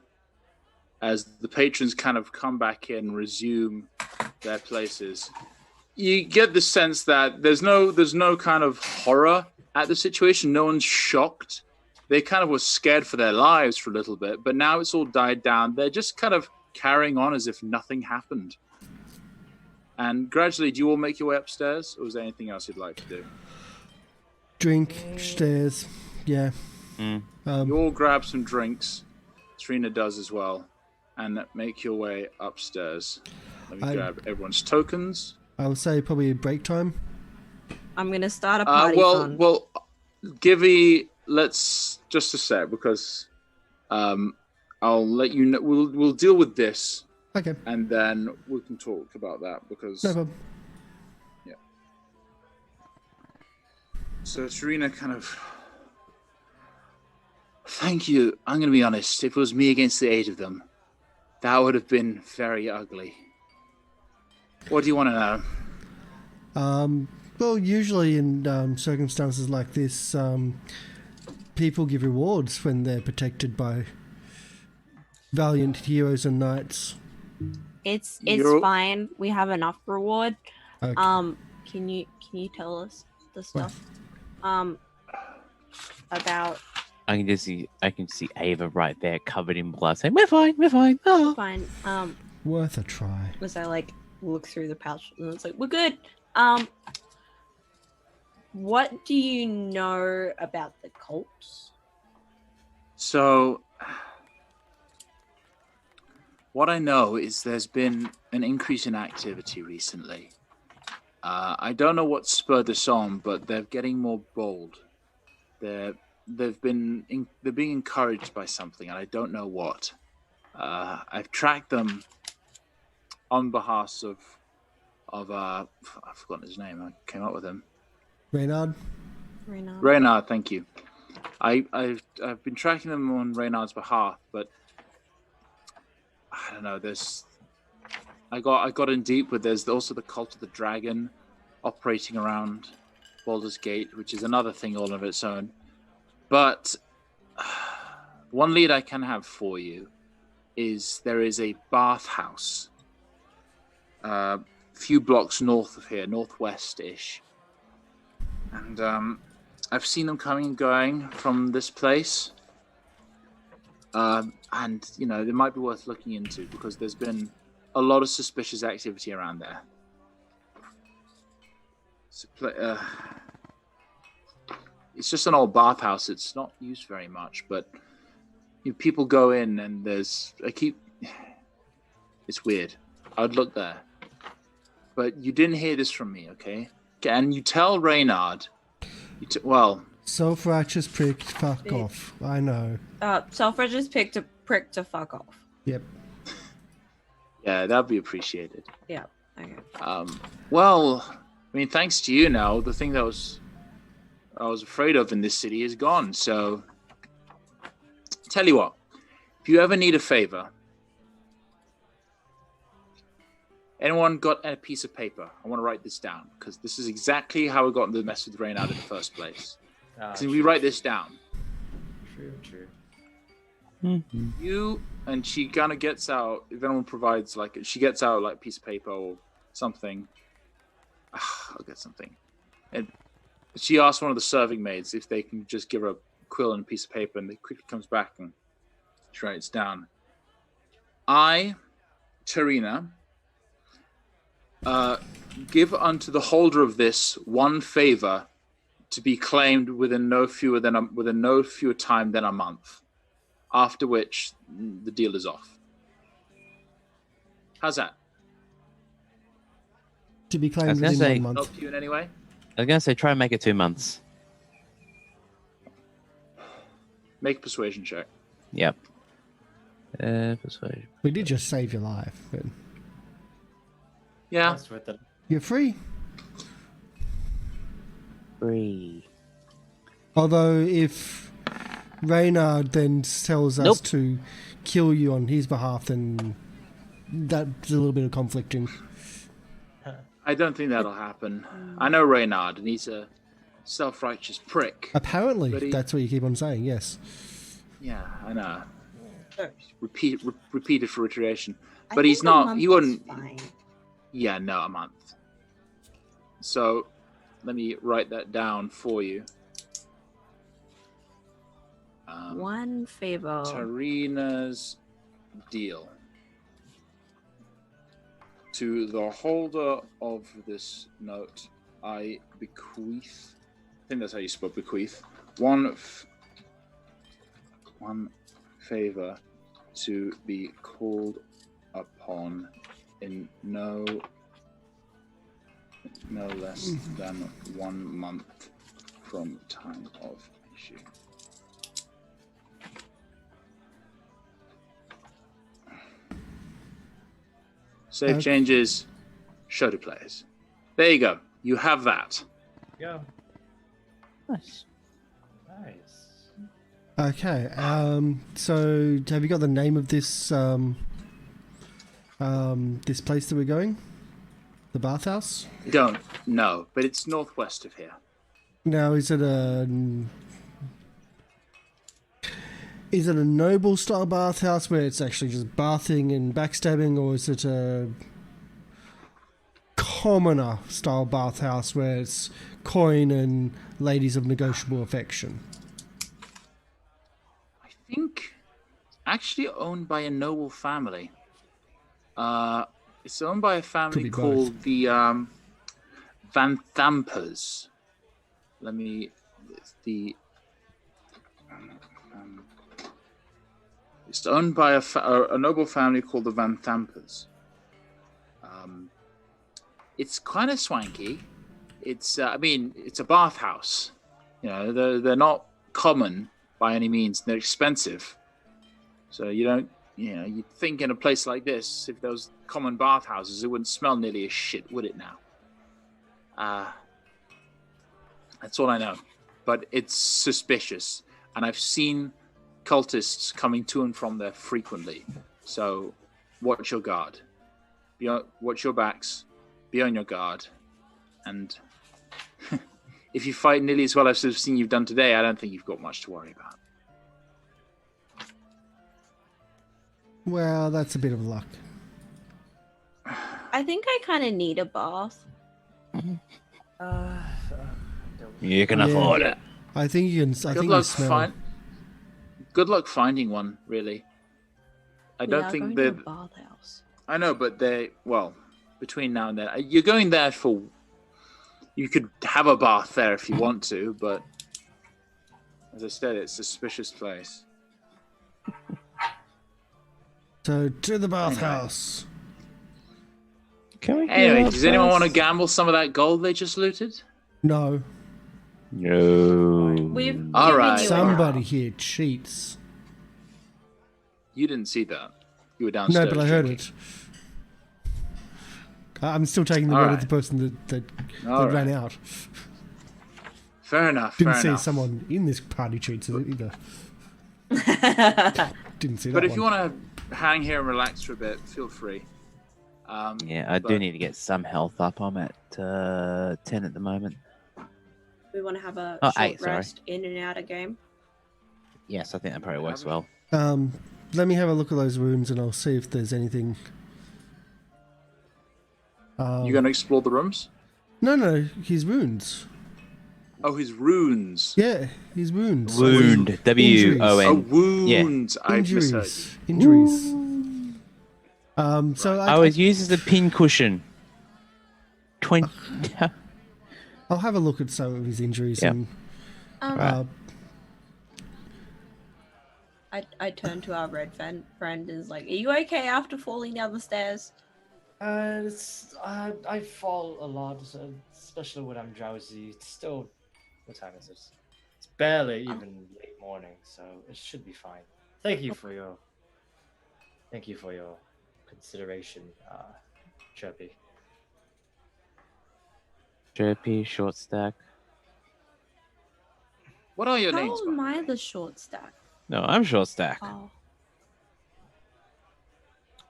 as the patrons kind of come back in, resume their places. You get the sense that there's no kind of horror at the situation. No one's shocked. They kind of were scared for their lives for a little bit, but now it's all died down. They're just kind of carrying on as if nothing happened. And gradually, do you all make your way upstairs, or is there anything else you'd like to do? Drink, stairs. Yeah. You all grab some drinks. Serena does as well, and make your way upstairs. Let me grab everyone's tokens. I'll say probably break time. I'm gonna start a party fund. Well, Givey, let's just a sec because I'll let you know. We'll deal with this, Okay. and then we can talk about that because No problem. yeah. So Serena kind of. Thank you. I'm going to be honest. If it was me against the 8 of them, that would have been very ugly. What do you want to know? Well, usually in circumstances like this, people give rewards when they're protected by valiant heroes and knights. It's You're- fine. We have enough reward. Okay. Can you tell us the stuff? About I can see Ava right there, covered in blood, saying, "We're fine, we're fine." Oh. fine. Worth a try. As I like look through the pouch and it's like, we're good. What do you know about the cults? So, what I know is there's been an increase in activity recently. I don't know what spurred this on, but they're getting more bold. They're being encouraged by something, and I don't know what. I've tracked them on behalf of I've forgotten his name. I came up with him. Reynard? Reynard, thank you. I've been tracking them on Reynard's behalf, but I don't know. I got in deep with. There's also the Cult of the Dragon operating around Baldur's Gate, which is another thing all of its own. But one lead I can have for you is there is a bathhouse a few blocks north of here, northwest-ish. And I've seen them coming and going from this place. And, you know, they might be worth looking into because there's been a lot of suspicious activity around there. It's just an old bathhouse. It's not used very much, but people go in and it's weird. I'd look there. But you didn't hear this from me, okay? And you tell Reynard, self-righteous prick, fuck off. I know. Self-righteous prick to fuck off. Yep. Yeah, that'd be appreciated. Yeah. Okay. Well, I mean, thanks to you now, the thing that I was afraid of in this city is gone. So, tell you what, if you ever need a favor, anyone got a piece of paper? I want to write this down because this is exactly how I got into the mess with Reynard in the first place. So we write this down. True. Mm-hmm. You and she kind of gets out. If anyone provides she gets out like a piece of paper or something. I'll get something. And she asks one of the serving maids if they can just give her a quill and a piece of paper, and they quickly comes back and she writes down. I, Tarina, give unto the holder of this one favor to be claimed within no fewer time than a month. After which the deal is off. How's that? To be I was claimed gonna within say- 1 month. Help you in any way? I was gonna say try and make it 2 months. Make a persuasion check. Yep. Persuasion. We did just save your life. But Yeah. That's worth it. you're free. 3. Although if Reynard then tells us Nope. to kill you on his behalf, then that's a little bit of conflicting. I don't think that'll happen. I know Reynard, and he's a self-righteous prick. Apparently, But he- that's what you keep on saying, yes. Yeah, I know. Repeated for iteration. I But he's think a not. month He is wouldn't. fine. Yeah, no, a month. So, let me write that down for you. One favor. Tarina's deal. To the holder of this note, I bequeath. I think that's how you spell bequeath. One favor to be called upon in no less than 1 month from time of issue. Save changes, show to players. There you go. You have that. Yeah. Nice. Nice. Okay. So have you got the name of this this place that we're going? The bathhouse? Don't know, but it's northwest of here. Now, is it a noble style bathhouse where it's actually just bathing and backstabbing, or is it a commoner style bathhouse where it's coin and ladies of negotiable affection? I think actually owned by a noble family. It's owned by a family called the Van Thampers. It's owned by a noble family called the Van Thampers. It's kind of swanky. It's it's a bathhouse. You know, they're not common by any means. They're expensive. So you'd think in a place like this, if there was common bathhouses, it wouldn't smell nearly as shit, would it now? That's all I know. But it's suspicious. And I've seen cultists coming to and from there frequently. So watch your guard. Watch your backs. Be on your guard. And if you fight nearly as well as I've seen you've done today, I don't think you've got much to worry about. Well, that's a bit of luck. I think I kind of need a bath. You can afford it. I think you can. I think you smell. Good luck finding one, really. I don't think they're. Bathhouse. I know, but between now and then, you're going there for. You could have a bath there if you want to, but as I said, it's a suspicious place. So to the bathhouse. Anyway, does anyone want to gamble some of that gold they just looted? No. No. We've All right. Somebody here cheats. You didn't see that. You were downstairs. No, but I heard it. I'm still taking the word of the person that ran out. Fair enough. Didn't see someone in this party cheats either. Didn't see that. But if you want to hang here and relax for a bit, feel free. I do need to get some health up. I'm at 10 at the moment. We want to have a short 8, rest in and out of game. Yes, I think that probably works well. Let me have a look at those rooms and I'll see if there's anything. You going to explore the rooms? No, his wounds. Oh, his runes. Yeah, his wounds. Wound. W-O-N. Oh, wounds. Yeah. I've misheard. Injuries. So I was used as a pin cushion. 20. I'll have a look at some of his injuries. Yep. And I turn to our red friend and is like, "Are you okay after falling down the stairs?" I fall a lot, especially when I'm drowsy. It's still, what time is it? It's barely even late morning, so it should be fine. Thank you for your consideration, Chirpy. Chirpy, short stack. What are your names? How am I the short stack? No, I'm short stack. Oh.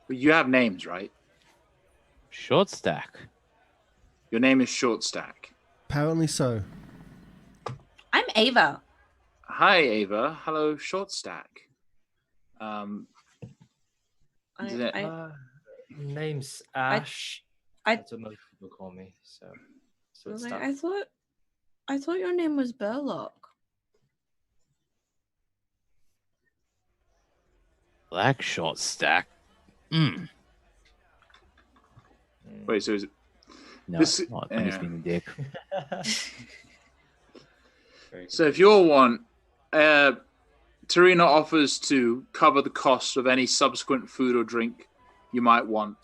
But you have names, right? Short stack. Your name is Short Stack. apparently so. I'm Ava. Hi, Ava. Hello, Short Stack. Name's Ash. That's what most people call me. So it's stuck. I thought your name was Burlock. Black short stack. Wait, so is it? No, This- it's not. I'm just yeah. being a dick. Very So if you're one, Tarina offers to cover the cost of any subsequent food or drink you might want.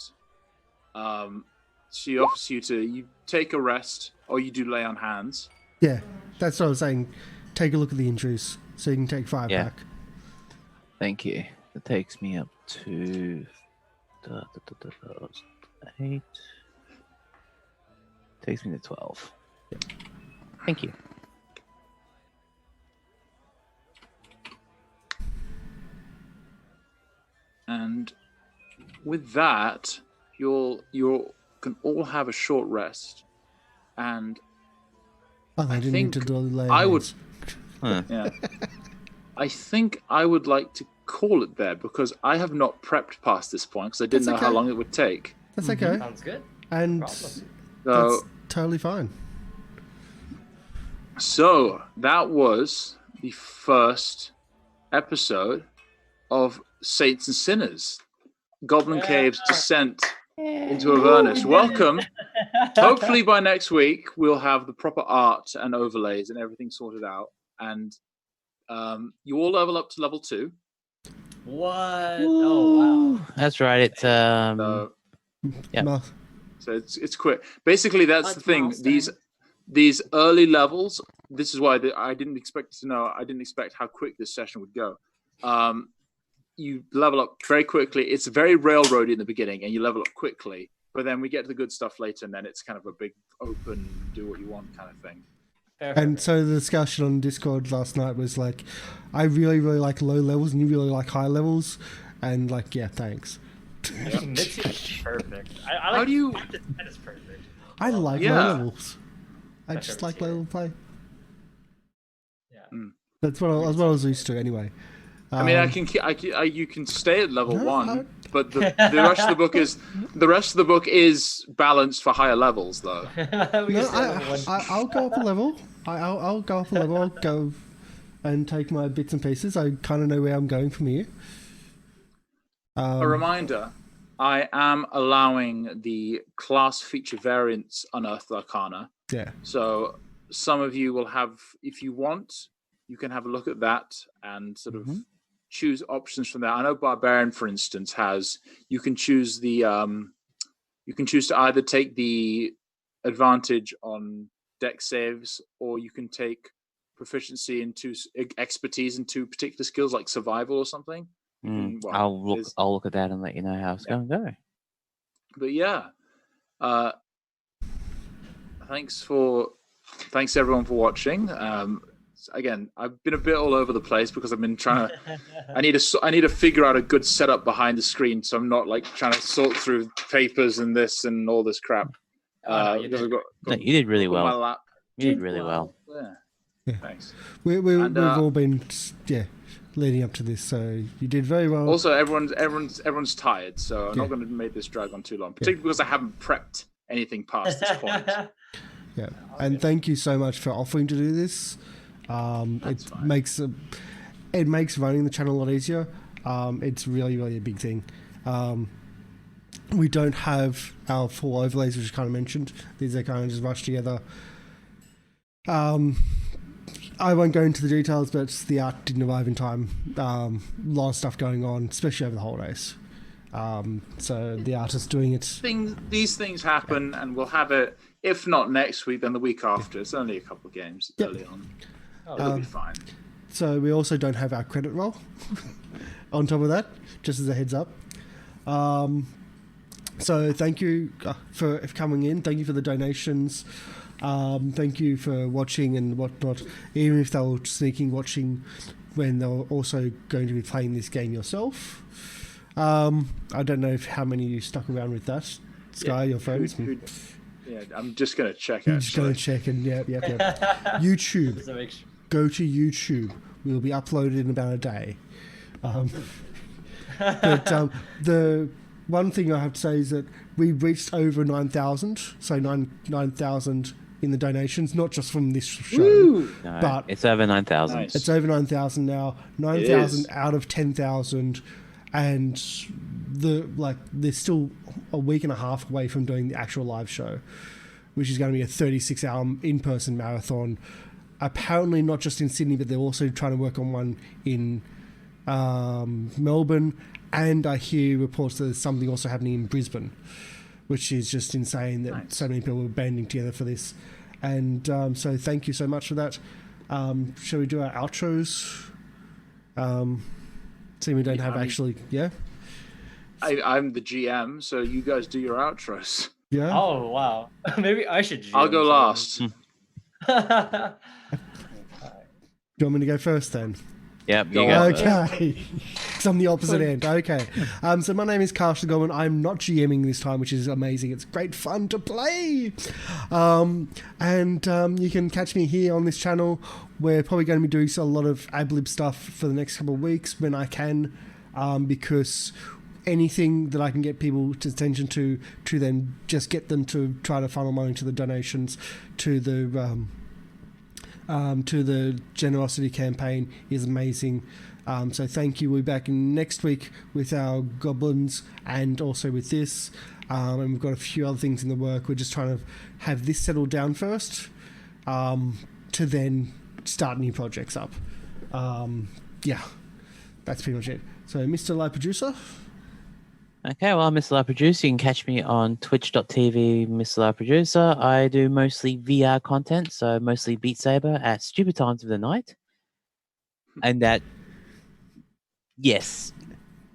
She offers you take a rest, or you do lay on hands. Yeah, that's what I was saying. Take a look at the injuries so you can take 5 Yeah. back. Thank you. That takes me up to 8. Takes me to 12. Thank you. And with that, you can all have a short rest. And Oh, they didn't need think to lay I would- hands. Huh. yeah, I think I would like to call it there because I have not prepped past this point because I didn't That's know how okay. long it would take. That's okay. Sounds good. And Problem. So, that's totally fine. so that was the first episode of Saints and Sinners, Goblin Cave's descent into Avernus. Welcome. Hopefully by next week we'll have the proper art and overlays and everything sorted out, and you all level up to level 2. What? Oh wow. That's right. It's So, Yeah. Ma- so it's quick. Basically, that's That's the thing. milestone. These early levels. This is why I didn't expect to know. I didn't expect how quick this session would go. You level up very quickly. It's very railroady in the beginning, and you level up quickly. But then we get to the good stuff later, and then it's kind of a big open, do what you want kind of thing. Fair, And fair. so the discussion on Discord last night was like, I really, really like low levels and you really like high levels. And like, yeah, thanks. Mid tier is perfect. I How like do you- 5 to 10 is perfect. I like Yeah. low levels. I My just favorite like low tier. level play. Yeah. That's what I was used to anyway. I mean, you can stay at level No, 1, but the rest of the book is balanced for higher levels, though. We No, can stay level 1. I'll go up a level. I'll go up a level. I'll go and take my bits and pieces. I kind of know where I'm going from here. A reminder, I am allowing the class feature variants Unearthed Arcana. Yeah. So some of you will have, if you want, you can have a look at that and sort of choose options from there. I know Barbarian, for instance, you can choose to either take the advantage on deck saves, or you can take proficiency into expertise into particular skills like survival or something. Well, I'll look at that and let you know how it's going to go. But yeah, thanks everyone for watching. Again, I've been a bit all over the place because I've been trying to. I need to figure out a good setup behind the screen, so I'm not like trying to sort through papers and this and all this crap. Oh, no, you because did. I've You did really got my well. lap. You did really well. Yeah. Thanks. We've And, all been leading up to this, so you did very well. Also, everyone's tired, so I'm not going to make this drag on too long, particularly because I haven't prepped anything past this point. Yeah, and thank you so much for offering to do this. It fine. makes running the channel a lot easier. It's really, really a big thing. We don't have our full overlays, which I kind of mentioned. These are kind of just rushed together. I won't go into the details, but the art didn't arrive in time. A lot of stuff going on, especially over the holidays. So the artist's doing it. These things happen, and we'll have it. If not next week, then the week after. It's only a couple of games early on. It'll be fine. So we also don't have our credit roll on top of that, just as a heads up. So thank you for coming in. Thank you for the donations. Thank you for watching and whatnot, even if they were sneaking watching when they were also going to be playing this game yourself. I don't know how many you stuck around with that. Sky, your friends. Yeah, I'm just going to check, I'm just going actually. to check and yep. YouTube. Just to make sure. Go to YouTube. We'll be uploaded in about a day. But the one thing I have to say is that we reached over 9,000, so 9,000 in the donations, not just from this show. Woo! No, But- it's over 9,000. Nice. It's over 9,000 now. 9,000 out of 10,000, and they're still a week and a half away from doing the actual live show, which is going to be a 36-hour in-person marathon. Apparently not just in Sydney, but they're also trying to work on one in Melbourne, and I hear reports that there's something also happening in Brisbane, which is just insane that so many people are banding together for this. And so thank you so much for that. Shall we do our outros? See, we don't have actually, yeah? I'm the GM, so you guys do your outros. Yeah? Oh, wow. Maybe I should GM. I'll go last. Do you want me to go first then? Yep, you go. Okay. It's on the opposite end. Okay. So my name is Carl Goblin. I'm not GMing this time, which is amazing. It's great fun to play. And you can catch me here on this channel. We're probably going to be doing a lot of ad-lib stuff for the next couple of weeks when I can, because anything that I can get people's attention to then just get them to try to funnel money to the donations, to the generosity campaign is amazing. So thank you. We'll be back next week with our goblins and also with this. And we've got a few other things in the work. We're just trying to have this settled down first, to then start new projects up. Yeah, that's pretty much it. So Mr. Live Producer. Okay, well, I'm Mr. Live Producer. You can catch me on twitch.tv, Mr. Live Producer. I do mostly VR content, so mostly Beat Saber at stupid times of the night. And that, yes,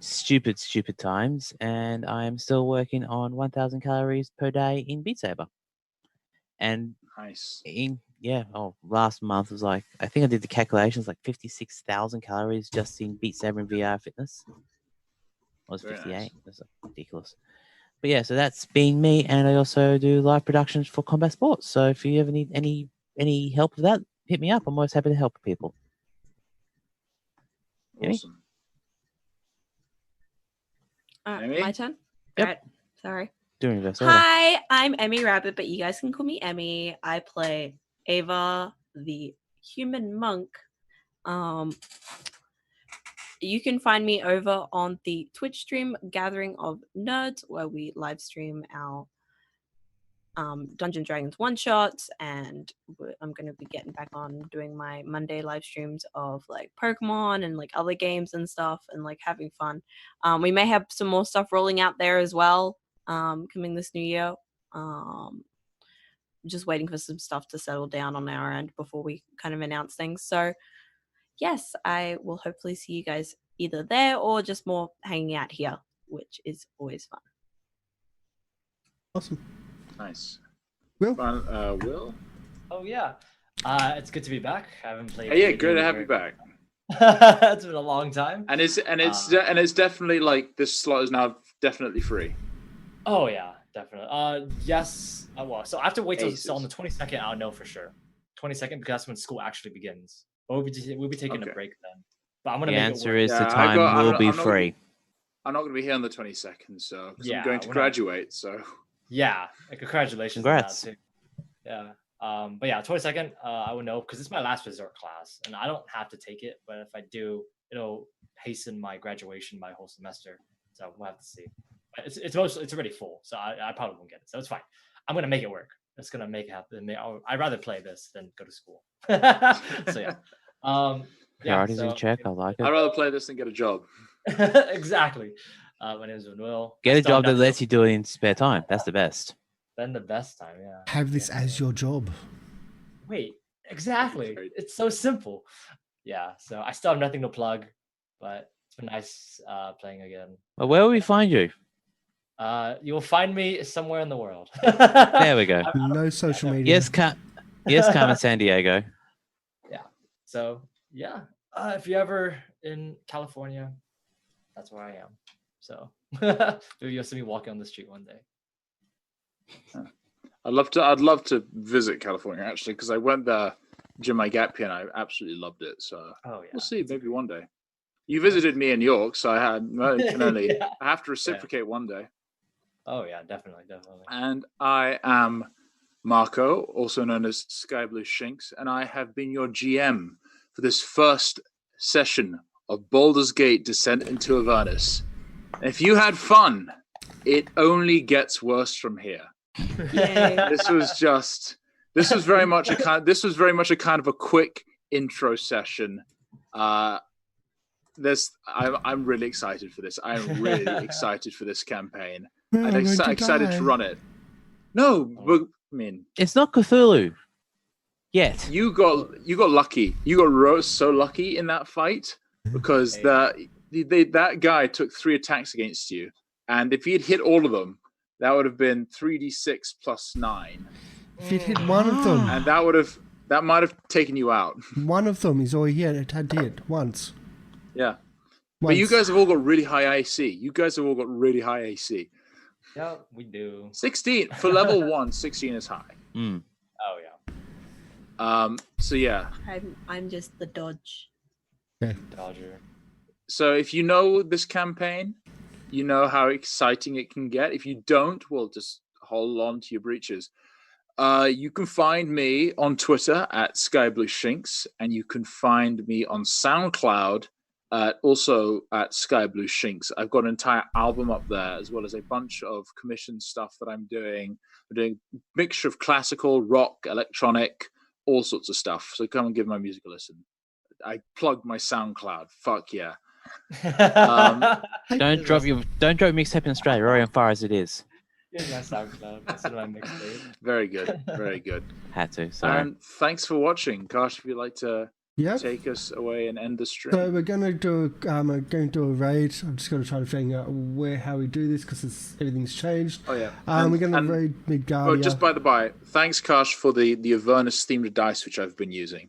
stupid times. And I'm still working on 1,000 calories per day in Beat Saber. And Nice. Last month was like, I think I did the calculations, like 56,000 calories just in Beat Saber and VR fitness. It was 58. Nice. That's ridiculous. But yeah, so that's been me, and I also do live productions for combat sports. So if you ever need any help with that, hit me up. I'm always happy to help people. Awesome. My turn? Yep. Right. Sorry. Doing this. Order. Hi, I'm Emmy Rabbit, but you guys can call me Emmy. I play Ava, the human monk. You can find me over on the Twitch stream Gathering of Nerds, where we live stream our Dungeons & Dragons one-shots, and I'm going to be getting back on doing my Monday live streams of like Pokemon and like other games and stuff, and like having fun. We may have some more stuff rolling out there as well, coming this new year. Just waiting for some stuff to settle down on our end before we kind of announce things. So yes, I will hopefully see you guys either there or just more hanging out here, which is always fun. Awesome. Nice. Will? Will? Oh, yeah. It's good to be back. I haven't played. Hey, yeah, good to have you back. It's been a long time. And it's definitely like this slot is now definitely free. Oh yeah, definitely. Yes. Well, so I have to wait till on the 22nd. I'll know for sure. 22nd, because that's when school actually begins. But we'll be taking a break then. But I'm gonna. The make answer it is the time will be free. I'm not gonna be here on the 22nd, so yeah, I'm going to graduate. So yeah, congratulations. Congrats. On that too. Yeah. But yeah, 22nd, I will know because it's my last resort class, and I don't have to take it. But if I do, it'll hasten my graduation by a whole semester. So we'll have to see. But it's already full, so I probably won't get it. So it's fine. I'm gonna make it work. It's gonna make it happen. I'd rather play this than go to school. So yeah. Priorities in check. I like it. I'd rather play this than get a job. Exactly. My name is Will. Get a job that lets you do it in spare time. That's the best. Then the best time, yeah. Have this as your job. Wait, exactly. It's so simple. Yeah, so I still have nothing to plug, but it's been nice playing again. Well, where will we find you? You'll find me somewhere in the world. There we go. No social media. Yes, Carmen San Diego. Yeah. So yeah, if you're ever in California, that's where I am. So maybe you'll see me walking on the street one day. I'd love to visit California actually, because I went there during my gap year and I absolutely loved it. So we'll see, maybe one day. You visited me in York, so I have to reciprocate one day. Oh yeah, definitely. And I am Marco, also known as Sky Blue Shinx, and I have been your GM for this first session of Baldur's Gate Descent into Avernus. If you had fun, it only gets worse from here. Yay. This was very much a kind of a quick intro session. I'm really excited for this. I'm really excited for this campaign. No, I'm I'm going to excited die. to run it. No, but I mean, It's not Cthulhu yet. you got lucky. You got so lucky in that fight because that guy took 3 attacks against you, and if he had hit all of them, that would have been 3d6 plus 9, If you'd hit one of them, and that might have taken you out. one of them is all he had hit once. Yeah, but you guys have all got really high AC. Yeah, we do. 16 for level 1. 16 is high. Mm. Oh yeah. So yeah. I'm just the dodge. Dodger. So if you know this campaign, you know how exciting it can get. If you don't, well, just hold on to your breeches. You can find me on Twitter at SkyBlueShinks, and you can find me on SoundCloud also at SkyBlueShinks. I've got an entire album up there, as well as a bunch of commissioned stuff that I'm doing. I'm doing a mixture of classical, rock, electronic, all sorts of stuff. So come and give my music a listen. I plugged my SoundCloud. Fuck yeah. Don't drop mixtape in Australia. We're already on fire as it is. Here's my SoundCloud. That's my mixtape. Very good. Very good. Had to. Sorry. And thanks for watching. Gosh, if you'd like to Yep. take us away and end the stream. So we're going to do a raid. I'm just going to try to figure out how we do this because everything's changed. Oh yeah. We're going to raid Midgardia. Oh, just by the by, thanks, Karsh, for the Avernus themed dice which I've been using.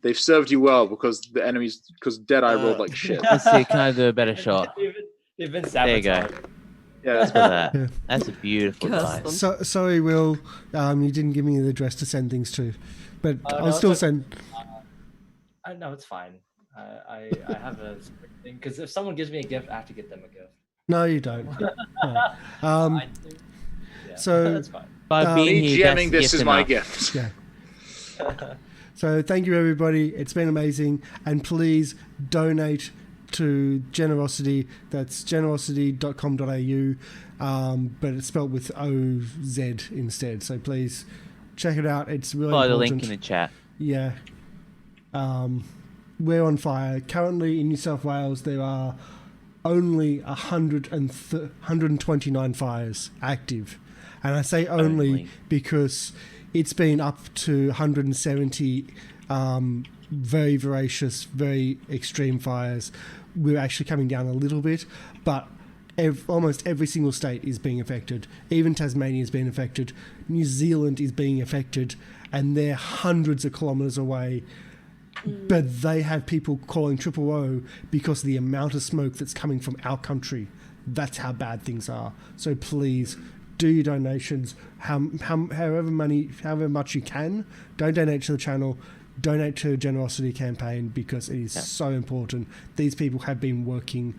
They've served you well because Deadeye rolled like shit. Let's see. Can I do a better shot? They've been There you go. sabotaged. Yeah, Look at that. Yeah. That's a beautiful Custom. dice. So, sorry, Will. You didn't give me the address to send things to, but I'll no, still it's send. No, it's fine. I have a thing because if someone gives me a gift, I have to get them a gift. No, you don't. No. I do. Yeah, so- that's fine. By being me here, GMing that's this is my enough. gift. Yeah. So thank you, everybody. It's been amazing, and please donate to Generosity. That's generosity.com.au, but it's spelled with OZ instead. So please check it out. It's really Follow the important. link in the chat. Yeah. We're on fire. Currently in New South Wales, there are only 129 fires active. And I say only because it's been up to 170 very voracious, very extreme fires. We're actually coming down a little bit, but almost every single state is being affected. Even Tasmania is being affected. New Zealand is being affected, and they're hundreds of kilometres away. But they have people calling Triple O because of the amount of smoke that's coming from our country. That's how bad things are. So please do your donations, however much you can. Don't donate to the channel. Donate to the Generosity campaign because it is so important. These people have been working.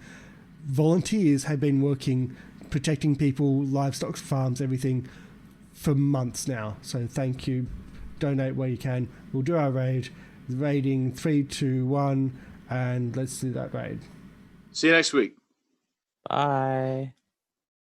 Volunteers have been working, protecting people, livestock farms, everything for months now. So thank you. Donate where you can. We'll do our raid. Raiding 3, 2, 1, and let's do that raid. See you next week. Bye.